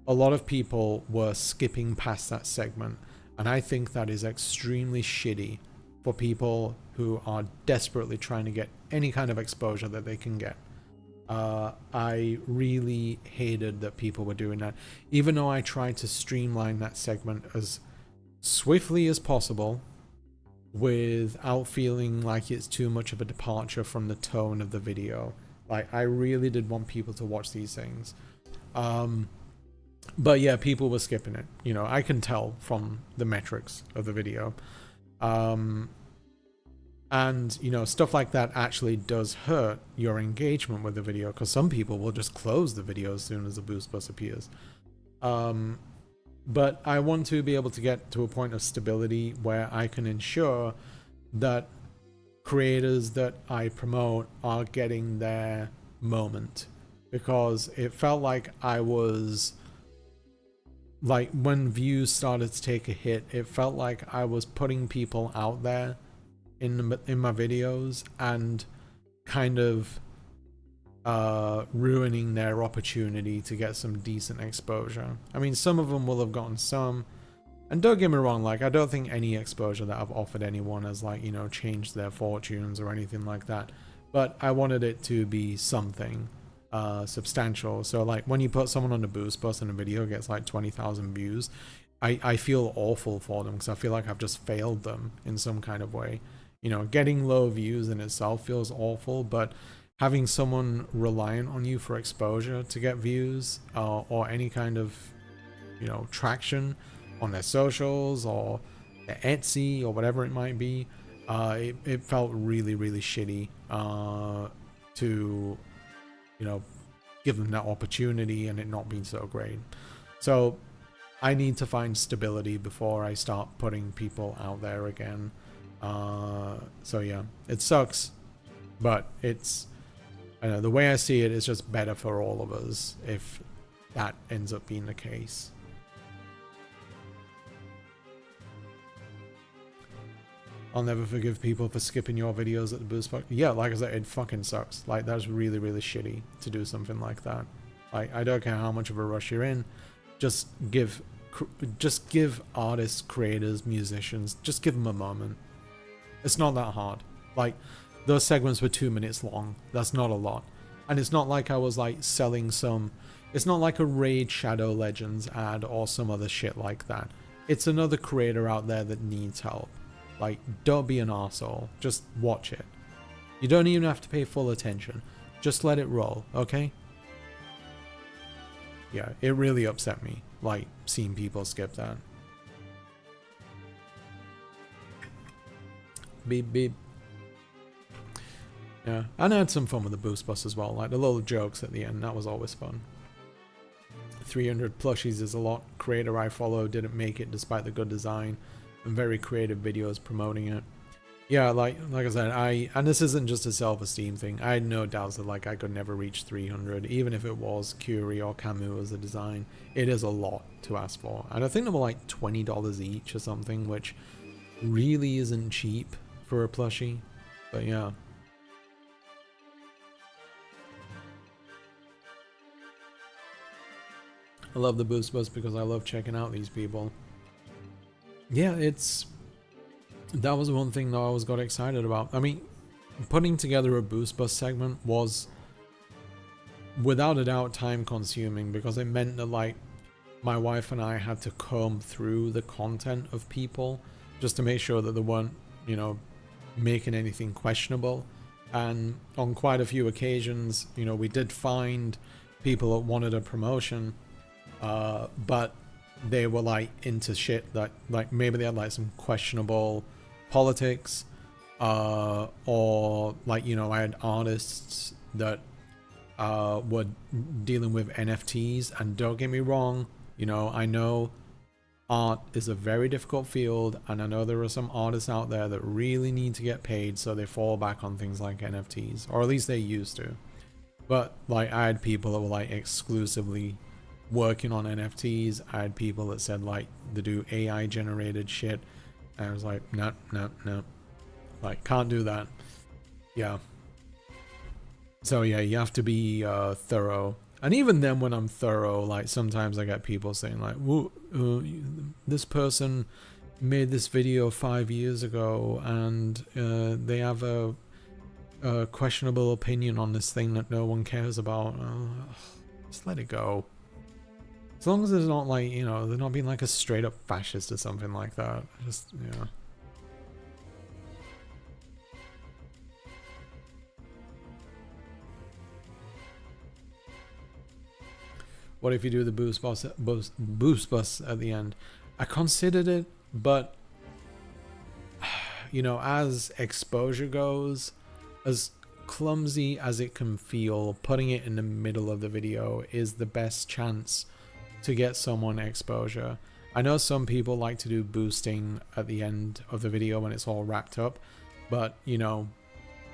Speaker 1: a lot of people were skipping past that segment, and I think that is extremely shitty for people who are desperately trying to get any kind of exposure that they can get. I really hated that people were doing that, even though I tried to streamline that segment as swiftly as possible without feeling like it's too much of a departure from the tone of the video. Like, I really did want people to watch these things. But yeah, people were skipping it. You know, I can tell from the metrics of the video. And, you know, stuff like that actually does hurt your engagement with the video, because some people will just close the video as soon as the Boost Bus appears. But I want to be able to get to a point of stability where I can ensure that creators that I promote are getting their moment. Because it felt like I was... like, when views started to take a hit, it felt like I was putting people out there in my videos and kind of ruining their opportunity to get some decent exposure. I mean, some of them will have gotten some, and don't get me wrong, like, I don't think any exposure that I've offered anyone has, like, you know, changed their fortunes or anything like that, but I wanted it to be something substantial. So like when you put someone on the Boost Bus and a video gets like 20,000 views, I feel awful for them, because I feel like I've just failed them in some kind of way. You know, getting low views in itself feels awful, but having someone reliant on you for exposure to get views or any kind of, you know, traction on their socials or their Etsy or whatever it might be, it felt really, really shitty to, you know, give them that opportunity and it not being so great. So I need to find stability before I start putting people out there again. So yeah, it sucks, but it's, I know, the way I see it is just better for all of us if that ends up being the case. I'll never forgive people for skipping your videos at the Boost Bus. Yeah, like I said, it fucking sucks. Like, that's really, really shitty to do something like that. Like, I don't care how much of a rush you're in, just give just give artists, creators, musicians, just give them a moment. It's not that hard. Like, those segments were 2 minutes long. That's not a lot. And it's not like I was like selling some, it's not like a Raid Shadow Legends ad or some other shit like that. It's another creator out there that needs help. Like, don't be an arsehole. Just watch it. You don't even have to pay full attention. Just let it roll, okay? Yeah, it really upset me, like, seeing people skip that. Beep, beep. Yeah, and I had some fun with the boost bus as well, like the little jokes at the end, that was always fun. 300 plushies is a lot. Creator I follow didn't make it despite the good design and very creative videos promoting it. Yeah, like I said, and this isn't just a self-esteem thing. I had no doubts that like I could never reach 300, even if it was Curie or Camus as a design. It is a lot to ask for, and I think they were like $20 each or something, which really isn't cheap for a plushie. But yeah. I love the boost bus because I love checking out these people. Yeah, that was one thing that I always got excited about. I mean, putting together a boost bus segment was without a doubt time consuming, because it meant that like my wife and I had to comb through the content of people just to make sure that they weren't, you know, making anything questionable. And on quite a few occasions, you know, we did find people that wanted a promotion, but they were like into shit that like maybe they had like some questionable politics, or like, you know, I had artists that were dealing with NFTs, and don't get me wrong, you know, I know art is a very difficult field, and I know there are some artists out there that really need to get paid, so they fall back on things like NFTs, or at least they used to. But like I had people that were like exclusively working on NFTs. I had people that said like they do AI generated shit, and I was like, no, like can't do that. Yeah. So yeah, you have to be thorough. And even then, when I'm thorough, like sometimes I get people saying like, "Whoa, this person made this video 5 years ago, and they have a questionable opinion on this thing that no one cares about." Just let it go. As long as it's not like, you know, they're not being like a straight up fascist or something like that. Just, yeah. What if you do the boost bus at the end? I considered it, but you know, as exposure goes, as clumsy as it can feel, putting it in the middle of the video is the best chance to get someone exposure. I know some people like to do boosting at the end of the video when it's all wrapped up, but you know,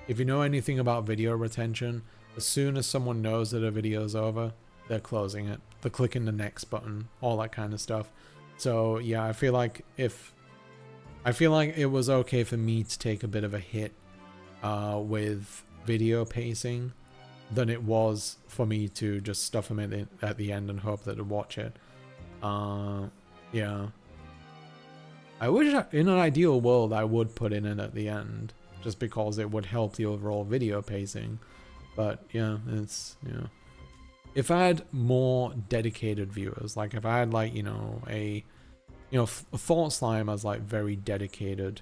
Speaker 1: if you know anything about video retention, as soon as someone knows that a video is over, they're closing it, they're clicking the next button, all that kind of stuff. So yeah, I feel like it was okay for me to take a bit of a hit with video pacing than it was for me to just stuff them at the end and hope that they'd watch it. Yeah. I wish in an ideal world I would put in it at the end, just because it would help the overall video pacing. But yeah, it's, yeah. If I had more dedicated viewers, like if I had like, you know, Thought Slime has like very dedicated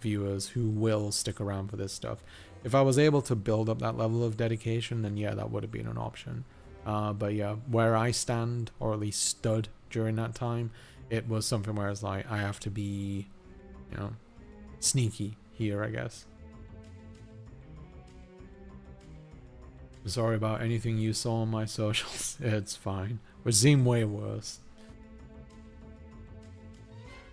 Speaker 1: viewers who will stick around for this stuff. If I was able to build up that level of dedication, then yeah, that would have been an option. But yeah, where I stand, or at least stood during that time, it was something where it's like, I have to be, you know, sneaky here, I guess. Sorry about anything you saw on my socials. It's fine. Which seemed way worse.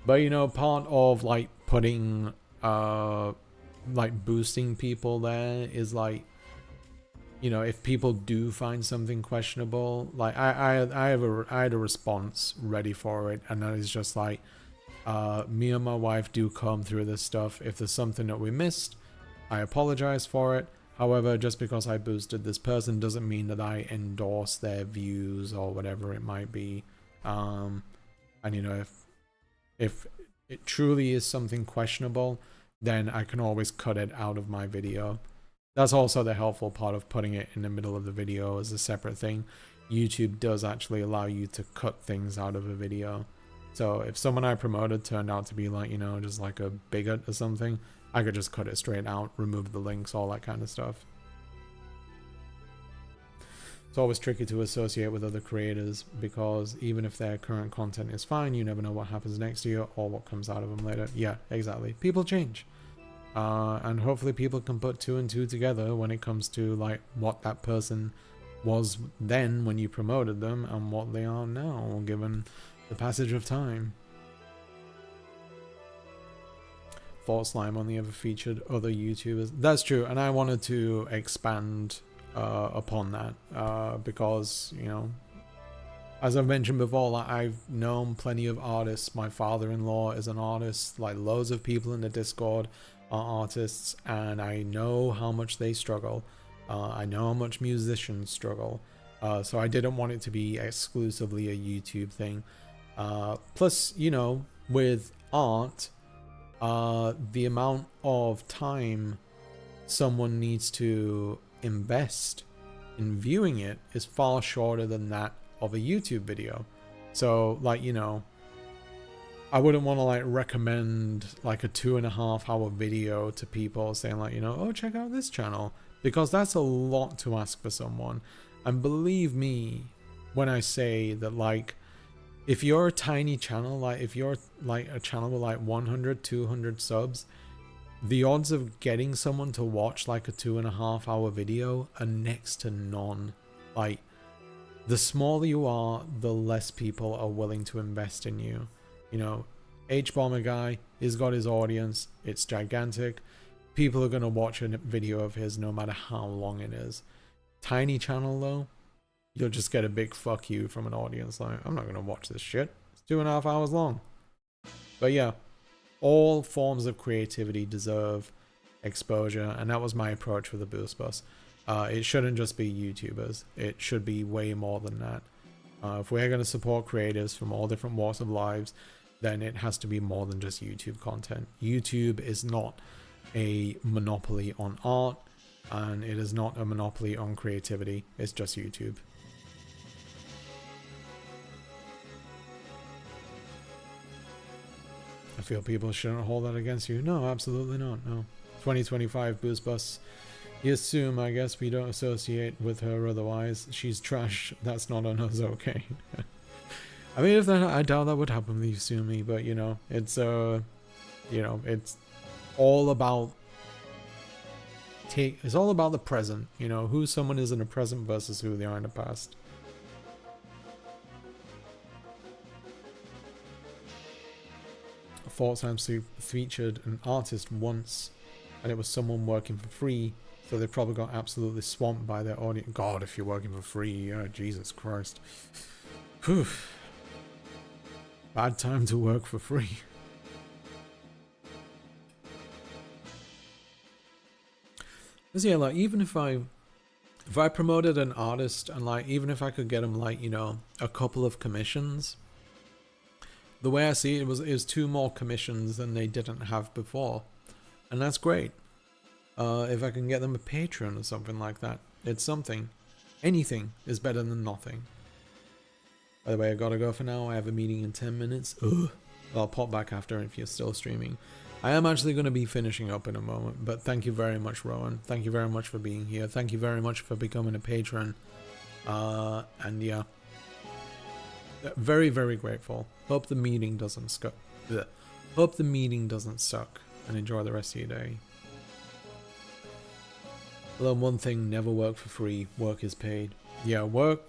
Speaker 1: But you know, part of like putting like boosting people there is like, you know, if people do find something questionable, like I had a response ready for it, and that is just like, me and my wife do comb through this stuff. If there's something that we missed, I apologize for it. However, just because I boosted this person doesn't mean that I endorse their views or whatever it might be. And you know, if it truly is something questionable, then I can always cut it out of my video. That's also the helpful part of putting it in the middle of the video as a separate thing. YouTube does actually allow you to cut things out of a video. So if someone I promoted turned out to be like, you know, just like a bigot or something, I could just cut it straight out, remove the links, all that kind of stuff. It's always tricky to associate with other creators because even if their current content is fine, you never know what happens next year or what comes out of them later. Yeah, exactly. People change. And hopefully people can put 2 and 2 together when it comes to like what that person was then when you promoted them and what they are now, given the passage of time. Thought Slime only ever featured other YouTubers. That's true, and I wanted to expand upon that because, you know, as I've mentioned before, like, I've known plenty of artists. My father-in-law is an artist, like loads of people in the Discord are artists, and I know how much they struggle. I know how much musicians struggle. So I didn't want it to be exclusively a YouTube thing. Plus, you know, with art, the amount of time someone needs to invest in viewing it is far shorter than that of a YouTube video. So, like, you know, I wouldn't want to like recommend like a 2.5 hour video to people saying like, you know, oh, check out this channel, because that's a lot to ask for someone. And believe me when I say that, like, if you're a tiny channel, like if you're like a channel with like 100, 200 subs, the odds of getting someone to watch like a 2.5 hour video are next to none. Like, the smaller you are, the less people are willing to invest in you. You know, H-Bomber guy, he's got his audience, it's gigantic. People are going to watch a video of his no matter how long it is. Tiny channel though, you'll just get a big fuck you from an audience like, I'm not going to watch this shit. It's 2.5 hours long. But yeah, all forms of creativity deserve exposure, and that was my approach with the Boost Bus. It shouldn't just be YouTubers. It should be way more than that. If we're going to support creators from all different walks of lives, then it has to be more than just YouTube content. YouTube is not a monopoly on art, and it is not a monopoly on creativity. It's just YouTube. I feel people shouldn't hold that against you. No, absolutely not. No. 2025 Boost Bus. You assume, I guess, we don't associate with her otherwise. She's trash. That's not on us, okay. I mean, if that, I doubt that would happen with Yusumi, but you know, it's you know, it's all about it's all about the present, you know, who someone is in the present versus who they are in the past. Thoughts I'm featured an artist once, and it was someone working for free, so they probably got absolutely swamped by their audience. God, if you're working for free, oh, Jesus Christ. Whew. Bad time to work for free. Because yeah, like, even if I promoted an artist and like, even if I could get them like, you know, a couple of commissions, the way I see it was 2 more commissions than they didn't have before, and that's great. If I can get them a Patreon or something like that, it's something. Anything is better than nothing. By the way, I gotta go for now. I have a meeting in 10 minutes. Ugh. I'll pop back after if you're still streaming. I am actually going to be finishing up in a moment, but thank you very much, Rowan. Thank you very much for being here. Thank you very much for becoming a patron. And yeah, very, very grateful. Hope the meeting doesn't suck. Hope the meeting doesn't suck, and enjoy the rest of your day. Learn one thing: never work for free. Work is paid. Yeah, work.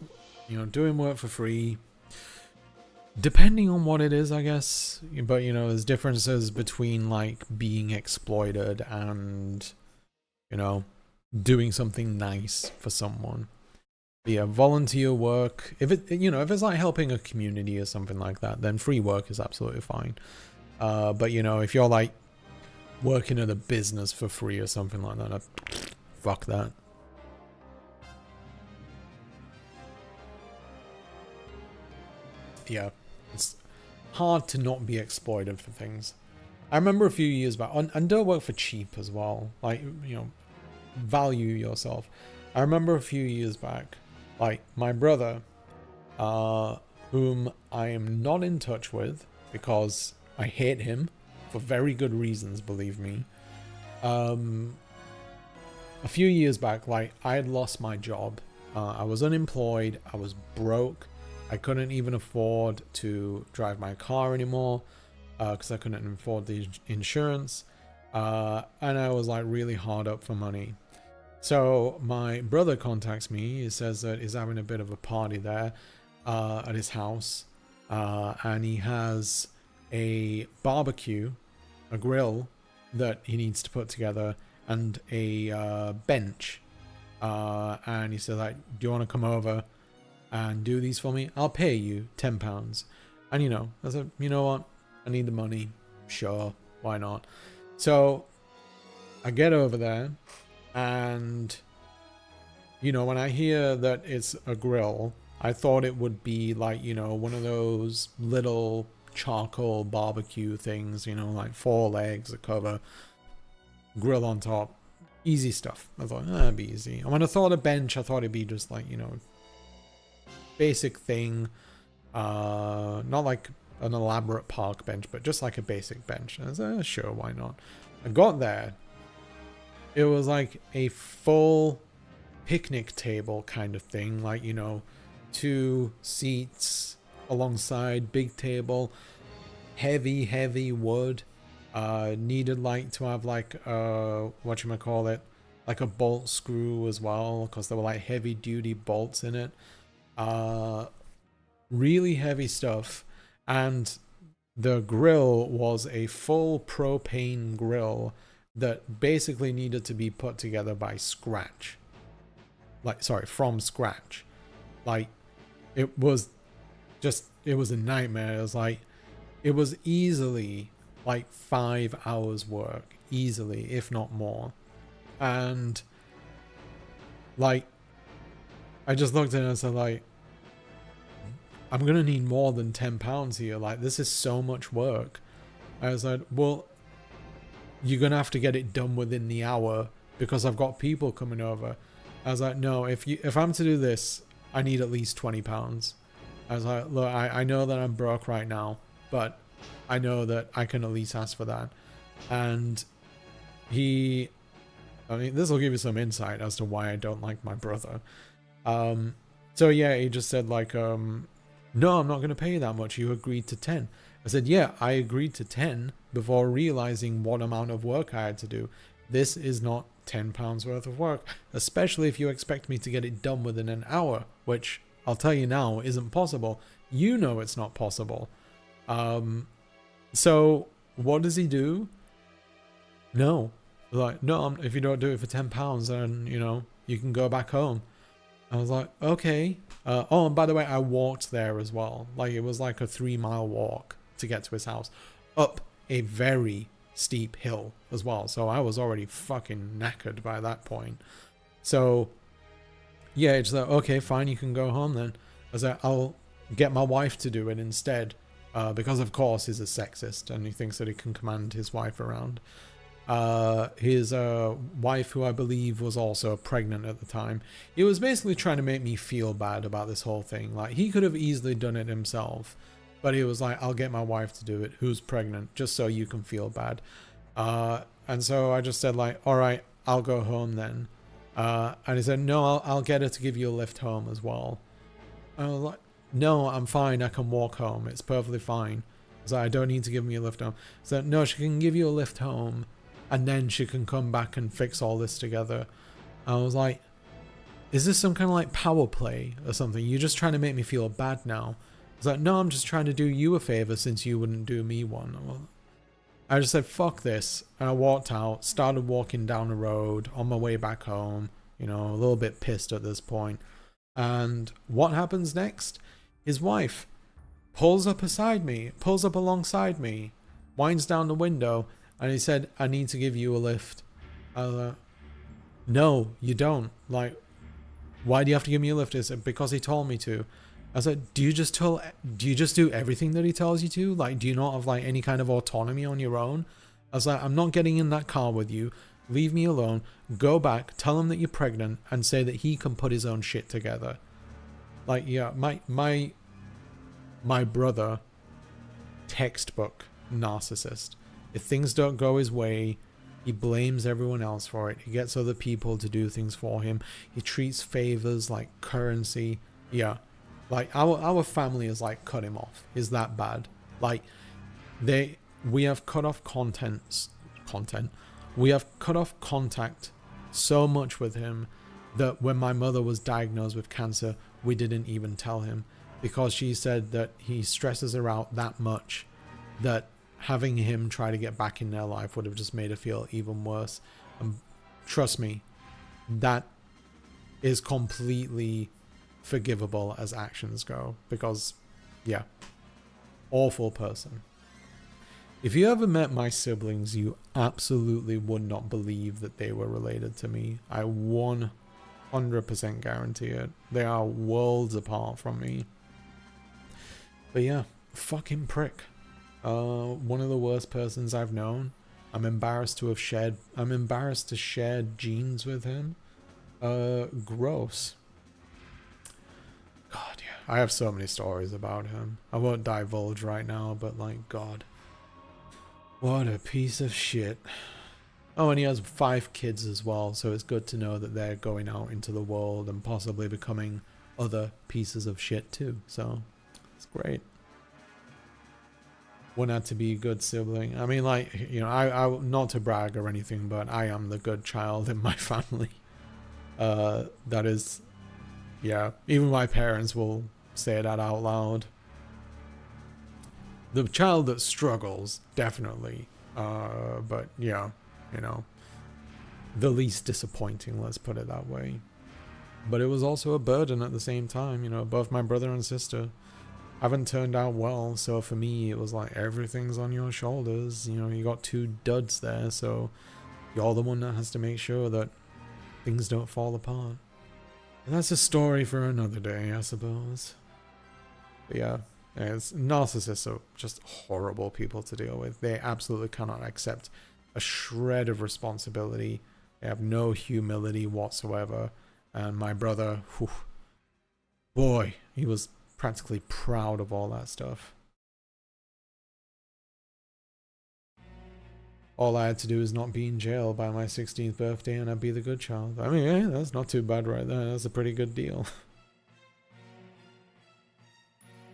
Speaker 1: You know, doing work for free. Depending on what it is, I guess. But, you know, there's differences between, like, being exploited and, you know, doing something nice for someone. But yeah, volunteer work. If it, you know, if it's like helping a community or something like that, then free work is absolutely fine. But, you know, if you're, like, working at a business for free or something like that, fuck that. Yeah. It's hard to not be exploited for things. I remember a few years back, and don't work for cheap as well. Like, you know, value yourself. I remember a few years back, like my brother, whom I am not in touch with because I hate him for very good reasons, believe me. A few years back, like, I had lost my job. I was unemployed. I was broke. I couldn't even afford to drive my car anymore because I couldn't afford the insurance. And I was like really hard up for money. So my brother contacts me. He says that he's having a bit of a party there at his house. And he has a barbecue, a grill that he needs to put together, and a bench. And he said, like, do you want to come over and do these for me? I'll pay you £10. And, you know, I said, you know what? I need the money. Sure, why not? So I get over there, and, you know, when I hear that it's a grill, I thought it would be like, you know, one of those little charcoal barbecue things, you know, like 4 legs, a cover, grill on top, easy stuff. I thought, that'd be easy. And when I thought a bench, I thought it'd be just like, you know, basic thing, not like an elaborate park bench, but just like a basic bench. I was like, sure, why not? I got there. It was like a full picnic table kind of thing, like, you know, 2 seats alongside, big table, heavy wood. Needed like to have like whatchamacallit, like a bolt screw as well, because there were like heavy duty bolts in it. Really heavy stuff. And the grill was a full propane grill that basically needed to be put together by scratch. Like, sorry, from scratch. Like, it was a nightmare. It was like, it was easily like 5 hours work, easily, if not more. And like, I just looked at it and said, like, I'm gonna need more than £10 here. Like, this is so much work. I was like, well, you're gonna have to get it done within the hour because I've got people coming over. I was like, no, if I'm to do this, I need at least £20. I was like, look, I know that I'm broke right now, but I know that I can at least ask for that. And I mean, this will give you some insight as to why I don't like my brother. So yeah, he just said like, no, I'm not going to pay you that much. You agreed to 10. I said, yeah, I agreed to 10 before realizing what amount of work I had to do. This is not £10 worth of work, especially if you expect me to get it done within an hour, which I'll tell you now isn't possible. You know it's not possible. So what does he do? No. Like, no, if you don't do it for £10, then, you know, you can go back home. I was like, okay. Oh, and by the way, I walked there as well. Like, it was like a 3-mile walk to get to his house, up a very steep hill as well. So I was already fucking knackered by that point. So yeah, it's like, okay, fine, you can go home then. I was like, I'll get my wife to do it instead, because of course he's a sexist and he thinks that he can command his wife around. His wife, who I believe was also pregnant at the time, he was basically trying to make me feel bad about this whole thing. Like, he could have easily done it himself, but he was like, I'll get my wife to do it, who's pregnant, just so you can feel bad. And so I just said like, all right, I'll go home then. And he said, no, I'll get her to give you a lift home as well. And I was like, no, I'm fine, I can walk home, it's perfectly fine. So I don't need to give me a lift home. So no, she can give you a lift home, and then she can come back and fix all this together. I was like, is this some kind of like power play or something? You're just trying to make me feel bad now. I was like, no, I'm just trying to do you a favor since you wouldn't do me one. Well, I just said, fuck this. And I walked out, started walking down the road on my way back home, you know, a little bit pissed at this point. And what happens next? His wife pulls up alongside me, winds down the window, and he said, I need to give you a lift. I was like, no, you don't. Like, why do you have to give me a lift? He said, because he told me to. I was like, do you just do everything that he tells you to? Like, do you not have like any kind of autonomy on your own? I was like, I'm not getting in that car with you. Leave me alone. Go back, tell him that you're pregnant, and say that he can put his own shit together. Like, yeah, my brother, textbook narcissist. If things don't go his way, he blames everyone else for it. He gets other people to do things for him. He treats favors like currency. Yeah. Like our family has like cut him off. Is that bad? Like we have cut off content. We have cut off contact so much with him that when my mother was diagnosed with cancer, we didn't even tell him, because she said that he stresses her out that much that having him try to get back in their life would have just made her feel even worse. And trust me, that is completely forgivable as actions go, because yeah, awful person. If you ever met my siblings, you absolutely would not believe that they were related to me. I 100% guarantee it. They are worlds apart from me. But yeah, fucking prick. One of the worst persons I've known. I'm embarrassed to share genes with him. Gross. God, yeah. I have so many stories about him. I won't divulge right now, but like, God. What a piece of shit. Oh, and he has 5 kids as well, so it's good to know that they're going out into the world and possibly becoming other pieces of shit too. So, it's great. One had to be a good sibling. I mean, like, you know, I not to brag or anything, but I am the good child in my family. That is, yeah, even my parents will say that out loud. The child that struggles, definitely. But yeah, you know, the least disappointing, let's put it that way. But it was also a burden at the same time. You know, both my brother and sister haven't turned out well, so for me it was like everything's on your shoulders. You know, you got 2 duds there, so you're the one that has to make sure that things don't fall apart. And that's a story for another day, I suppose. But yeah, narcissists are just horrible people to deal with. They absolutely cannot accept a shred of responsibility. They have no humility whatsoever. And my brother, whew, boy, he was practically proud of all that stuff. All I had to do is not be in jail by my 16th birthday and I'd be the good child. I mean, yeah, that's not too bad right there. That's a pretty good deal.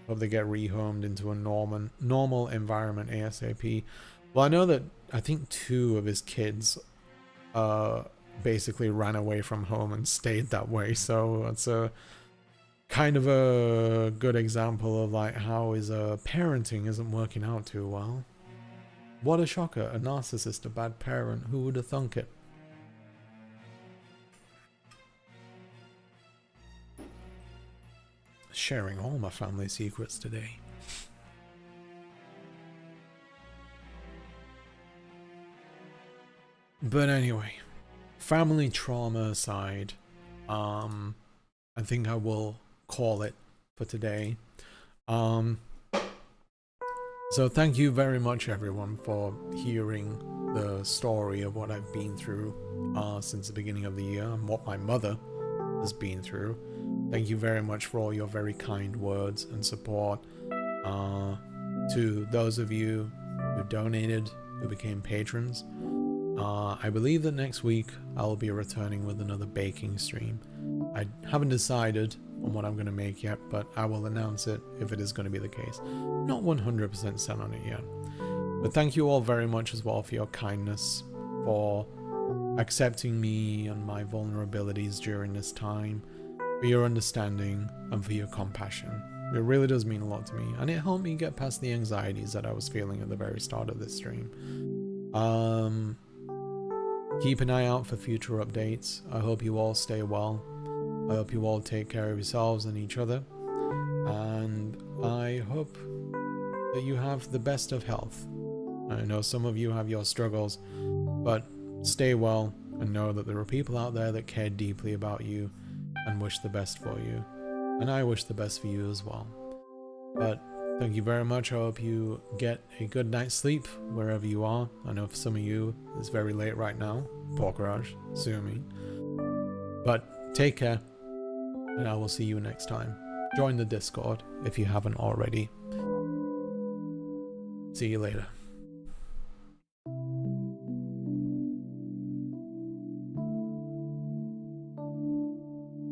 Speaker 1: Hope they get rehomed into a normal environment ASAP. Well, I know that I think 2 of his kids basically ran away from home and stayed that way. So it's a kind of a good example of like how his parenting isn't working out too well. What a shocker. A narcissist, a bad parent. Who would have thunk it? Sharing all my family secrets today. But anyway, family trauma aside, I think I will call it for today. So thank you very much everyone for hearing the story of what I've been through since the beginning of the year and what my mother has been through. Thank you very much for all your very kind words and support. To those of you who donated, who became patrons, I believe that next week I'll be returning with another baking stream. I haven't decided on what I'm going to make yet, but I will announce it if it is going to be the case. Not 100% set on it yet. But thank you all very much as well for your kindness, for accepting me and my vulnerabilities during this time, for your understanding and for your compassion. It really does mean a lot to me, and it helped me get past the anxieties that I was feeling at the very start of this stream. Keep an eye out for future updates. I hope you all stay well. I hope you all take care of yourselves and each other. And I hope that you have the best of health. I know some of you have your struggles, but stay well and know that there are people out there that care deeply about you and wish the best for you. And I wish the best for you as well. But thank you very much. I hope you get a good night's sleep wherever you are. I know for some of you it's very late right now. Poor garage, sue me. But take care, and I will see you next time. Join the Discord if you haven't already. See you later.